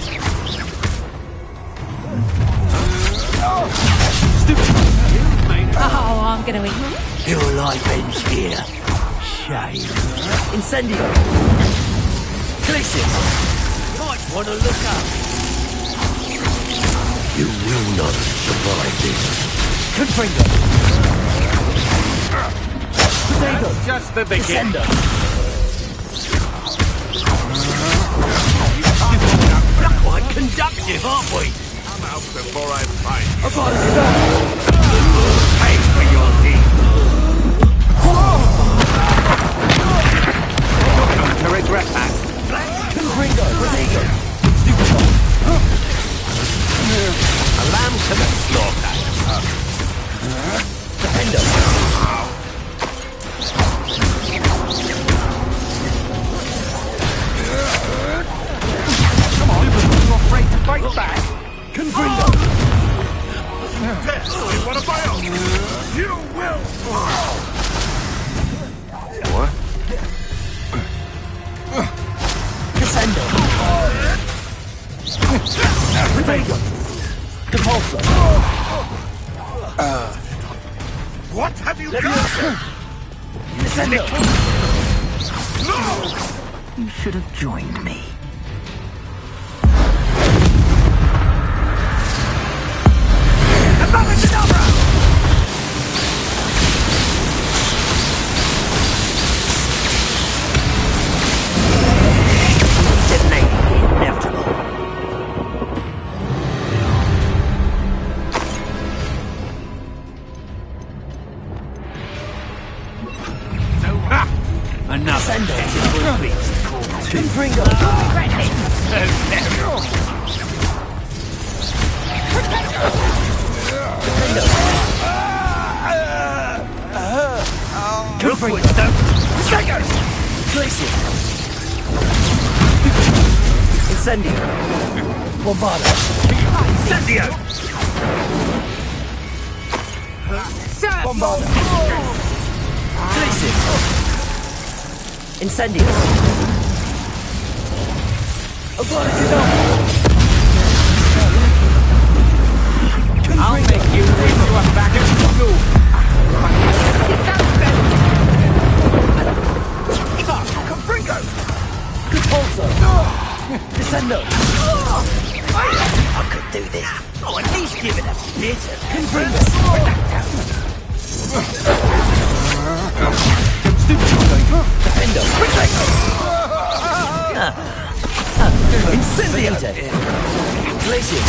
Oh, I'm gonna eat you. Your life ends here. Shame. Incendio! Glaciers! Might want to look up. You will not survive this. Confringo! Potato! That's just the beginning. Quite conductive, aren't we? I'm out before I find you. Pay for your deed. You're going to regret that. Confringo! Potato! A lamb to the slaughter. Defender! Come on, you're afraid to fight back. Confringo! Desperately want to fail. You will. What? Cassandra! Potato! Compulsor! What have you done? Descendo! No! You should have joined me. Enough. Confringo! Confringo! Seconds! Glacier! Incendio! Bombardo! Incendio! Bombardo! Glacier! Incendio! I'll make you wish you were back at school. Confringo! Compulsor! Descendo! I could do this. Oh, at least give it a bit of Confringo! Defender! Incendio! Glacier!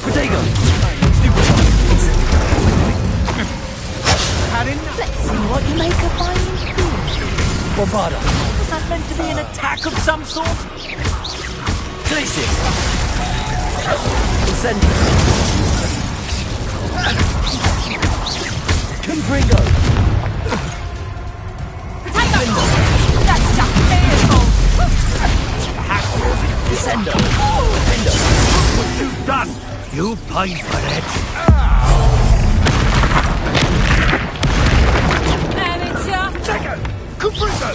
Potato! Let's see what you make of my Bombardo! Was that meant to be an attack of some sort? Glacier! Incendio! Confringo! Potato! That's just fearful! Descendo! Defender! What you've done, you pay for it. And it's your... Confringo!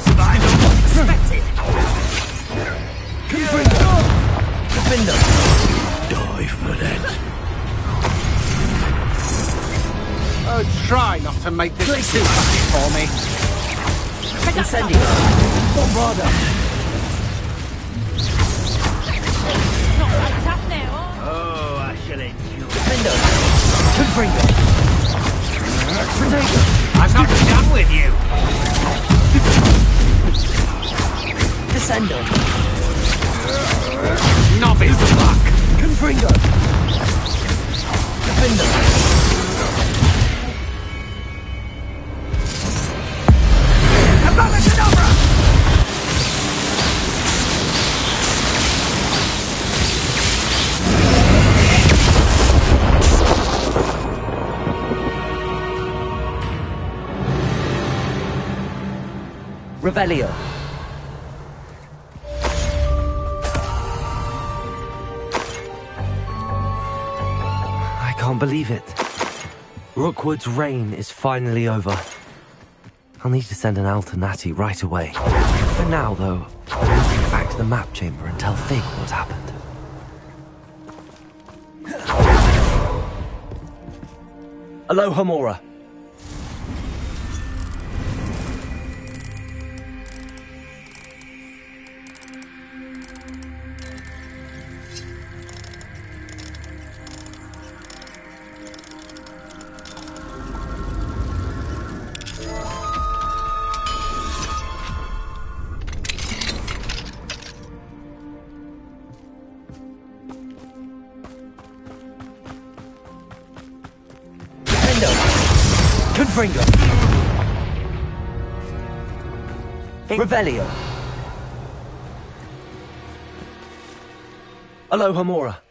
Survival was expected! try not to make this too much for me. Incendio. Bombarda. Not so tough now, Oh, I shall enjoy. Defendo. Confringo. Protego. I'm not done with you. Descendo. Novice luck. Confringo. Defendo. Revelio. I can't believe it. Rookwood's reign is finally over. I'll need to send an Alternati right away. For now, though, I need to get back to the map chamber and tell Fig what happened. Aloha Mora. Confringo. Revelio. Aloha Mora.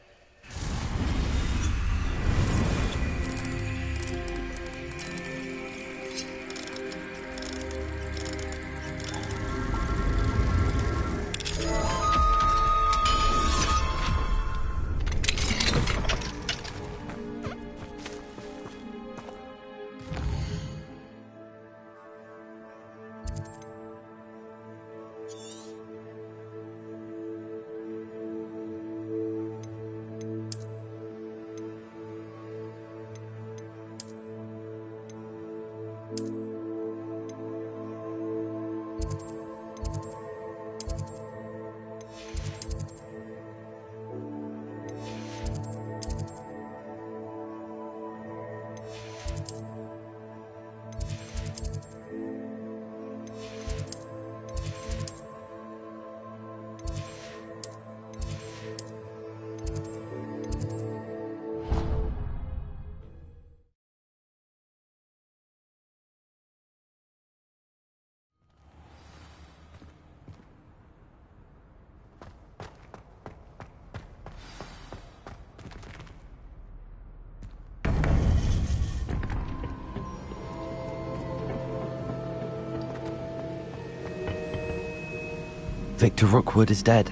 Victor Rookwood is dead.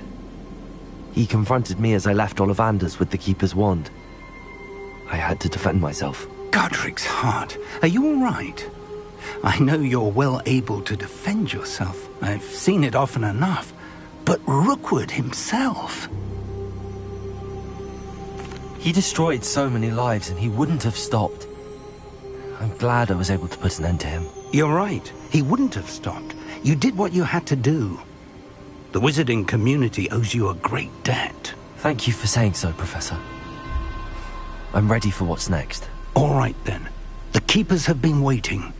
He confronted me as I left Ollivander's with the Keeper's wand. I had to defend myself. Godric's heart. Are you all right? I know you're well able to defend yourself. I've seen it often enough. But Rookwood himself... He destroyed so many lives and he wouldn't have stopped. I'm glad I was able to put an end to him. You're right. He wouldn't have stopped. You did what you had to do. The wizarding community owes you a great debt. Thank you for saying so, Professor. I'm ready for what's next. All right, then. The Keepers have been waiting.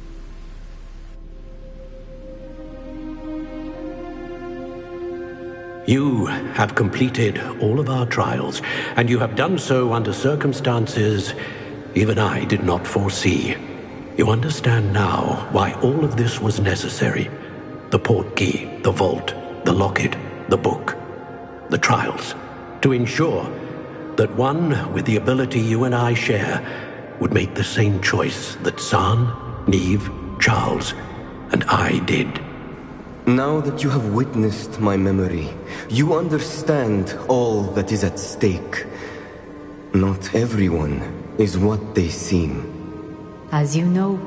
You have completed all of our trials, and you have done so under circumstances even I did not foresee. You understand now why all of this was necessary. The portkey, the vault, the locket, the book, the trials, to ensure that one with the ability you and I share would make the same choice that San, Neve, Charles, and I did. Now that you have witnessed my memory, you understand all that is at stake. Not everyone is what they seem. As you know,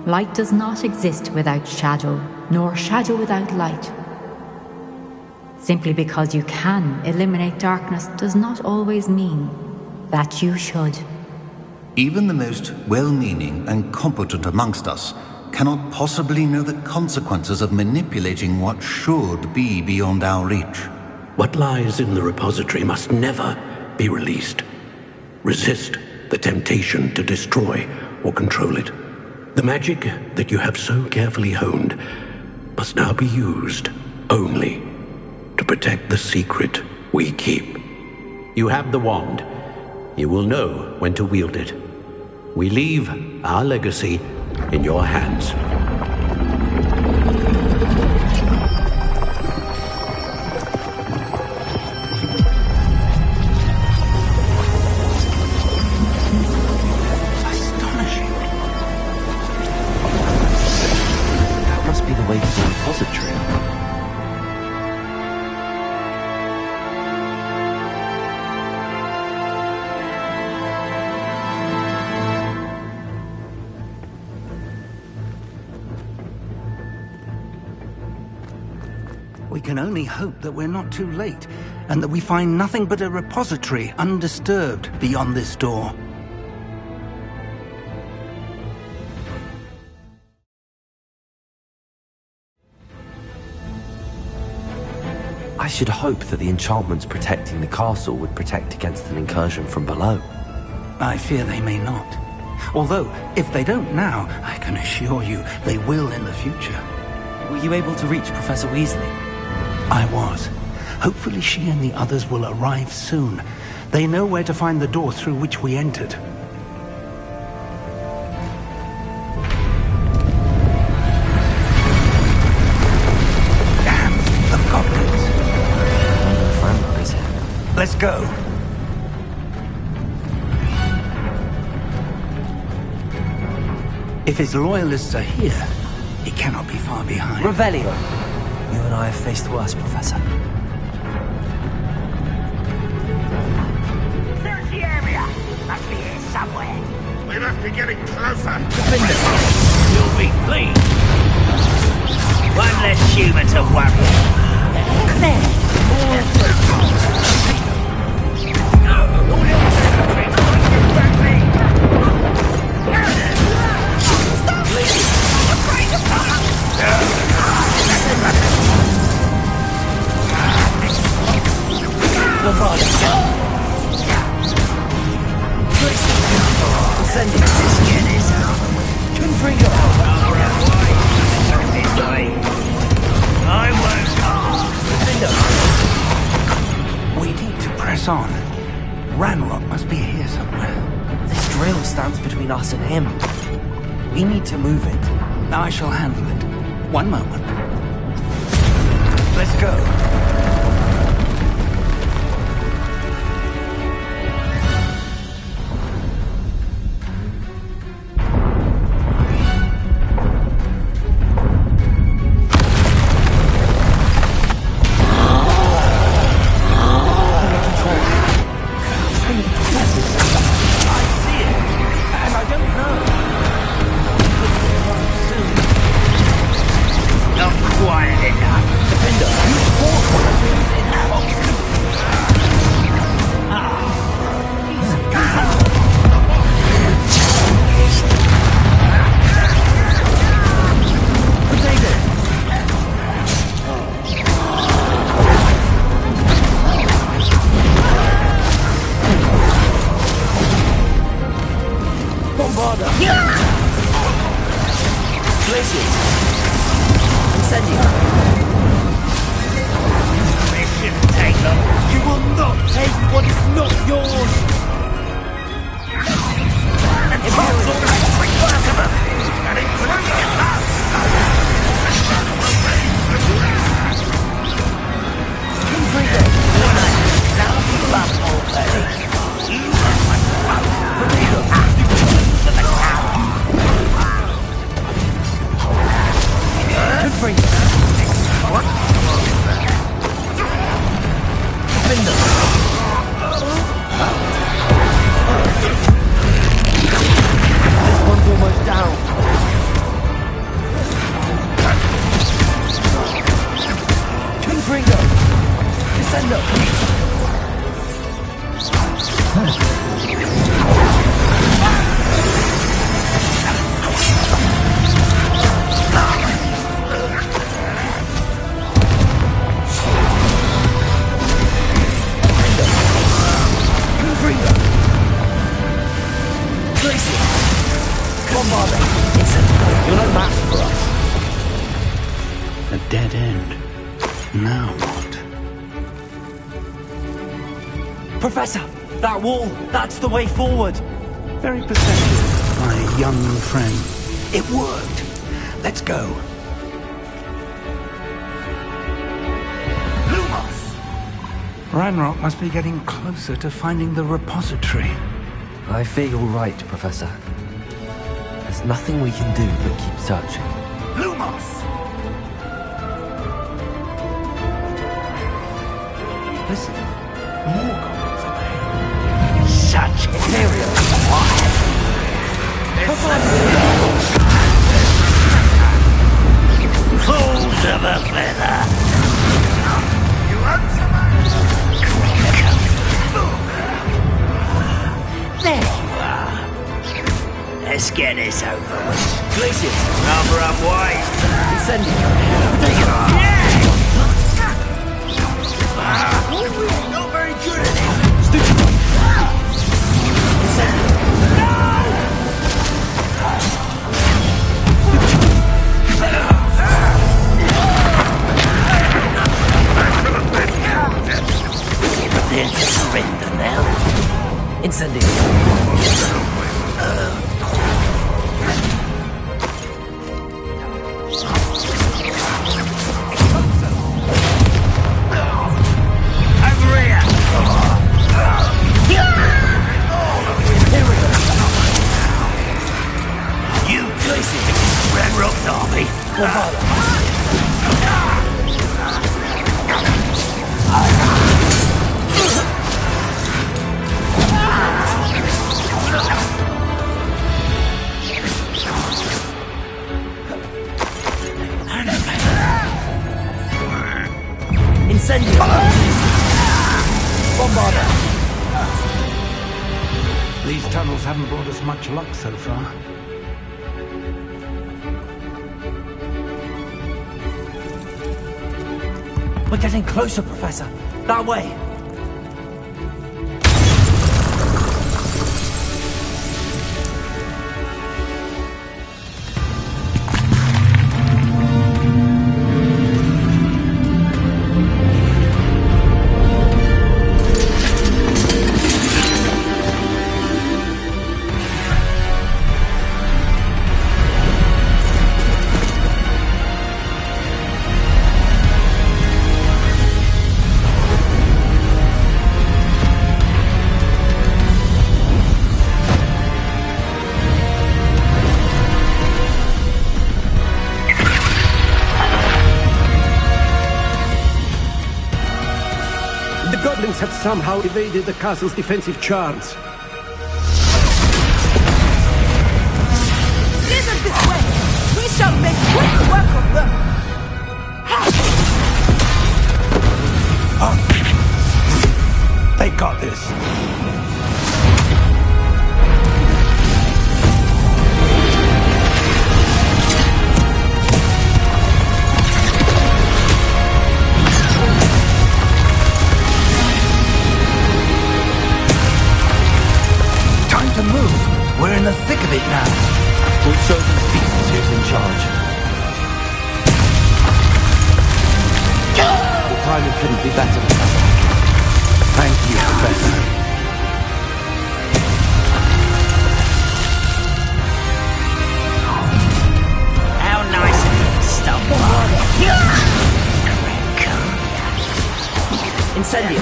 light does not exist without shadow, nor shadow without light. Simply because you can eliminate darkness does not always mean that you should. Even the most well-meaning and competent amongst us cannot possibly know the consequences of manipulating what should be beyond our reach. What lies in the repository must never be released. Resist the temptation to destroy or control it. The magic that you have so carefully honed must now be used only to protect the secret we keep. You have the wand. You will know when to wield it. We leave our legacy in your hands. Astonishing. That must be the way to the repository. We can only hope that we're not too late, and that we find nothing but a repository undisturbed beyond this door. I should hope that the enchantments protecting the castle would protect against an incursion from below. I fear they may not. Although, if they don't now, I can assure you they will in the future. Were you able to reach Professor Weasley? I was. Hopefully she and the others will arrive soon. They know where to find the door through which we entered. Damn, the goblins. I wonder if Ranrock is here. Let's go. If his loyalists are here, he cannot be far behind. Revelio. You and I have faced worse, Professor. Search the area! Must be here somewhere. We must be getting closer. You'll be pleased. One less human to worry. We need to press on. Ranrock must be here somewhere. This drill stands between us and him. We need to move it. I shall handle it. One moment. Let's go. This one's almost down. dead end. Now what? Professor! That wall! That's the way forward! Very perceptive, my young friend. It worked. Let's go. Ranrock must be getting closer to finding the repository. I fear you're right, Professor. There's nothing we can do but keep searching. Lumos! Listen, more goblins up ahead. Such material! Fools of a feather! You want some? There you are. Let's get this over with. Glacius! Rather unwise. Incendio! Take it off. Not very good at it! Stupid! Incendio! They're to surrender now. Incendio! These tunnels haven't brought us much luck so far. We're getting closer, Professor. That way. Have somehow evaded the castle's defensive charms. Steer them this way! We shall make quick work of them! They got this. We're in the thick of it now. We'll show them beasts who's in charge. The timing couldn't be better, Professor. Thank you, Professor. How nice of you to stumble on. Incendio!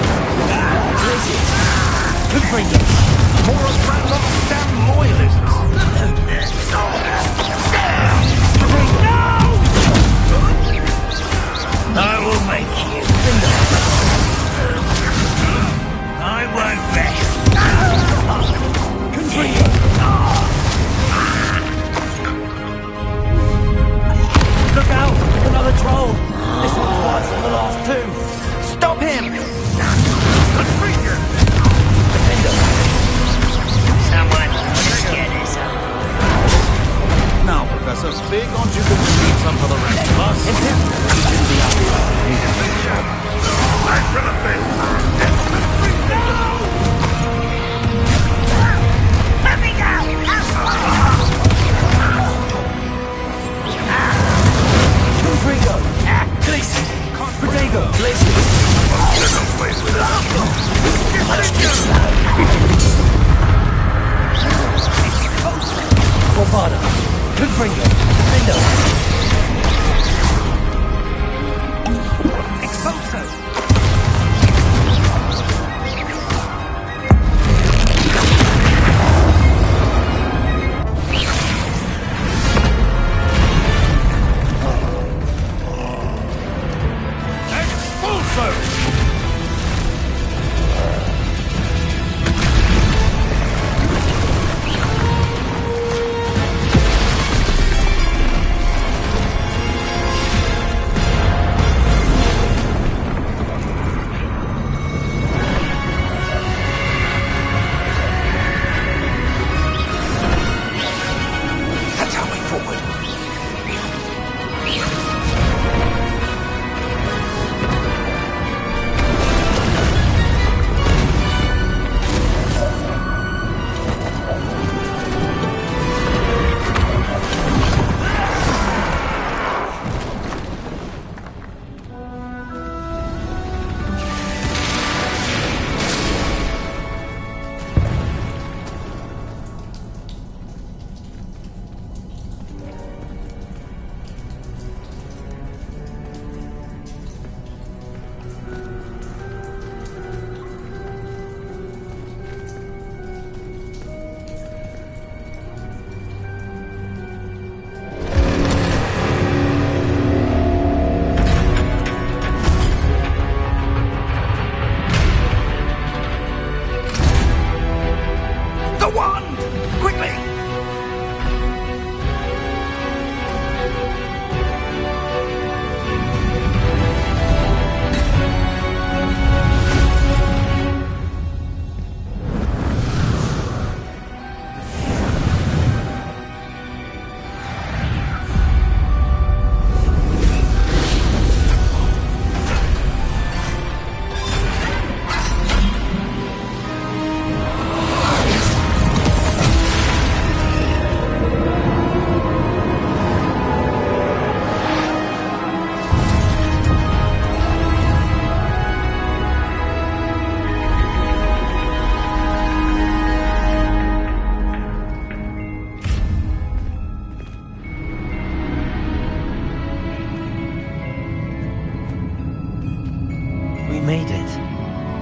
Glacius! Confringo! More of Ranrock's damn loyalists! I will make you. I won't rest. Confringo! Look out! Another troll! This one's worse than the last two! Stop him! Confringo! Someone get this up. Now, Professor, speak, aren't you going to leave some for the rest of us? Let me go! Confringo!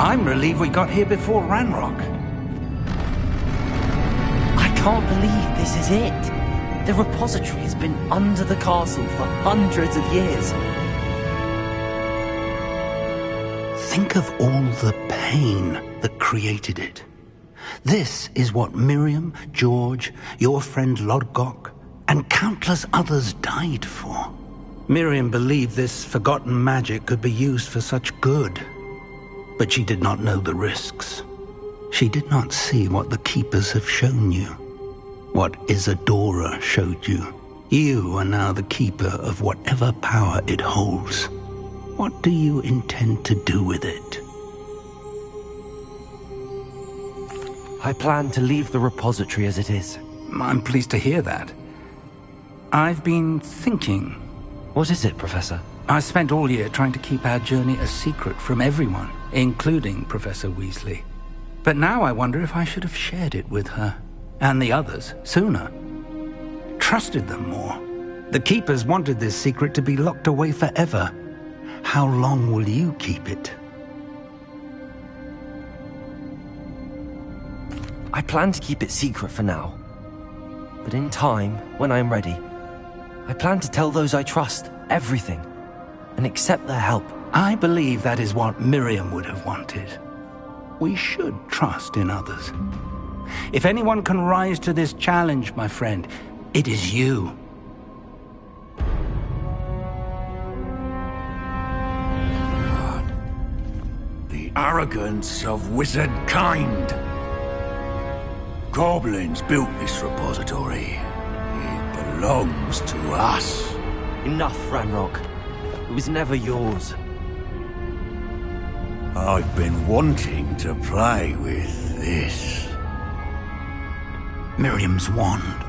I'm relieved we got here before Ranrock. I can't believe this is it. The repository has been under the castle for hundreds of years. Think of all the pain that created it. This is what Miriam, George, your friend Lodgok, and countless others died for. Miriam believed this forgotten magic could be used for such good. But she did not know the risks. She did not see what the Keepers have shown you. What Isadora showed you. You are now the Keeper of whatever power it holds. What do you intend to do with it? I plan to leave the repository as it is. I'm pleased to hear that. I've been thinking. What is it, Professor? I spent all year trying to keep our journey a secret from everyone, including Professor Weasley. But now I wonder if I should have shared it with her, and the others, sooner. Trusted them more. The Keepers wanted this secret to be locked away forever. How long will you keep it? I plan to keep it secret for now. But in time, when I'm ready, I plan to tell those I trust everything, and accept their help. I believe that is what Miriam would have wanted. We should trust in others. If anyone can rise to this challenge, my friend, it is you. The arrogance of wizard kind. Goblins built this repository. It belongs to us. Enough, Ranrock. It was never yours. I've been wanting to play with this. Miriam's wand.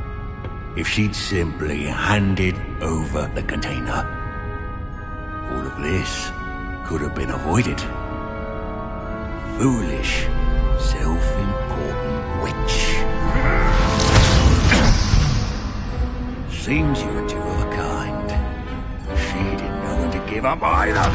If she'd simply handed over the container, all of this could have been avoided. Foolish, self-important witch. Seems you were two of a kind. She didn't know when to give up either.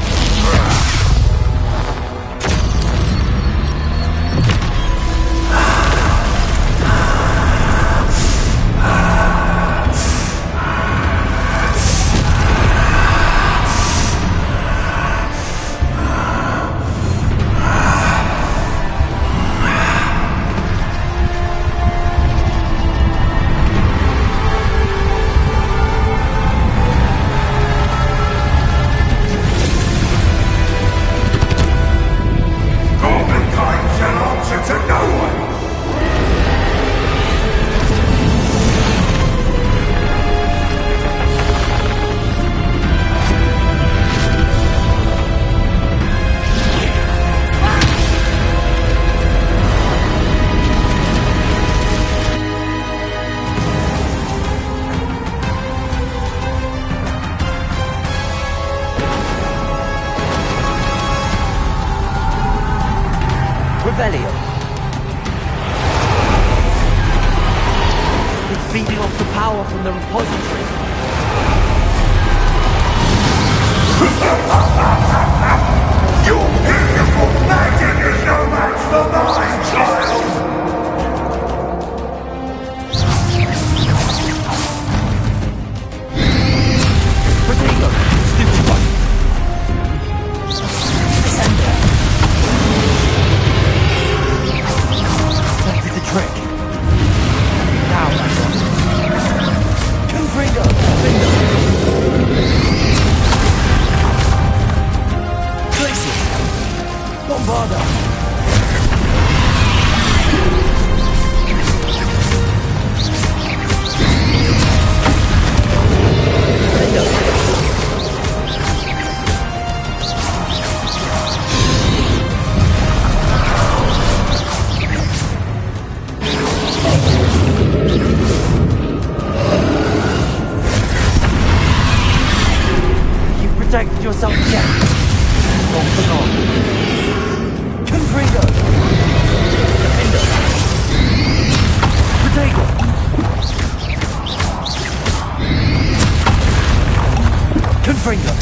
Revelio. It's feeding off the power from the repository. Your beautiful magic is no match for mine, child! Protego, stupid one. That did the trick. Now that's on. Confringo, Glacier. Bombarda. Protect yourself again. Open on. Confringo. Defender. Protego. Confringo.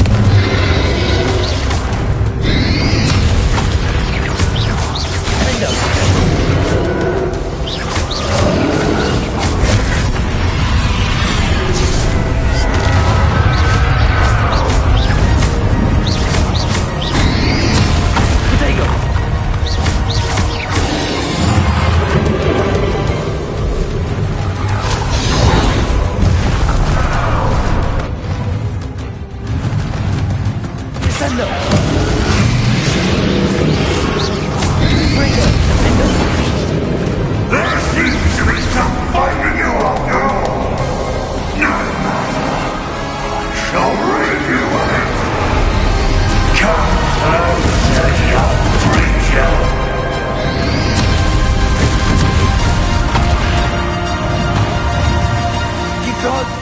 Defender.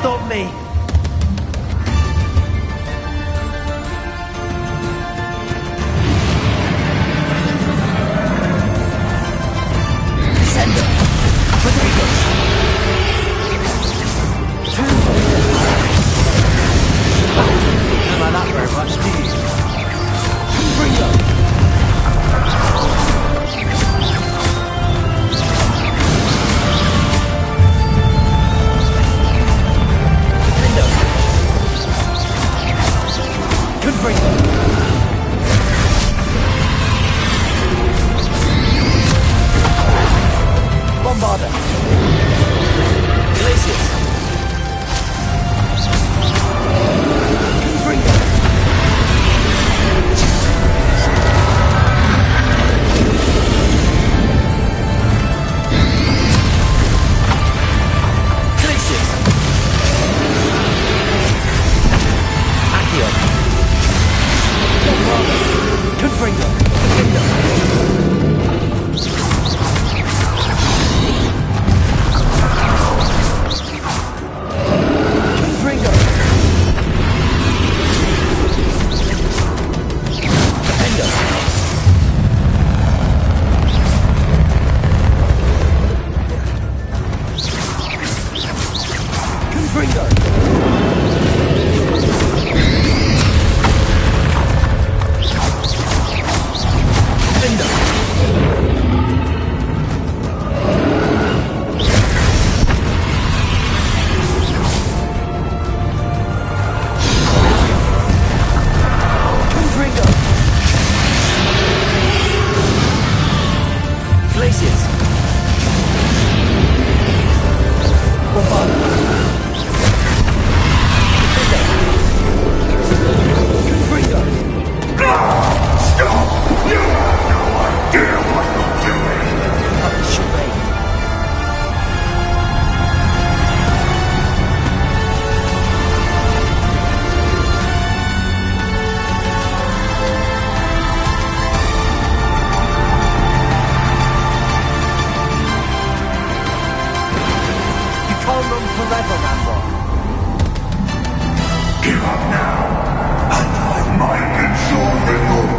Stop me! Descender! Protego! Don't like that very much, do you? Confringo! Bombarda. Glaciers. Confringo.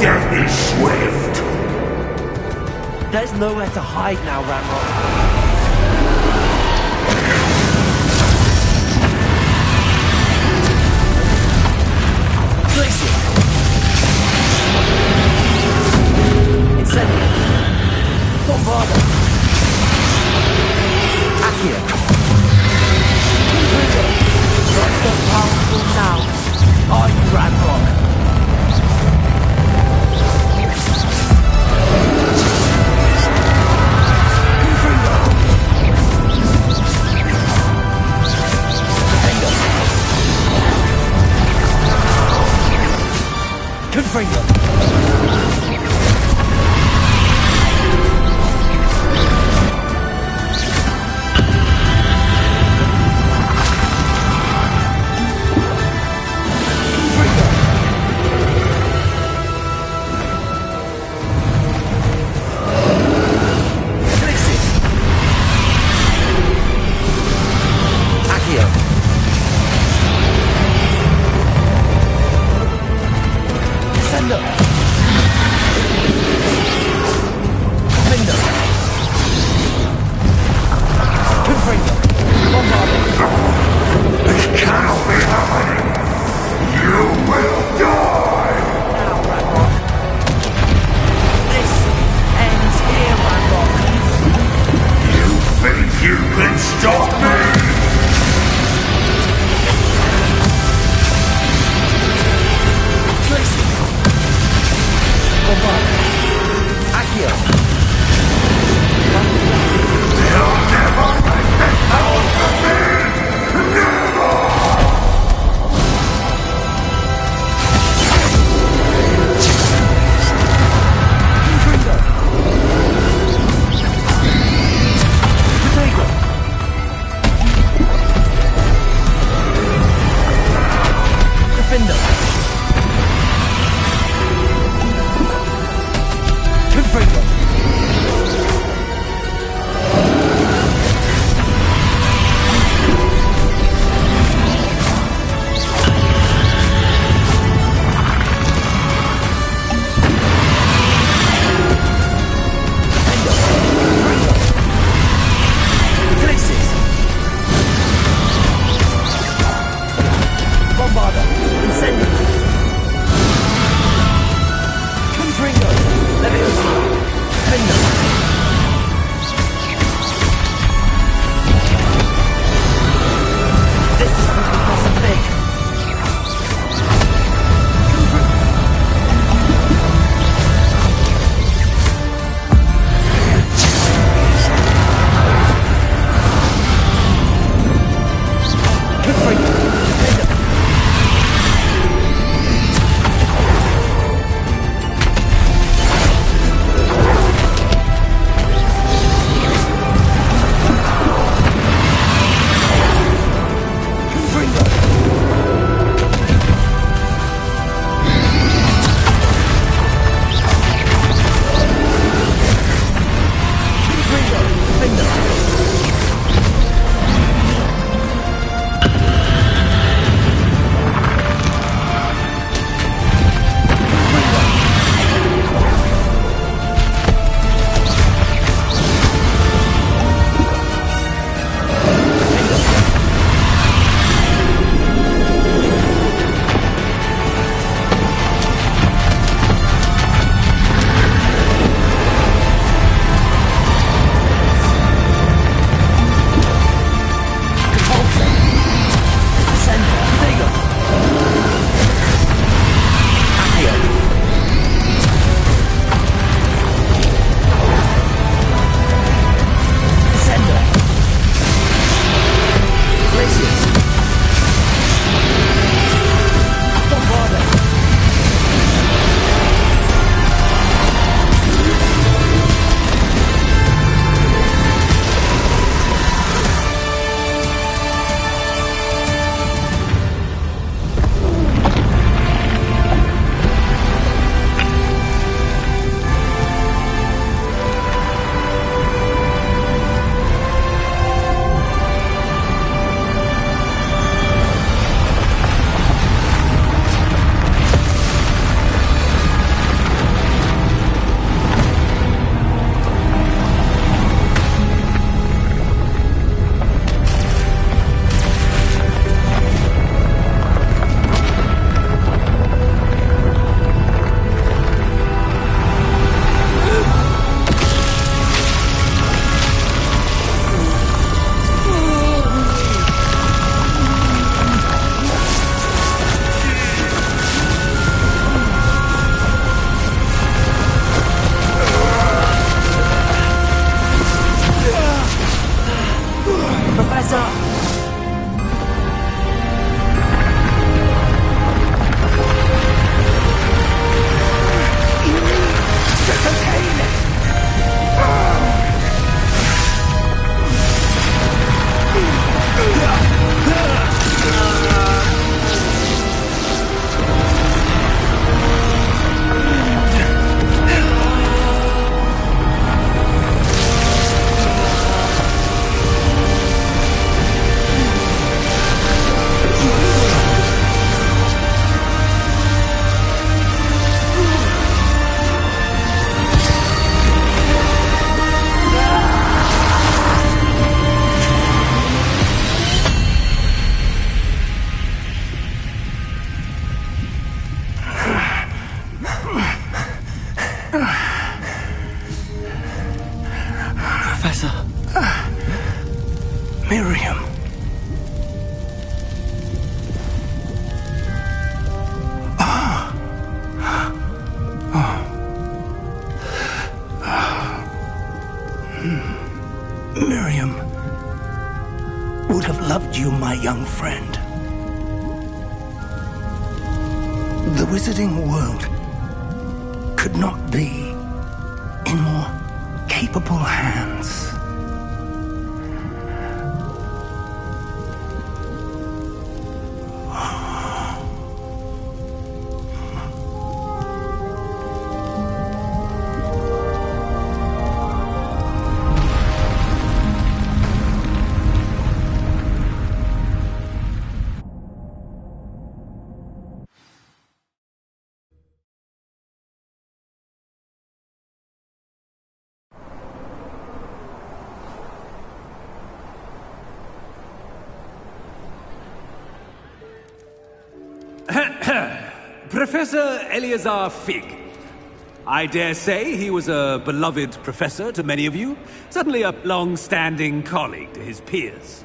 death is swift. There's nowhere to hide now, Ranrock. Glacier! Incendio! Bombarda! Accio! Intruder! Not so powerful now. Are you, Ranrock? Confringo! Send up! young friend. The wizarding world could not be in more capable hands. Professor Eleazar Fig. I dare say he was a beloved professor to many of you, certainly a long-standing colleague to his peers.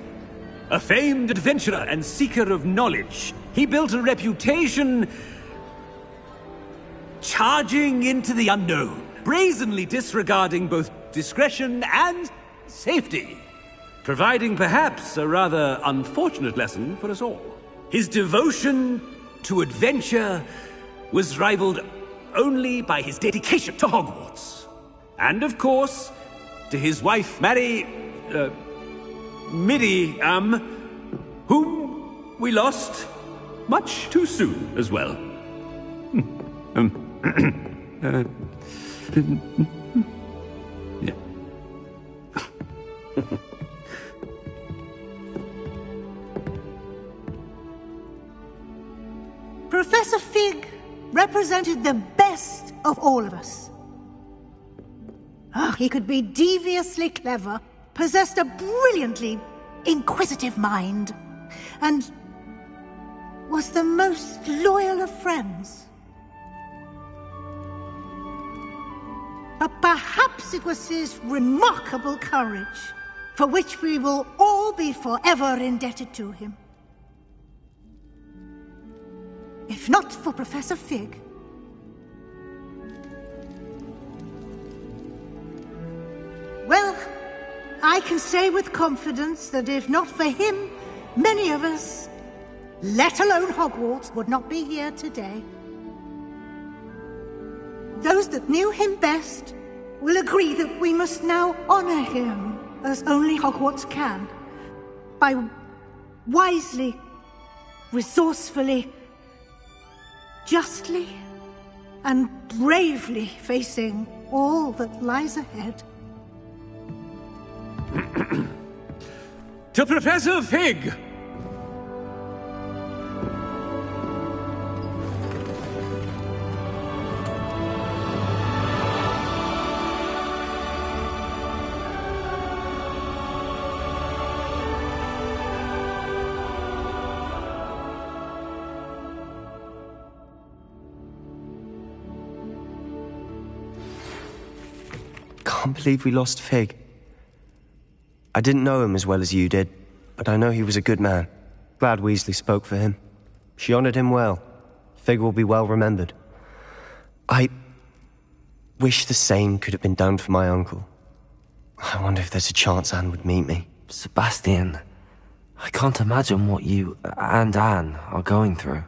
A famed adventurer and seeker of knowledge, he built a reputation charging into the unknown, brazenly disregarding both discretion and safety, providing perhaps a rather unfortunate lesson for us all. His devotion to adventure was rivaled only by his dedication to Hogwarts. And of course, to his wife, Midi, whom we lost much too soon as well. Yeah. Professor Fig represented the best of all of us. He could be deviously clever, possessed a brilliantly inquisitive mind, and was the most loyal of friends. But perhaps it was his remarkable courage, for which we will all be forever indebted to him. If not for Professor Fig, well, I can say with confidence that if not for him, many of us, let alone Hogwarts, would not be here today. Those that knew him best will agree that we must now honor him as only Hogwarts can, by wisely, resourcefully, justly and bravely facing all that lies ahead. To Professor Fig! Can't believe we lost Fig. I didn't know him as well as you did, but I know he was a good man. Glad Weasley spoke for him. She honored him well. Fig will be well remembered. I wish the same could have been done for my uncle. I wonder if there's a chance Anne would meet me. Sebastian, I can't imagine what you and Anne are going through.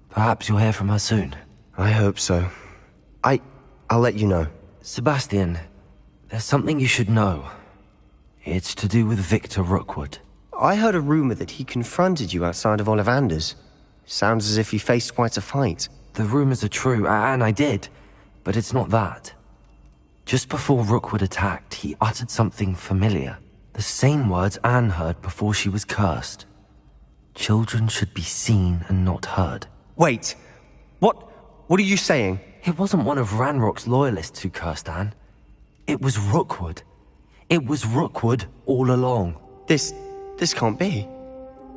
Perhaps you'll hear from her soon. I hope so. I'll let you know. Sebastian, there's something you should know. It's to do with Victor Rookwood. I heard a rumor that he confronted you outside of Ollivander's. Sounds as if he faced quite a fight. The rumors are true, and I did, but it's not that. Just before Rookwood attacked, he uttered something familiar. The same words Anne heard before she was cursed. Children should be seen and not heard. Wait, what are you saying? It wasn't one of Ranrock's loyalists who cursed Anne. It was Rookwood. It was Rookwood all along. This can't be.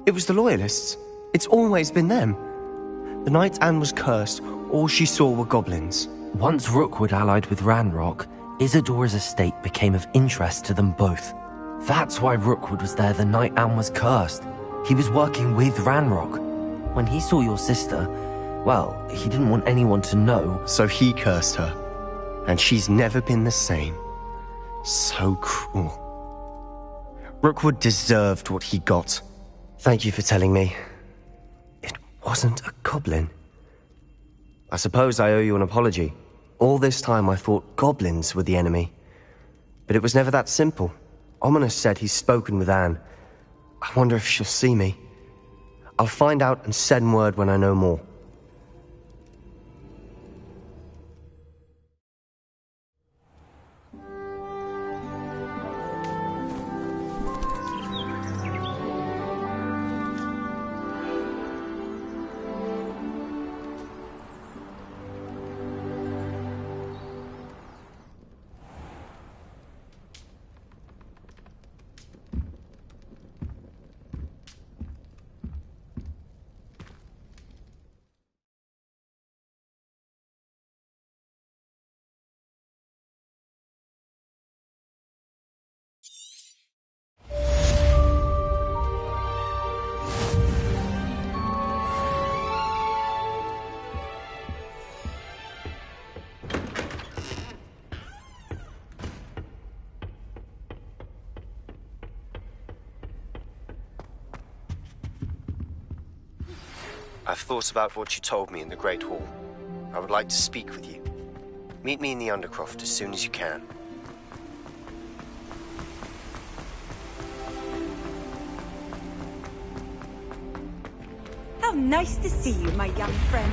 It was the loyalists. It's always been them. The night Anne was cursed, all she saw were goblins. Once Rookwood allied with Ranrock, Isadora's estate became of interest to them both. That's why Rookwood was there the night Anne was cursed. He was working with Ranrock. When he saw your sister, well, he didn't want anyone to know. So he cursed her. And she's never been the same. So cruel. Rookwood deserved what he got. Thank you for telling me. It wasn't a goblin. I suppose I owe you an apology. All this time I thought goblins were the enemy. But it was never that simple. Ominous said he's spoken with Anne. I wonder if she'll see me. I'll find out and send word when I know more. I've thought about what you told me in the Great Hall. I would like to speak with you. Meet me in the Undercroft as soon as you can. How nice to see you, my young friend.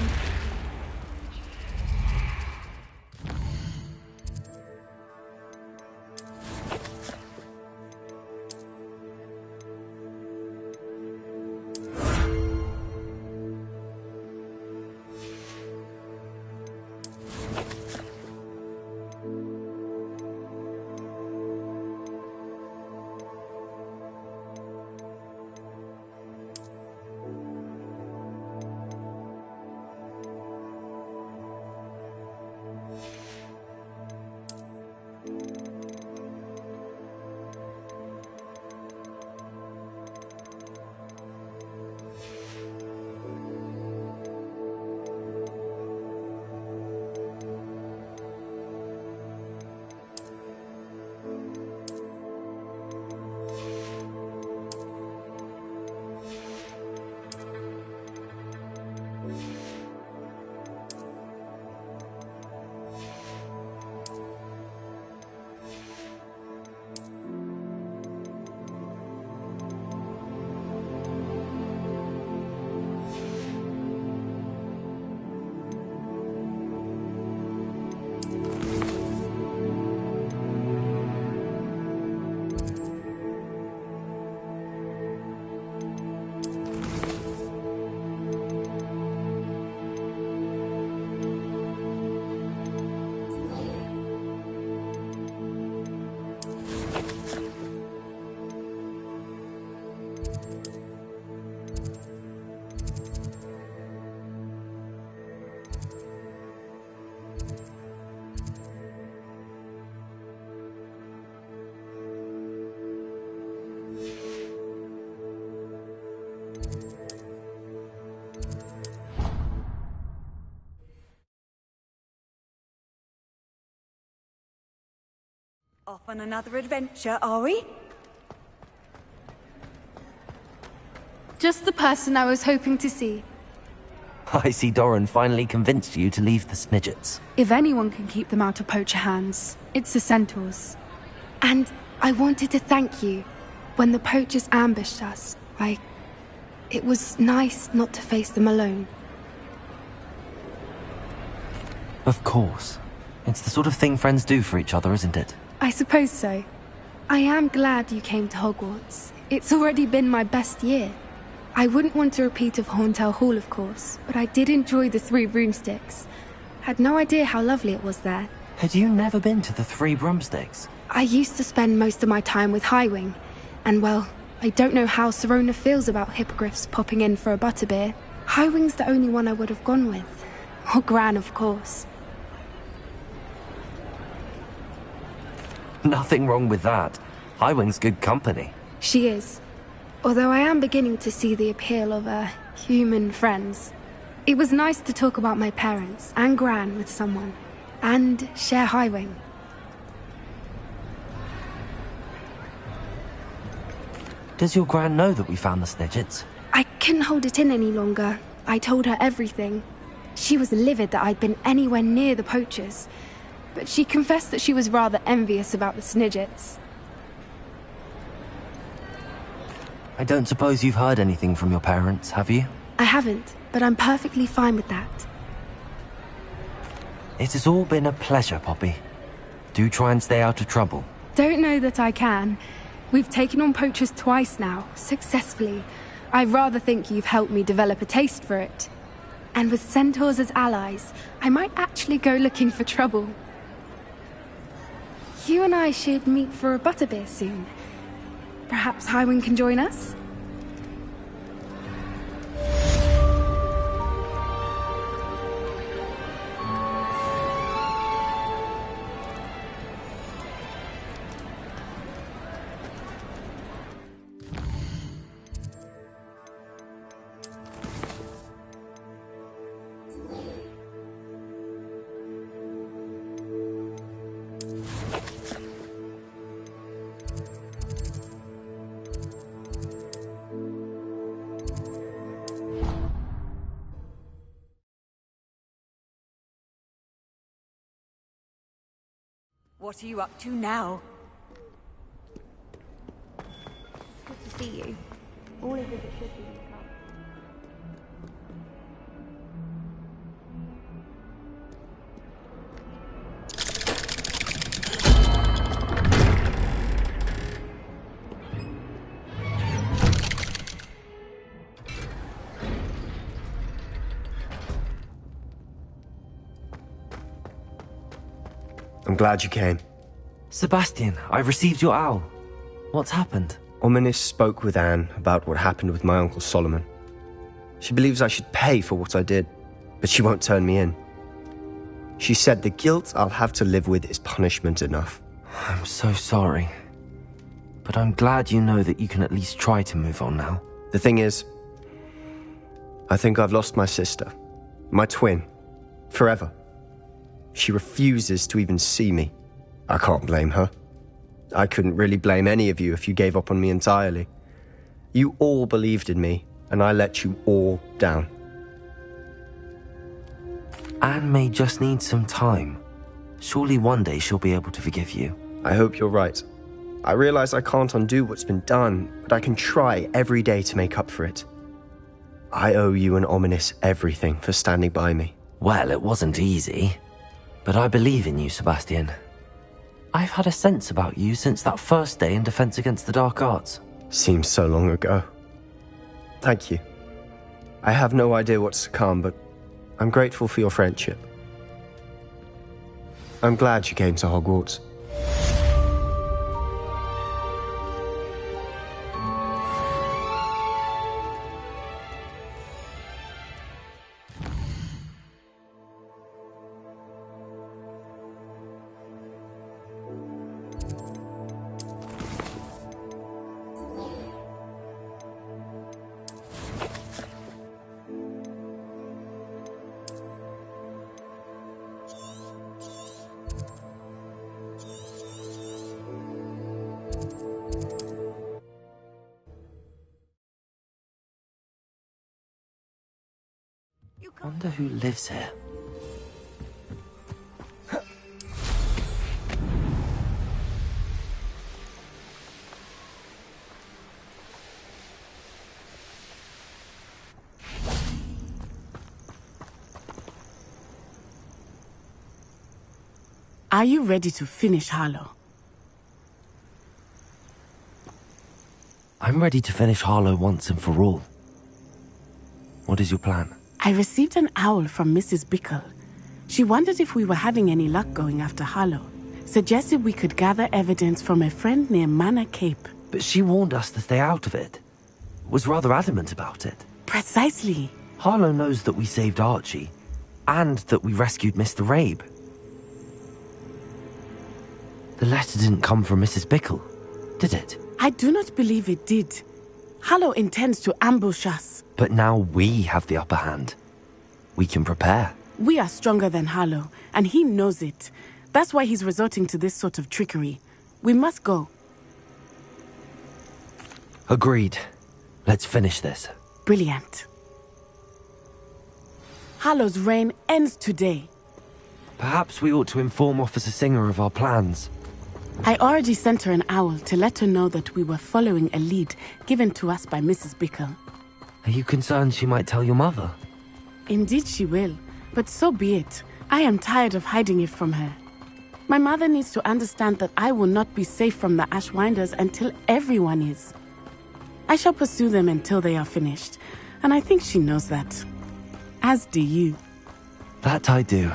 Off on another adventure, are we? Just the person I was hoping to see. I see Doran finally convinced you to leave the Snidgets. If anyone can keep them out of poacher hands, it's the centaurs. And I wanted to thank you. When the poachers ambushed us, it was nice not to face them alone. Of course. It's the sort of thing friends do for each other, isn't it? I suppose so. I am glad you came to Hogwarts. It's already been my best year. I wouldn't want a repeat of Horntail Hall, of course, but I did enjoy the Three Broomsticks. Had no idea how lovely it was there. Had you never been to the Three Broomsticks? I used to spend most of my time with Highwing, and well, I don't know how Serona feels about hippogriffs popping in for a butterbeer. Highwing's the only one I would have gone with. Or Gran, of course. Nothing wrong with that. Highwing's good company. She is. Although I am beginning to see the appeal of, human friends. It was nice to talk about my parents and Gran with someone. And share Does your gran know that we found the Snidgets? I couldn't hold it in any longer. I told her everything. She was livid that I'd been anywhere near the poachers, but she confessed that she was rather envious about the Snidgets. I don't suppose you've heard anything from your parents, have you? I haven't, but I'm perfectly fine with that. It has all been a pleasure, Poppy. Do try and stay out of trouble. Don't know that I can. We've taken on poachers twice now, successfully. I rather think you've helped me develop a taste for it. And with centaurs as allies, I might actually go looking for trouble. You and I should meet for a butterbeer soon. Perhaps Highwind can join us? What are you up to now? Good to see you. All is as it should be. I'm glad you came. Sebastian, I've received your owl. What's happened? Ominis spoke with Anne about what happened with my Uncle Solomon. She believes I should pay for what I did, but she won't turn me in. She said the guilt I'll have to live with is punishment enough. I'm so sorry. But I'm glad you know that you can at least try to move on now. The thing is, I think I've lost my sister, my twin, forever. She refuses to even see me. I can't blame her. I couldn't really blame any of you if you gave up on me entirely. You all believed in me, and I let you all down. Anne may just need some time. Surely one day she'll be able to forgive you. I hope you're right. I realize I can't undo what's been done, but I can try every day to make up for it. I owe you and Ominis everything for standing by me. Well, it wasn't easy. But I believe in you, Sebastian. I've had a sense about you since that first day in Defense Against the Dark Arts. Seems so long ago. Thank you. I have no idea what's to come, but I'm grateful for your friendship. I'm glad you came to Hogwarts. Wonder who lives here. Are you ready to finish Harlow? I'm ready to finish Harlow once and for all. What is your plan? I received an owl from Mrs. Bickle. She wondered if we were having any luck going after Harlow. Suggested we could gather evidence from a friend near Manor Cape. But she warned us to stay out of it. Was rather adamant about it. Precisely. Harlow knows that we saved Archie, and that we rescued Mr. Rabe. The letter didn't come from Mrs. Bickle, did it? I do not believe it did. Harlow intends to ambush us. But now we have the upper hand. We can prepare. We are stronger than Harlow, and he knows it. That's why he's resorting to this sort of trickery. We must go. Agreed. Let's finish this. Brilliant. Hallow's reign ends today. Perhaps we ought to inform Officer Singer of our plans. I already sent her an owl to let her know that we were following a lead given to us by Mrs. Bickle. Are you concerned she might tell your mother? Indeed she will, but so be it. I am tired of hiding it from her. My mother needs to understand that I will not be safe from the Ashwinders until everyone is. I shall pursue them until they are finished, and I think she knows that. As do you. That I do.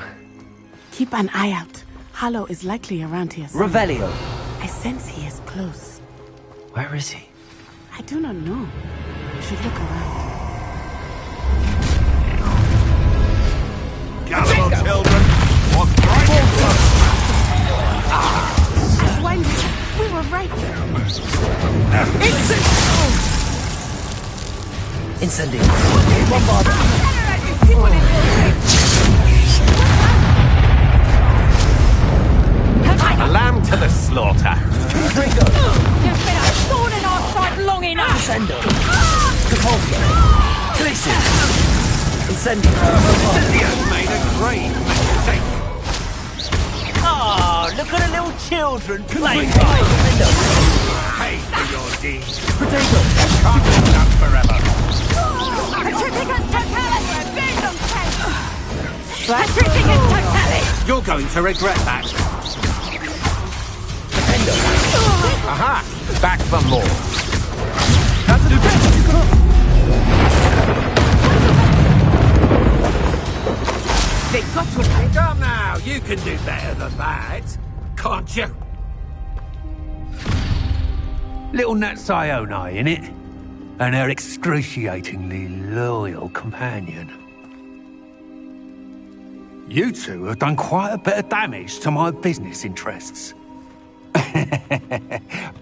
Keep an eye out. Hallow is likely around here somewhere. Revelio. I sense he is close. Where is he? I do not know. We should look around. Gather, children! What's right? Ashwinders, we were right. Incendio. A lamb to the slaughter. You've been a thorn in our side long enough. Incendio. Compulso. Collision. Incendio. Incendio's made a great mistake. Oh, look at the little children playing. Pay for your deeds. Potato. Can't live up forever. You're going to regret that. Aha! Back for more. They got to Come now, you can do better than that. Can't you? Little Nat Sioni, innit? And her excruciatingly loyal companion. You two have done quite a bit of damage to my business interests.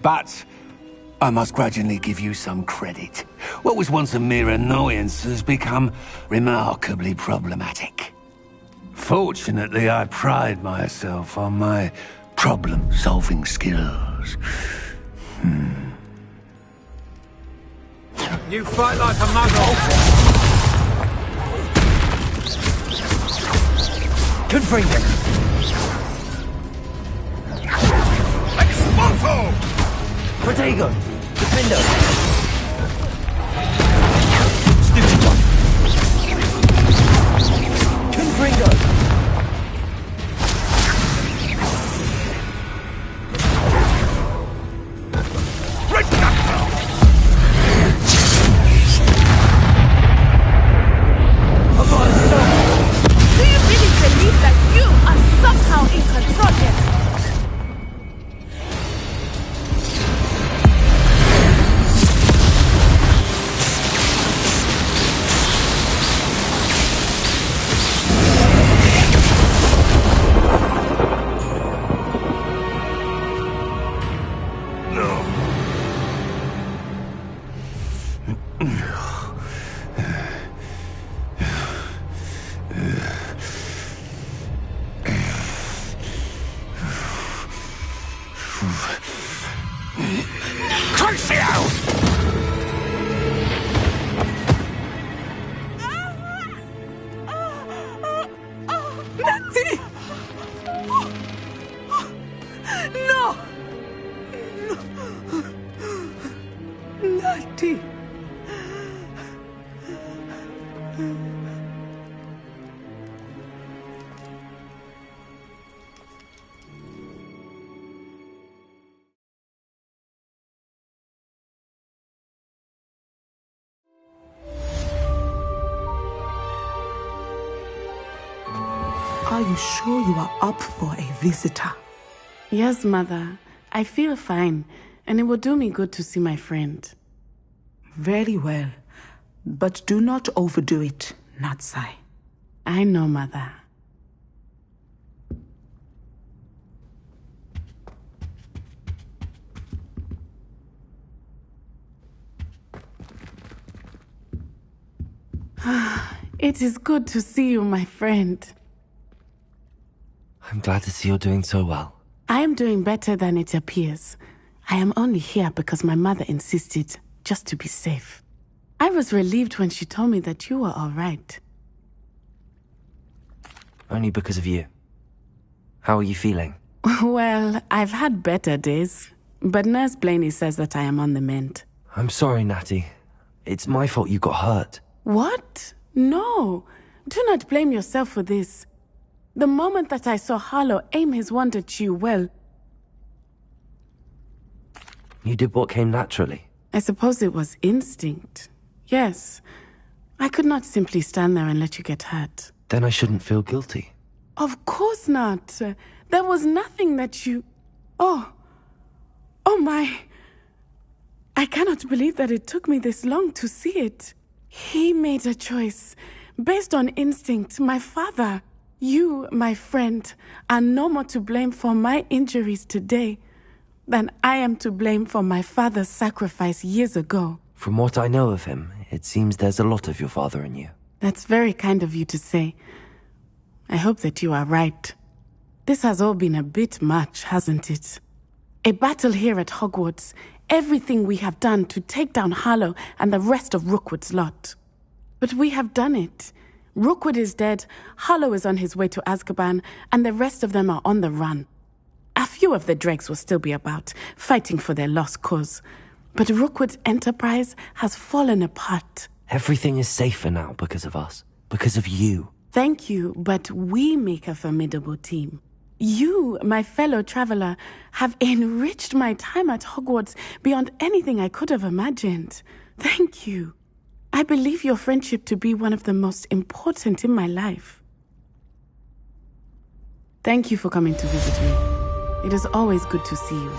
But I must grudgingly give you some credit. What was once a mere annoyance has become remarkably problematic. Fortunately, I pride myself on my problem-solving skills. You fight like a muggle. Confringo. Expulso! Protego. Defendo. Stupid one. Confringo. Do you really believe that you are somehow in control here? Are you sure you are up for a visitor? Yes, Mother. I feel fine, and it will do me good to see my friend. Very well. But do not overdo it, Natsai. I know, Mother. It is good to see you, my friend. I'm glad to see you're doing so well. I am doing better than it appears. I am only here because my mother insisted. just to be safe. I was relieved when she told me that you were all right. Only because of you. How are you feeling? Well, I've had better days, but Nurse Blaney says that I am on the mend. I'm sorry, Natty. It's my fault you got hurt. What? No. Do not blame yourself for this. The moment that I saw Harlow aim his wand at you, well... You did what came naturally. I suppose it was instinct. Yes. I could not simply stand there and let you get hurt. Then I shouldn't feel guilty. Of course not. There was nothing that you... Oh my... I cannot believe that it took me this long to see it. He made a choice. Based on instinct, my father, you, my friend, are no more to blame for my injuries today than I am to blame for my father's sacrifice years ago. From what I know of him, it seems there's a lot of your father in you. That's very kind of you to say. I hope that you are right. This has all been a bit much, hasn't it? A battle here at Hogwarts, everything we have done to take down Harlow and the rest of Rookwood's lot. But we have done it. Rookwood is dead, Harlow is on his way to Azkaban, and the rest of them are on the run. A few of the dregs will still be about, fighting for their lost cause. But Rookwood's enterprise has fallen apart. Everything is safer now because of us. Because of you. Thank you, but we make a formidable team. You, my fellow traveler, have enriched my time at Hogwarts beyond anything I could have imagined. Thank you. I believe your friendship to be one of the most important in my life. Thank you for coming to visit me. It is always good to see you.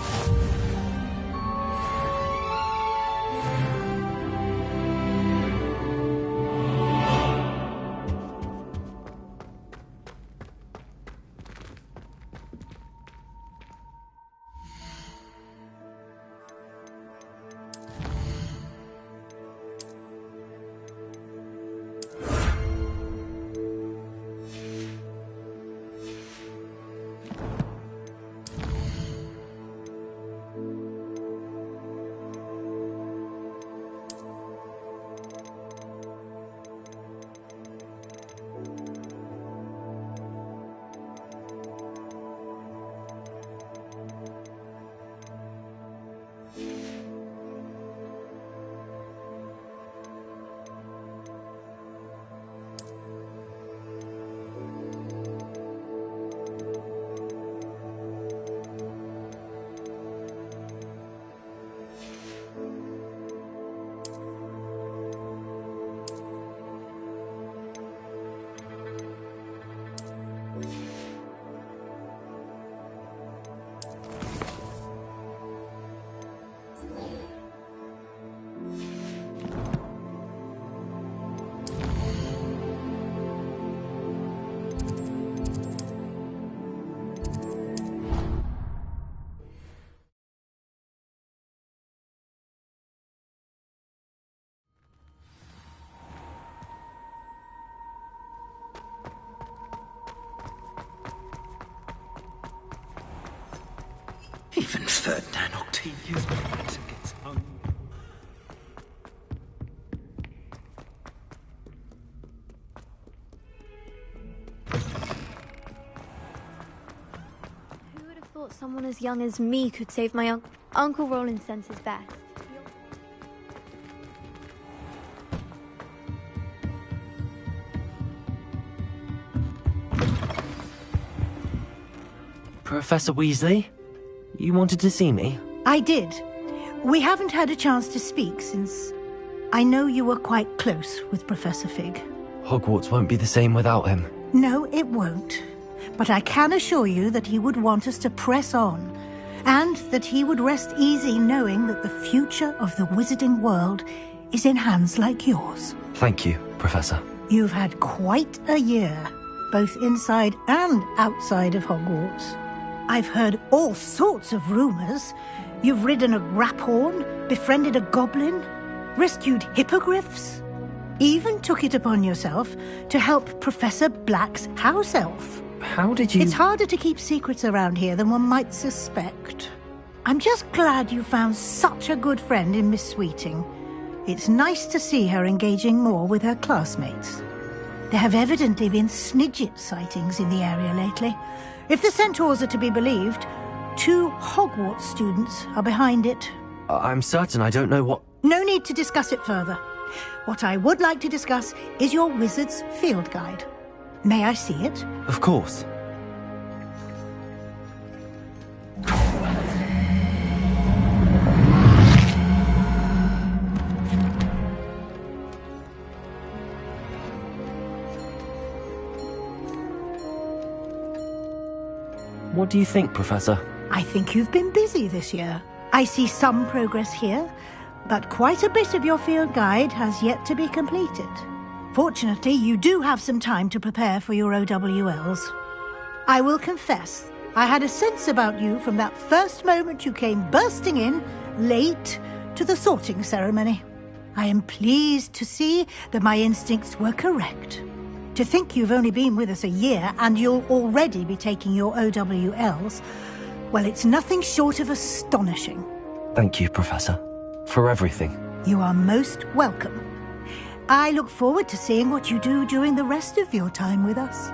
Even Ferdinand Octavius gets hung. Who would have thought someone as young as me could save my Uncle Roland sends his best. Professor Weasley? You wanted to see me? I did. We haven't had a chance to speak since I know you were quite close with Professor Fig. Hogwarts won't be the same without him. No, it won't. But I can assure you that he would want us to press on, and that he would rest easy knowing that the future of the wizarding world is in hands like yours. Thank you, Professor. You've had quite a year, both inside and outside of Hogwarts. I've heard all sorts of rumors. You've ridden a graphorn, befriended a goblin, rescued hippogriffs, even took it upon yourself to help Professor Black's house elf. How did you... It's harder to keep secrets around here than one might suspect. I'm just glad you found such a good friend in Miss Sweeting. It's nice to see her engaging more with her classmates. There have evidently been Snidget sightings in the area lately. If the Centaurs are to be believed, 2 Hogwarts students are behind it. I'm certain I don't know what... No need to discuss it further. What I would like to discuss is your wizard's field guide. May I see it? Of course. What do you think, Professor? I think you've been busy this year. I see some progress here, but quite a bit of your field guide has yet to be completed. Fortunately, you do have some time to prepare for your OWLs. I will confess, I had a sense about you from that first moment you came bursting in, late, to the sorting ceremony. I am pleased to see that my instincts were correct. To think you've only been with us a year and you'll already be taking your OWLs, well, it's nothing short of astonishing. Thank you, Professor, for everything. You are most welcome. I look forward to seeing what you do during the rest of your time with us.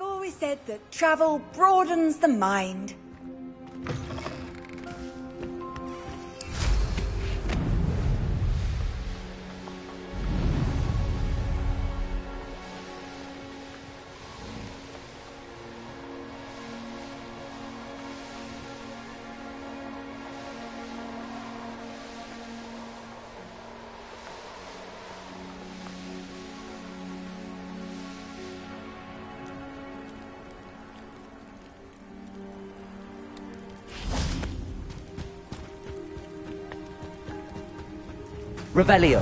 I've always said that travel broadens the mind. Revelio.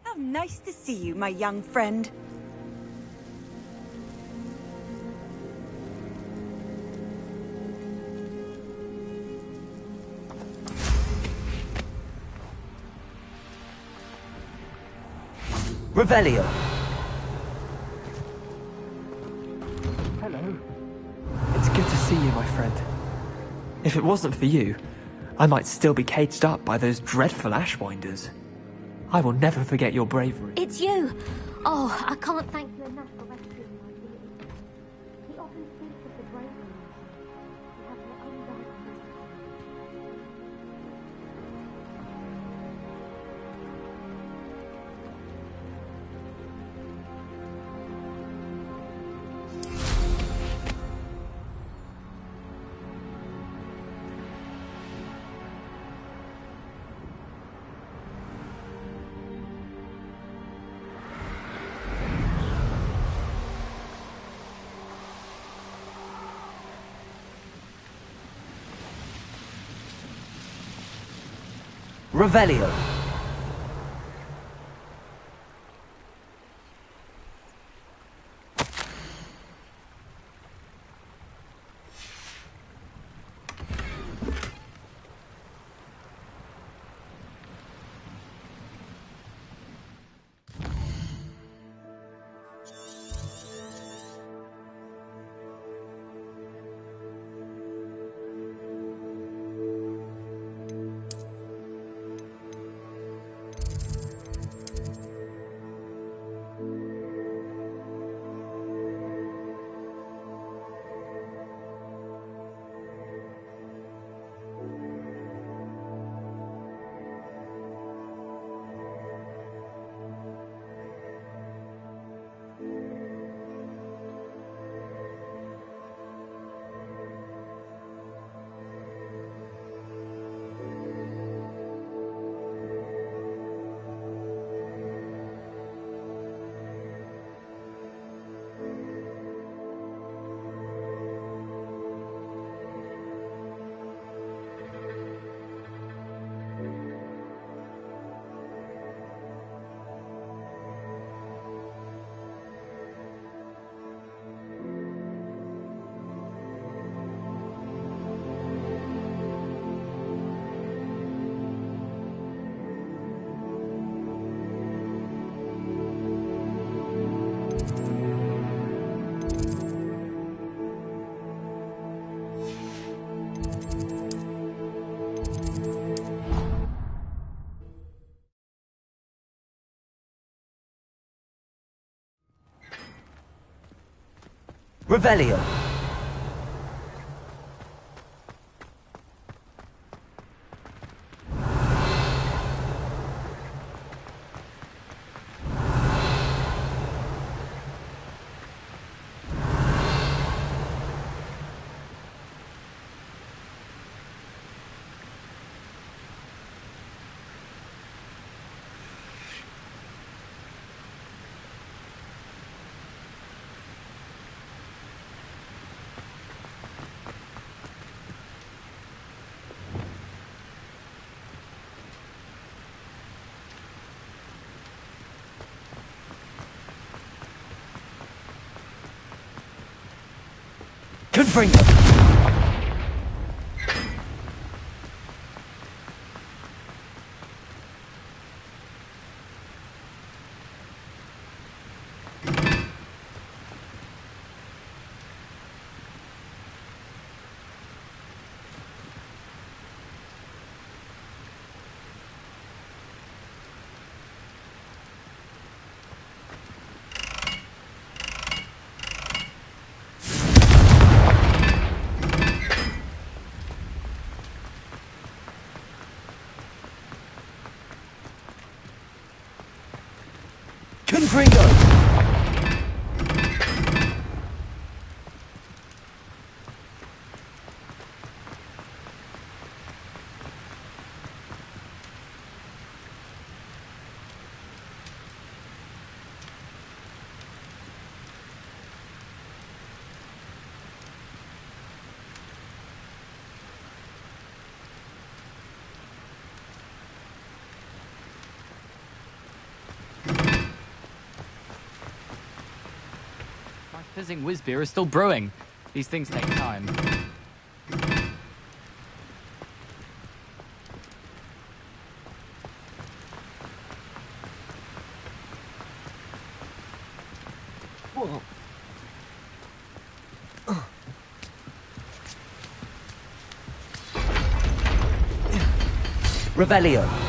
How nice to see you, my young friend. Revelio. Hello. It's good to see you, my friend. If it wasn't for you, I might still be caged up by those dreadful Ashwinders. I will never forget your bravery. It's you! Oh, I can't thank you enough for rescuing my dear. He often speaks of the bravery you have your own right. Revelio. Revelio. Confringo! Confringo! Fizzing whiz beer is still brewing. These things take time. Whoa. Revelio.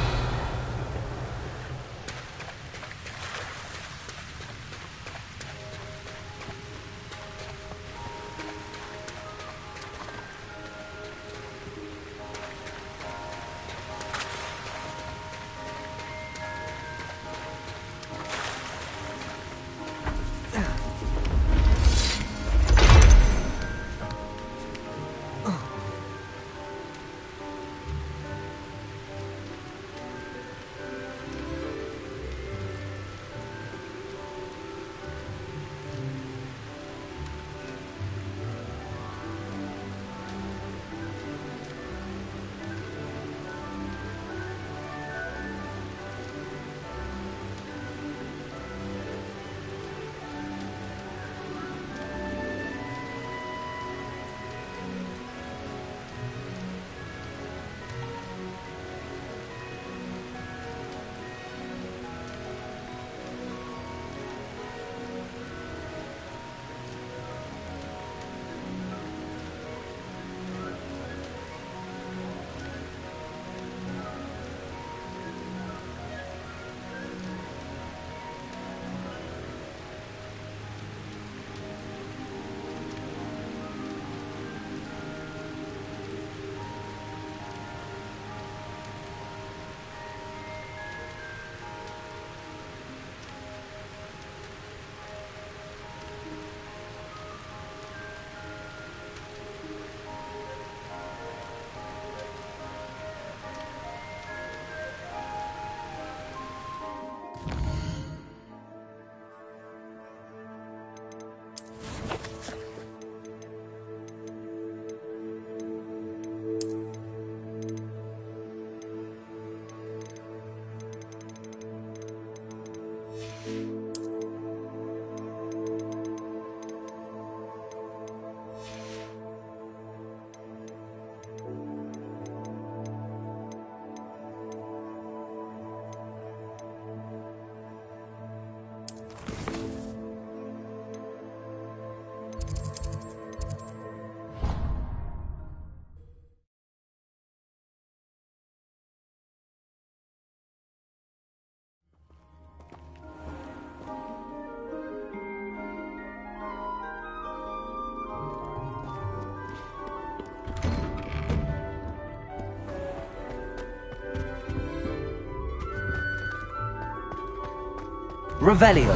Revelio.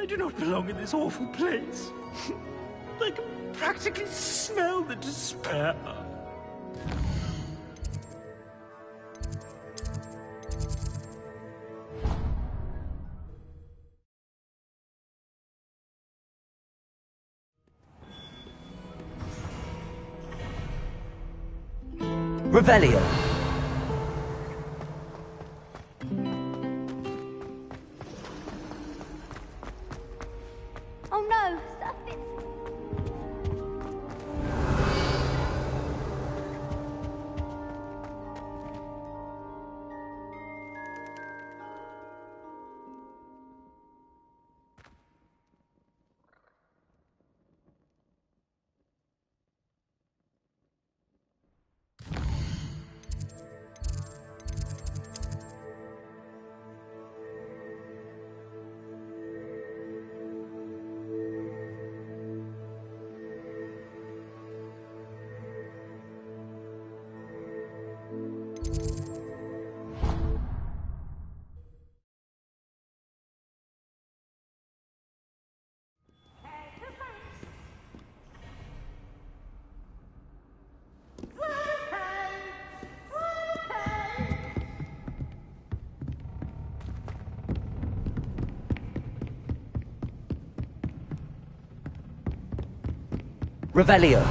I do not belong in this awful place. I can practically smell the despair. Revelio. Oh no, Surfit! Revelio.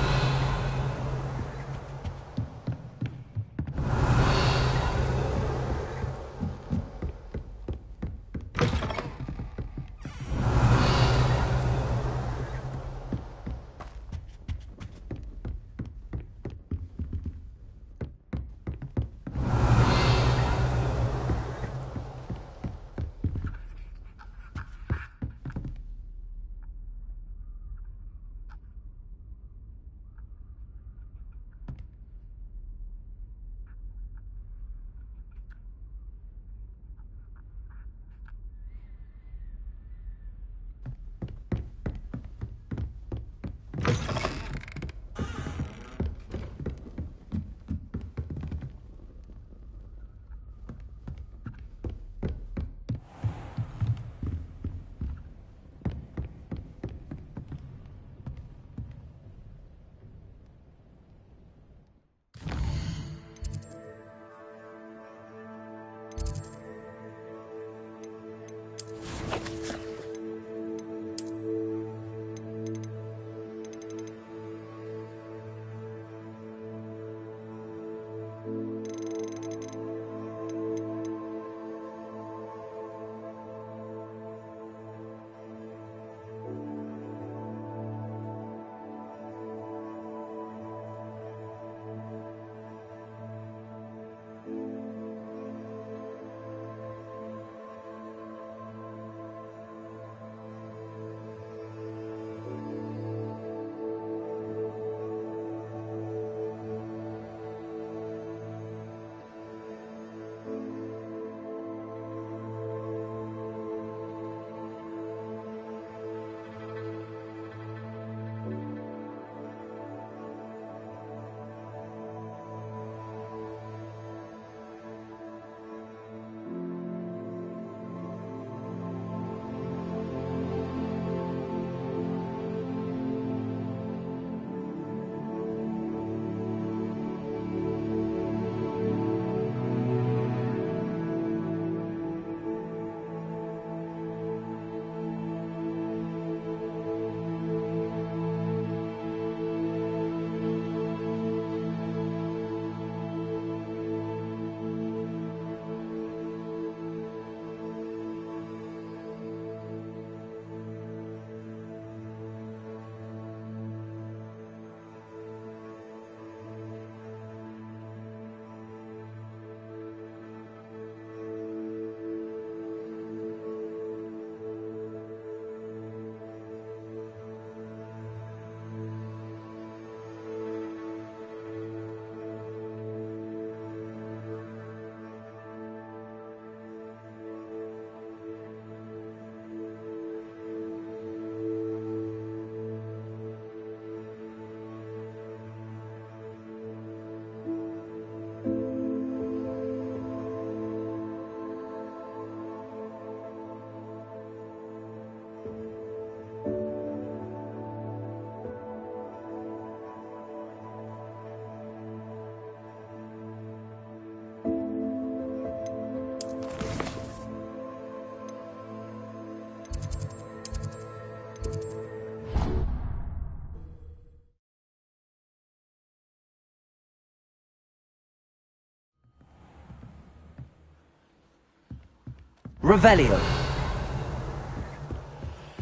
Revelio.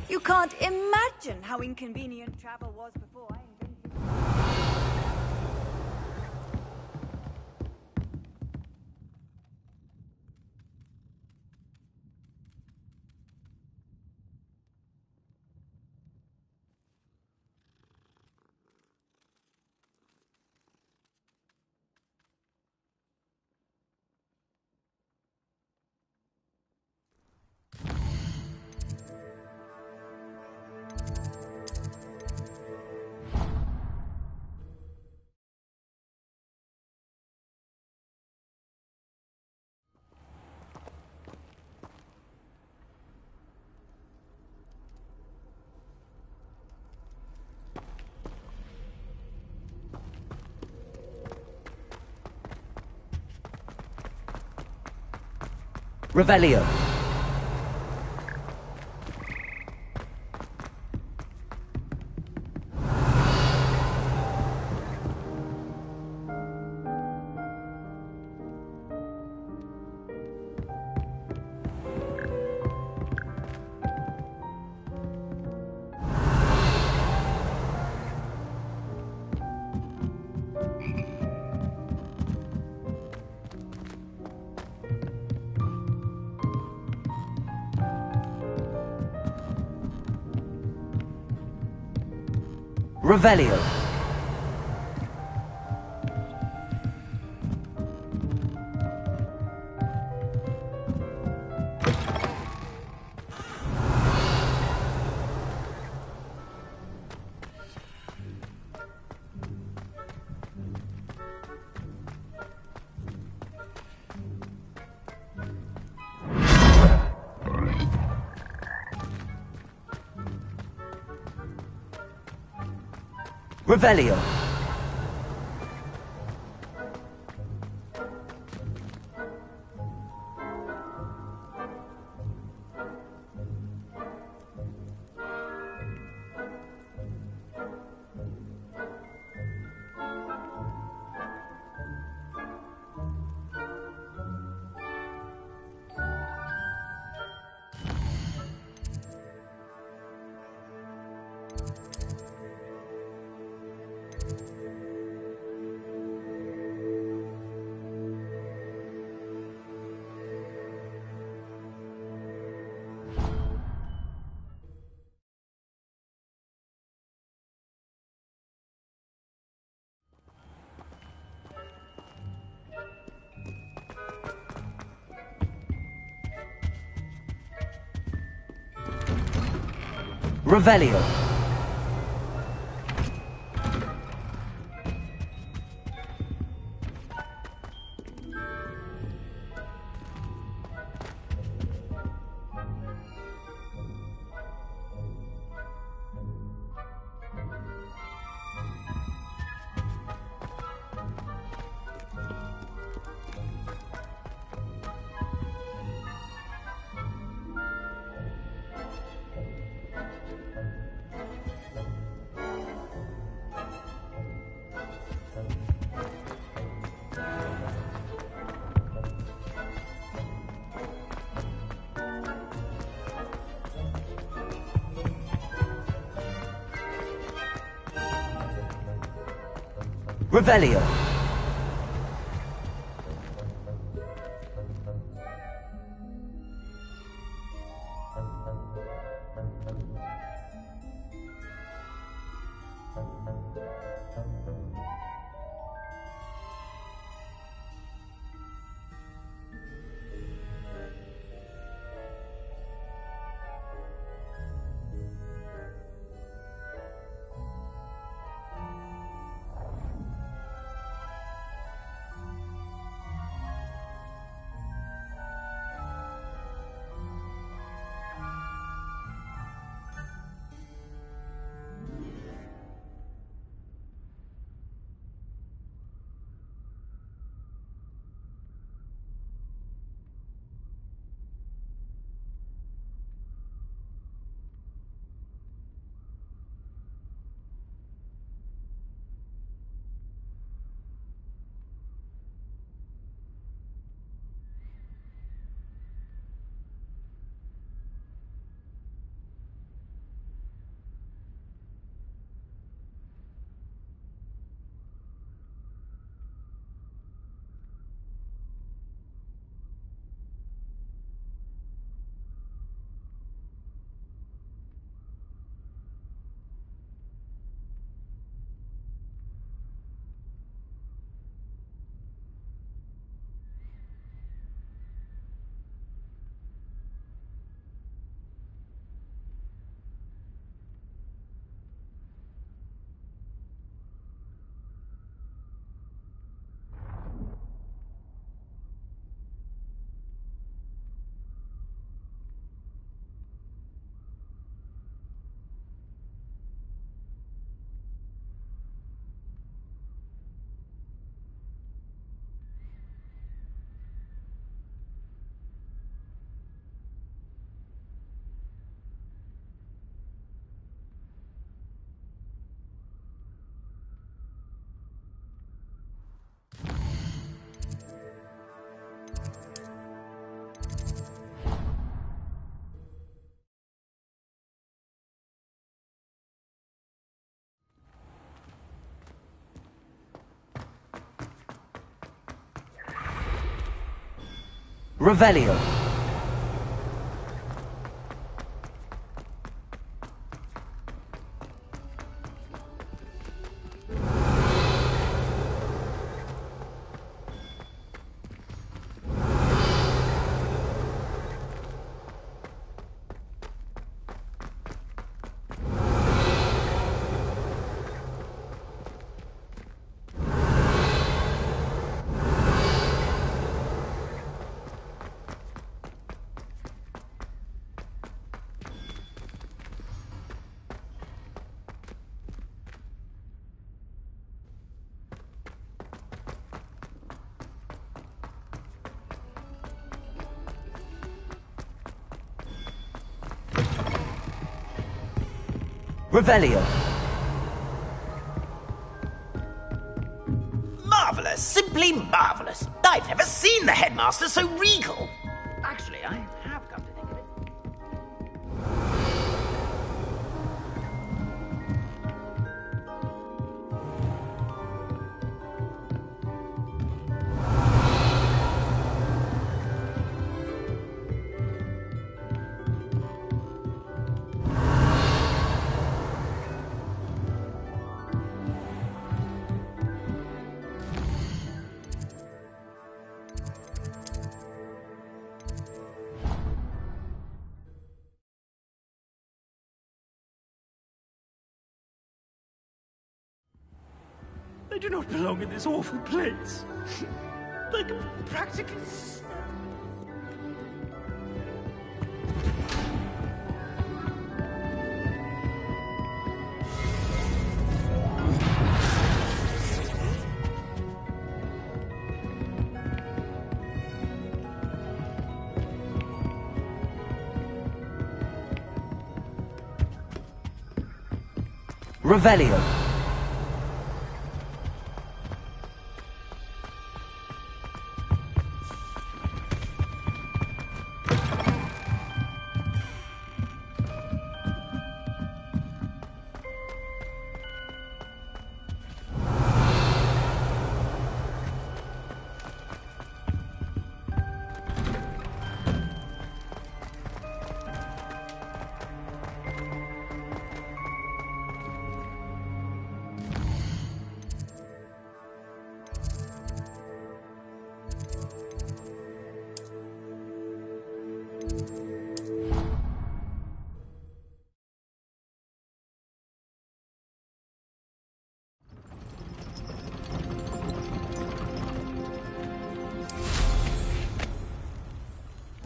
You can't imagine how inconvenient travel was before I invented... Revelio. Revelio. Revelio. Revelio. Revelio. Revelio. Revelio. Marvelous, simply marvelous. I've never seen the headmaster so regal. Actually, I have come to think of it. I do not belong in this awful place. I can practically... Revelio.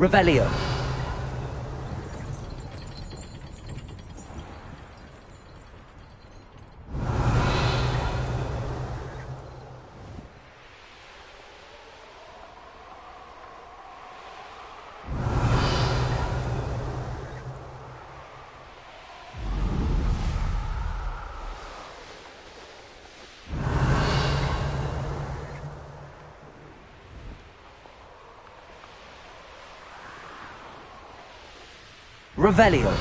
Revelio. Revelio.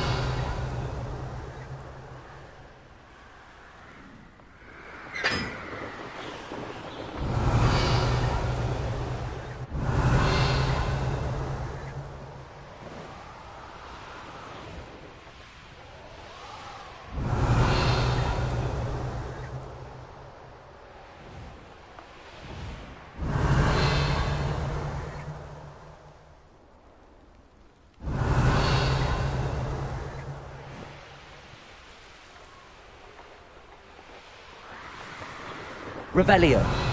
Revelio.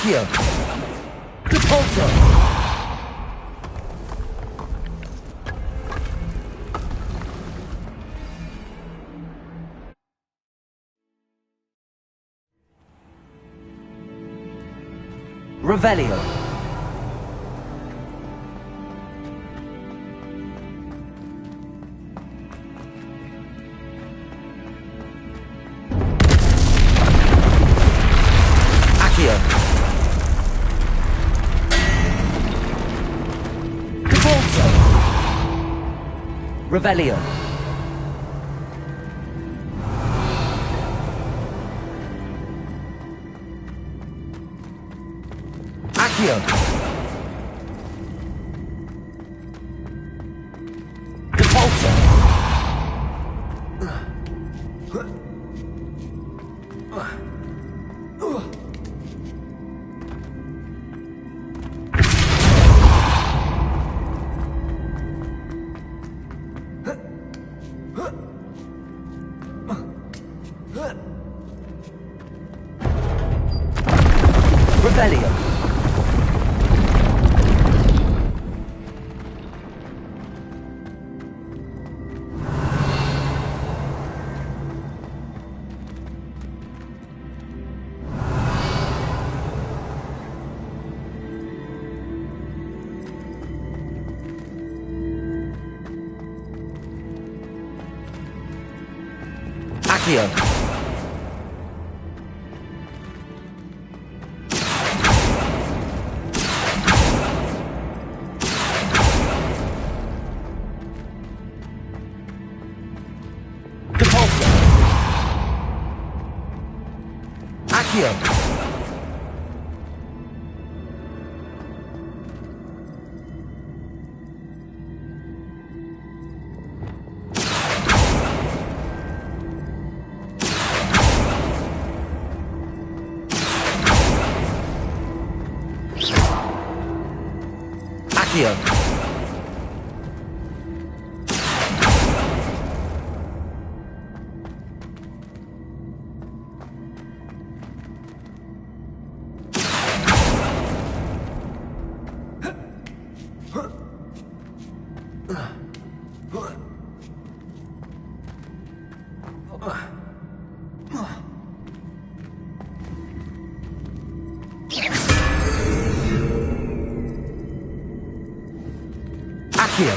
Accio! Depulso! Revelio. Accio. Depulso. Revelio. Accio. Depulso. Revelio. Accio. Depulso. Accio. Accio. Accio.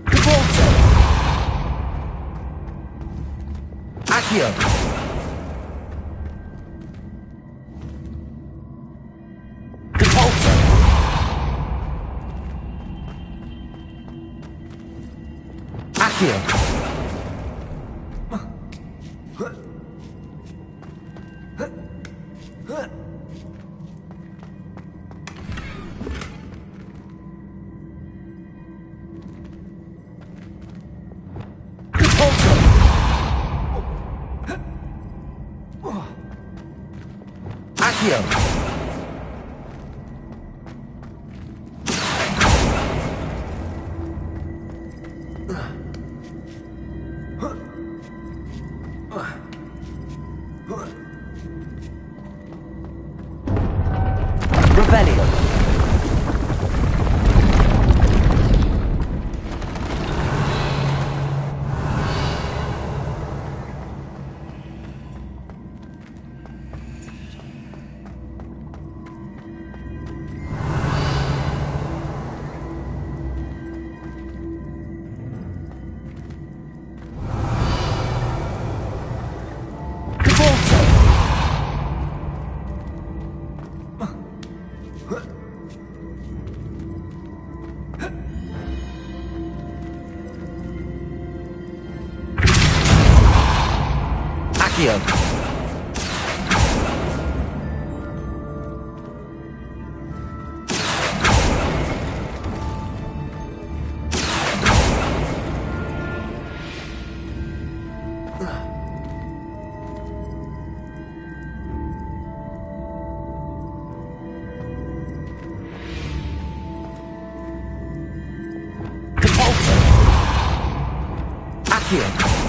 Depulso. Accio. Depulso. Accio. Depulso. Accio. Revelio. Accio. Accio.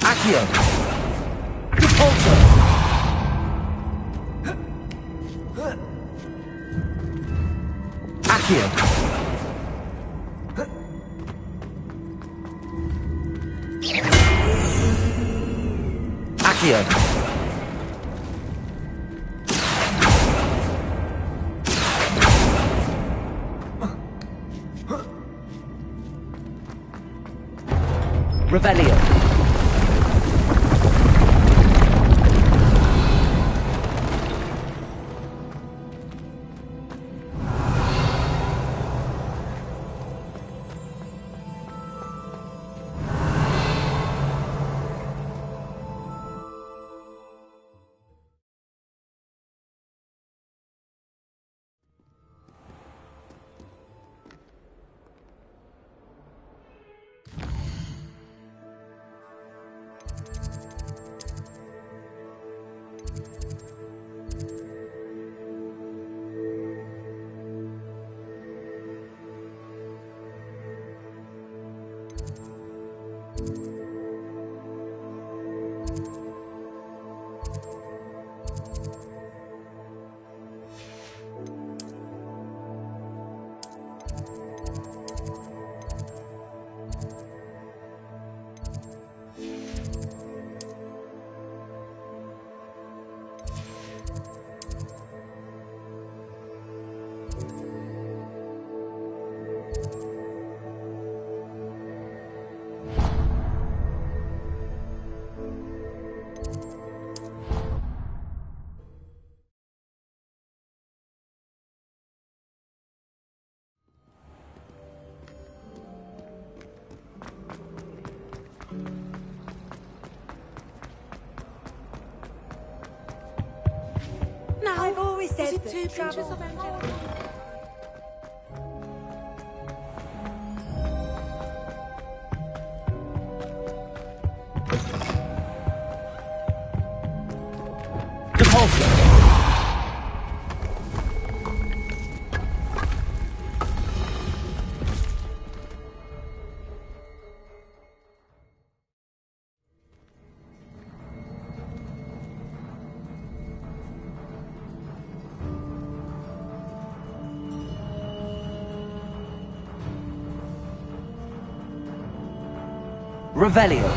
Accio. Repulsor. Accio. Accio. Revelio. Now, I've always said is it that 2 pinches travel... of angelic? Repulsor. Revelio.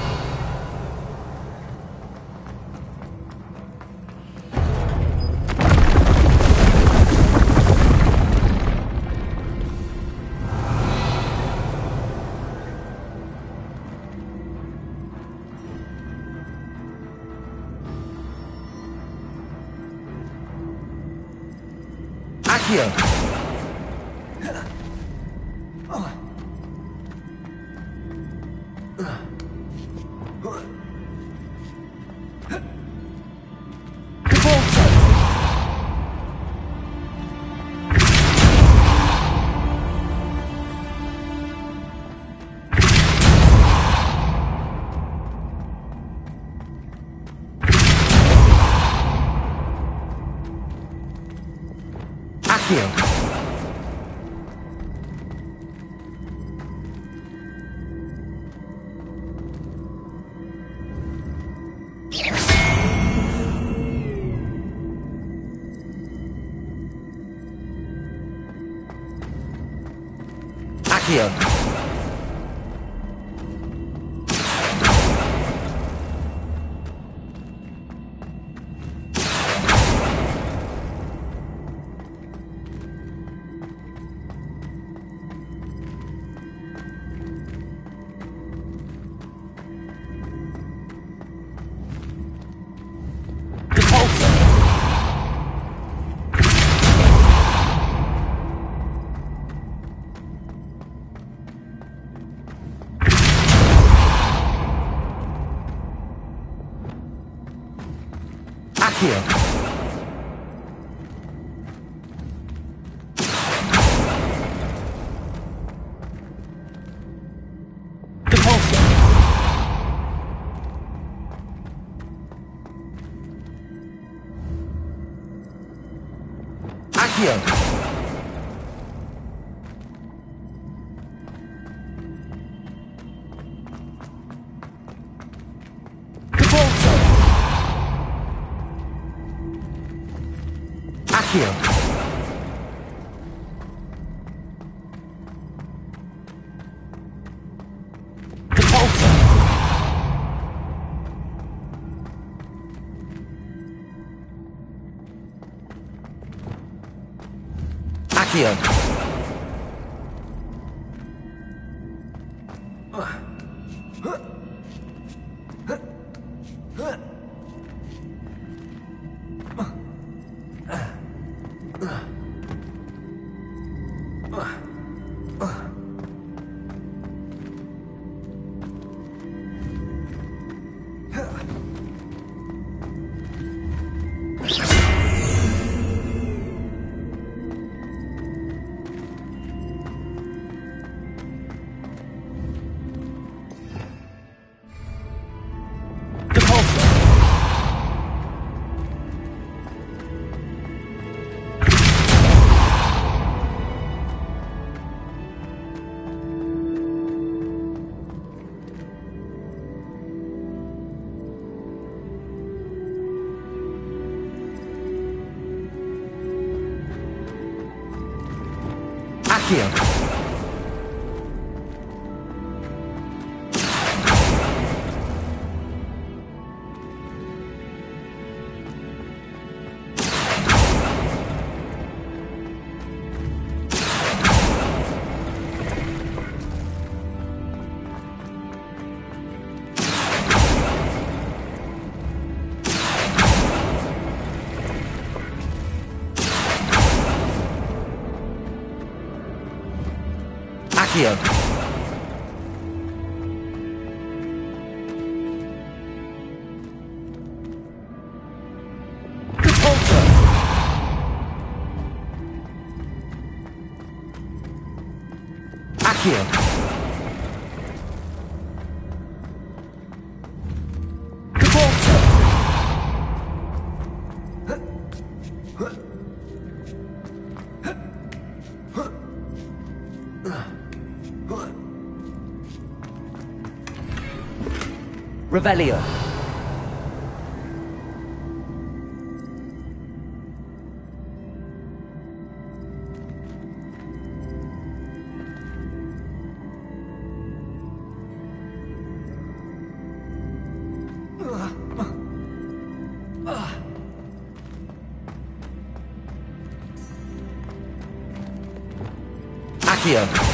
Accio. Accio. Accio. Repulsor. Accio. Repulsor. Accio. Repulsor. Accio. Repulsor. Accio. Accio. Accio. Repulsor. Accio. Repulsor. Revelio. Accio.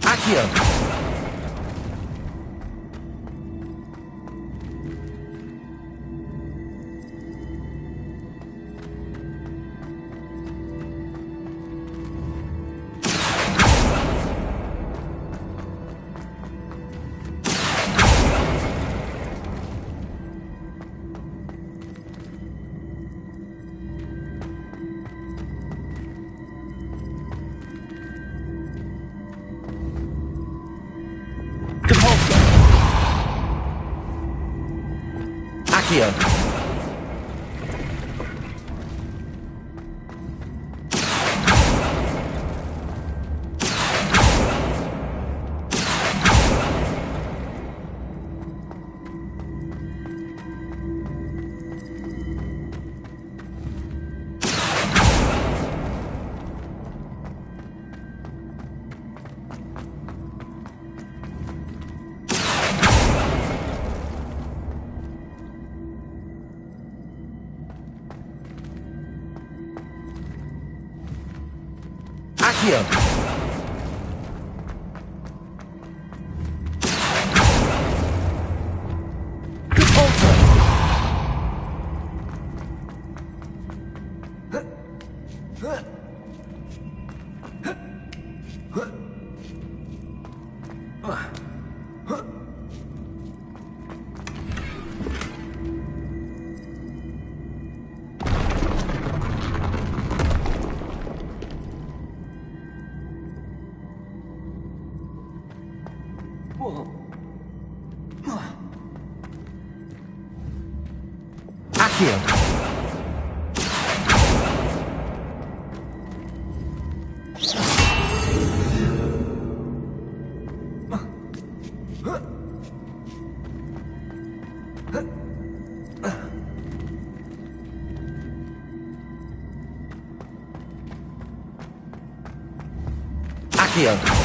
Accio. Accio. Accio. Accio. Accio.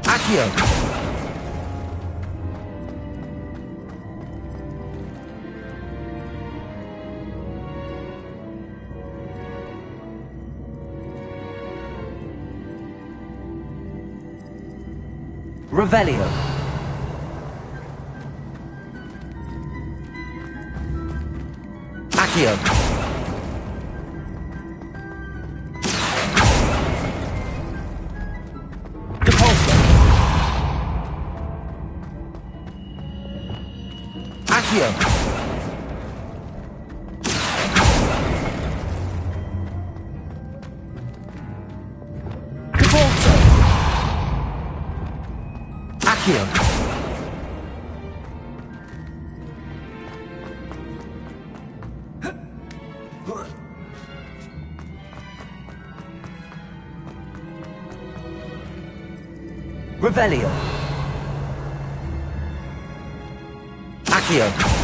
Accio. Revelio. Accio. Depulso. Accio. Depulso. Accio. Revelio. Accio.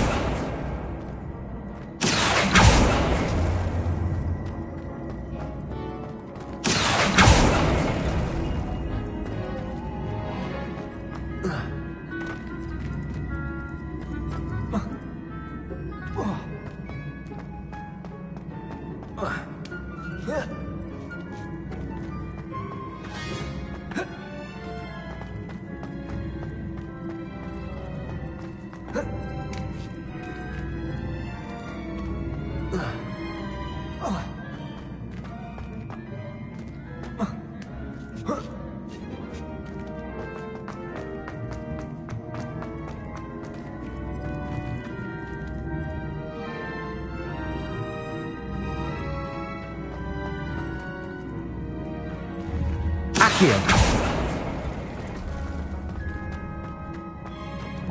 Accio.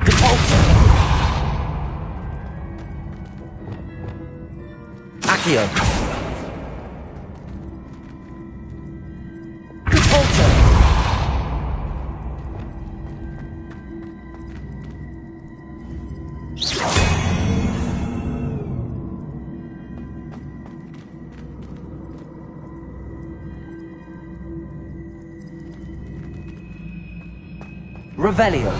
Depulso. Accio. Depulso. Revelio.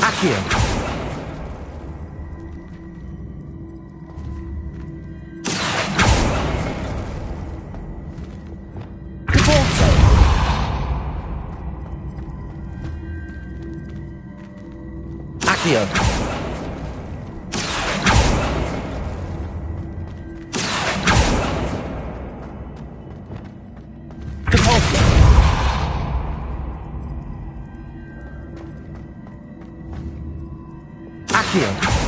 Accio. Depulso. Accio. Depulso. Accio.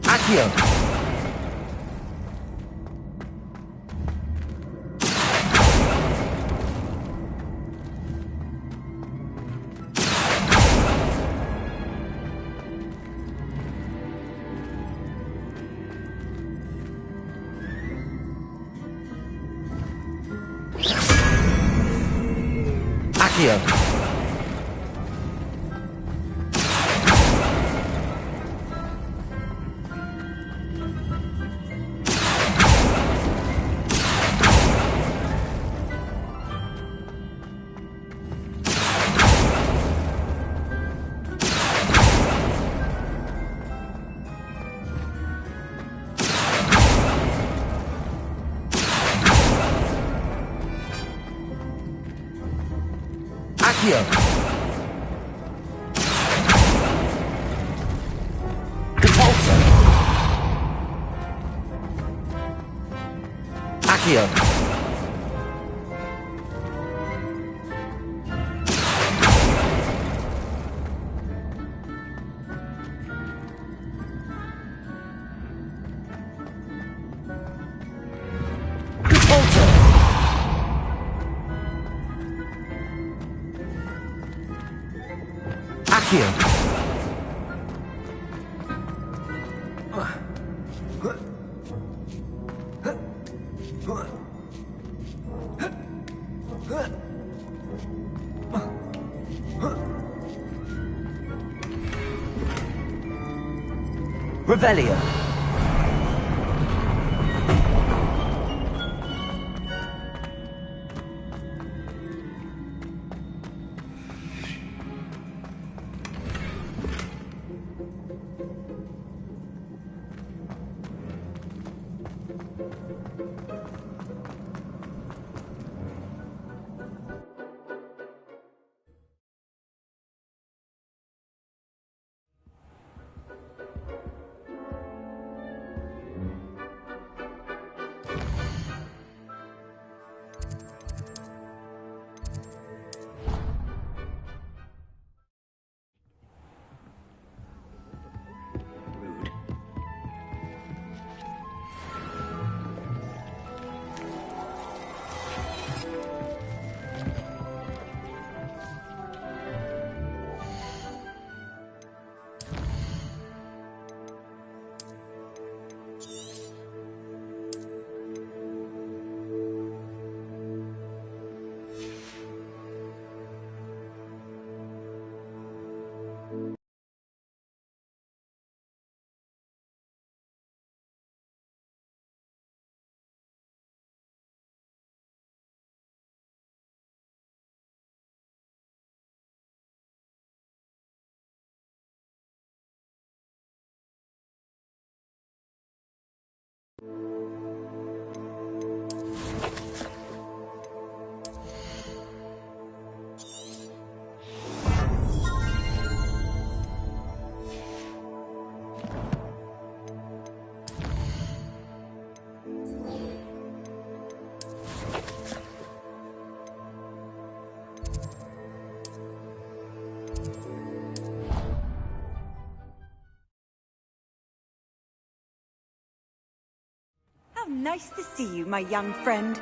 Accio. Accio. Accio. Repulsor. Accio. Repulsor. Accio. Revelio. How nice to see you, my young friend.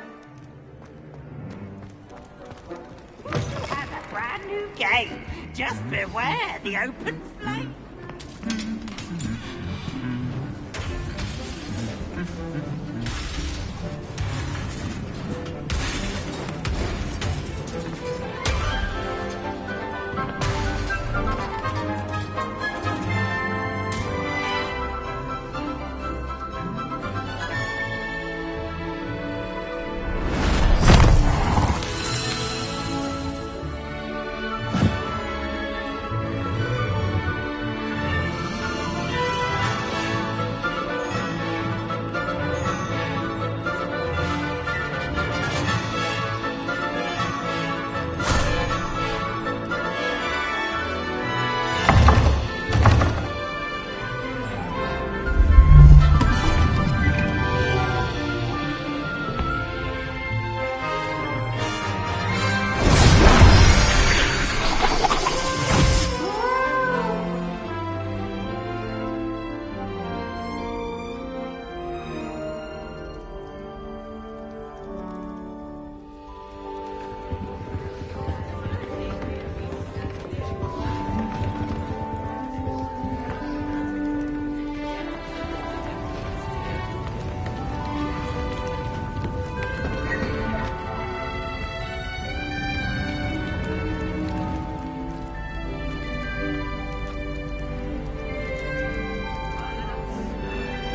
And a brand new game. Just beware the open flame.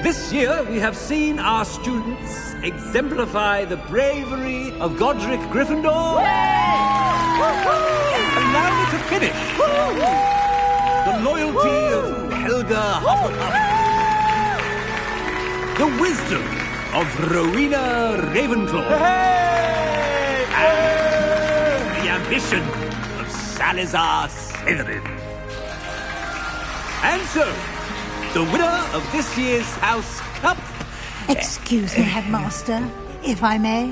This year, we have seen our students exemplify the bravery of Godric Gryffindor. Allow me to finish. The loyalty of Helga Hufflepuff. The wisdom of Rowena Ravenclaw. And the ambition of Salazar Slytherin. And so, the winner of this year's House Cup... Excuse me, Headmaster, if I may.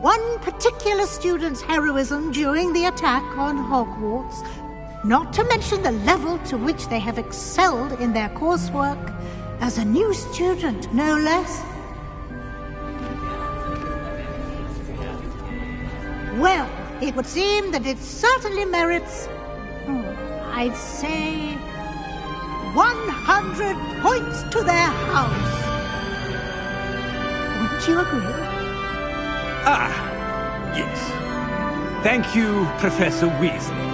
One particular student's heroism during the attack on Hogwarts, not to mention the level to which they have excelled in their coursework, as a new student, no less. Well, it would seem that it certainly merits, I'd say, 100 points to their house. Would you agree? Ah, yes. Thank you, Professor Weasley.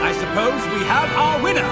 I suppose we have our winner.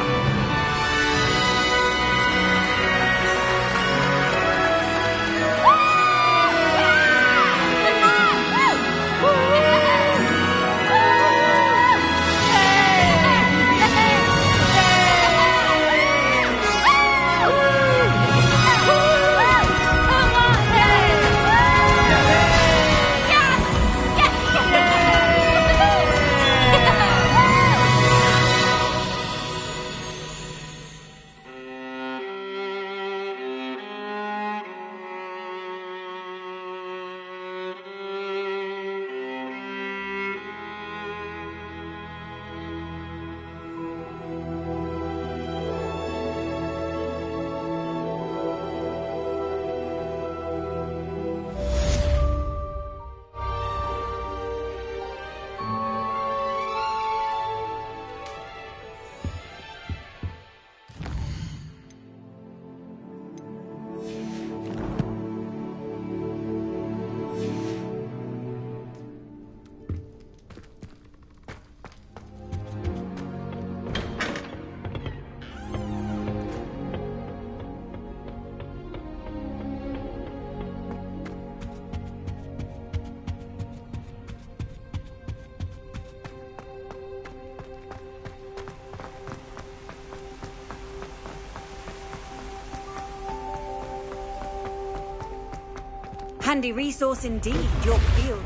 Handy resource indeed, your field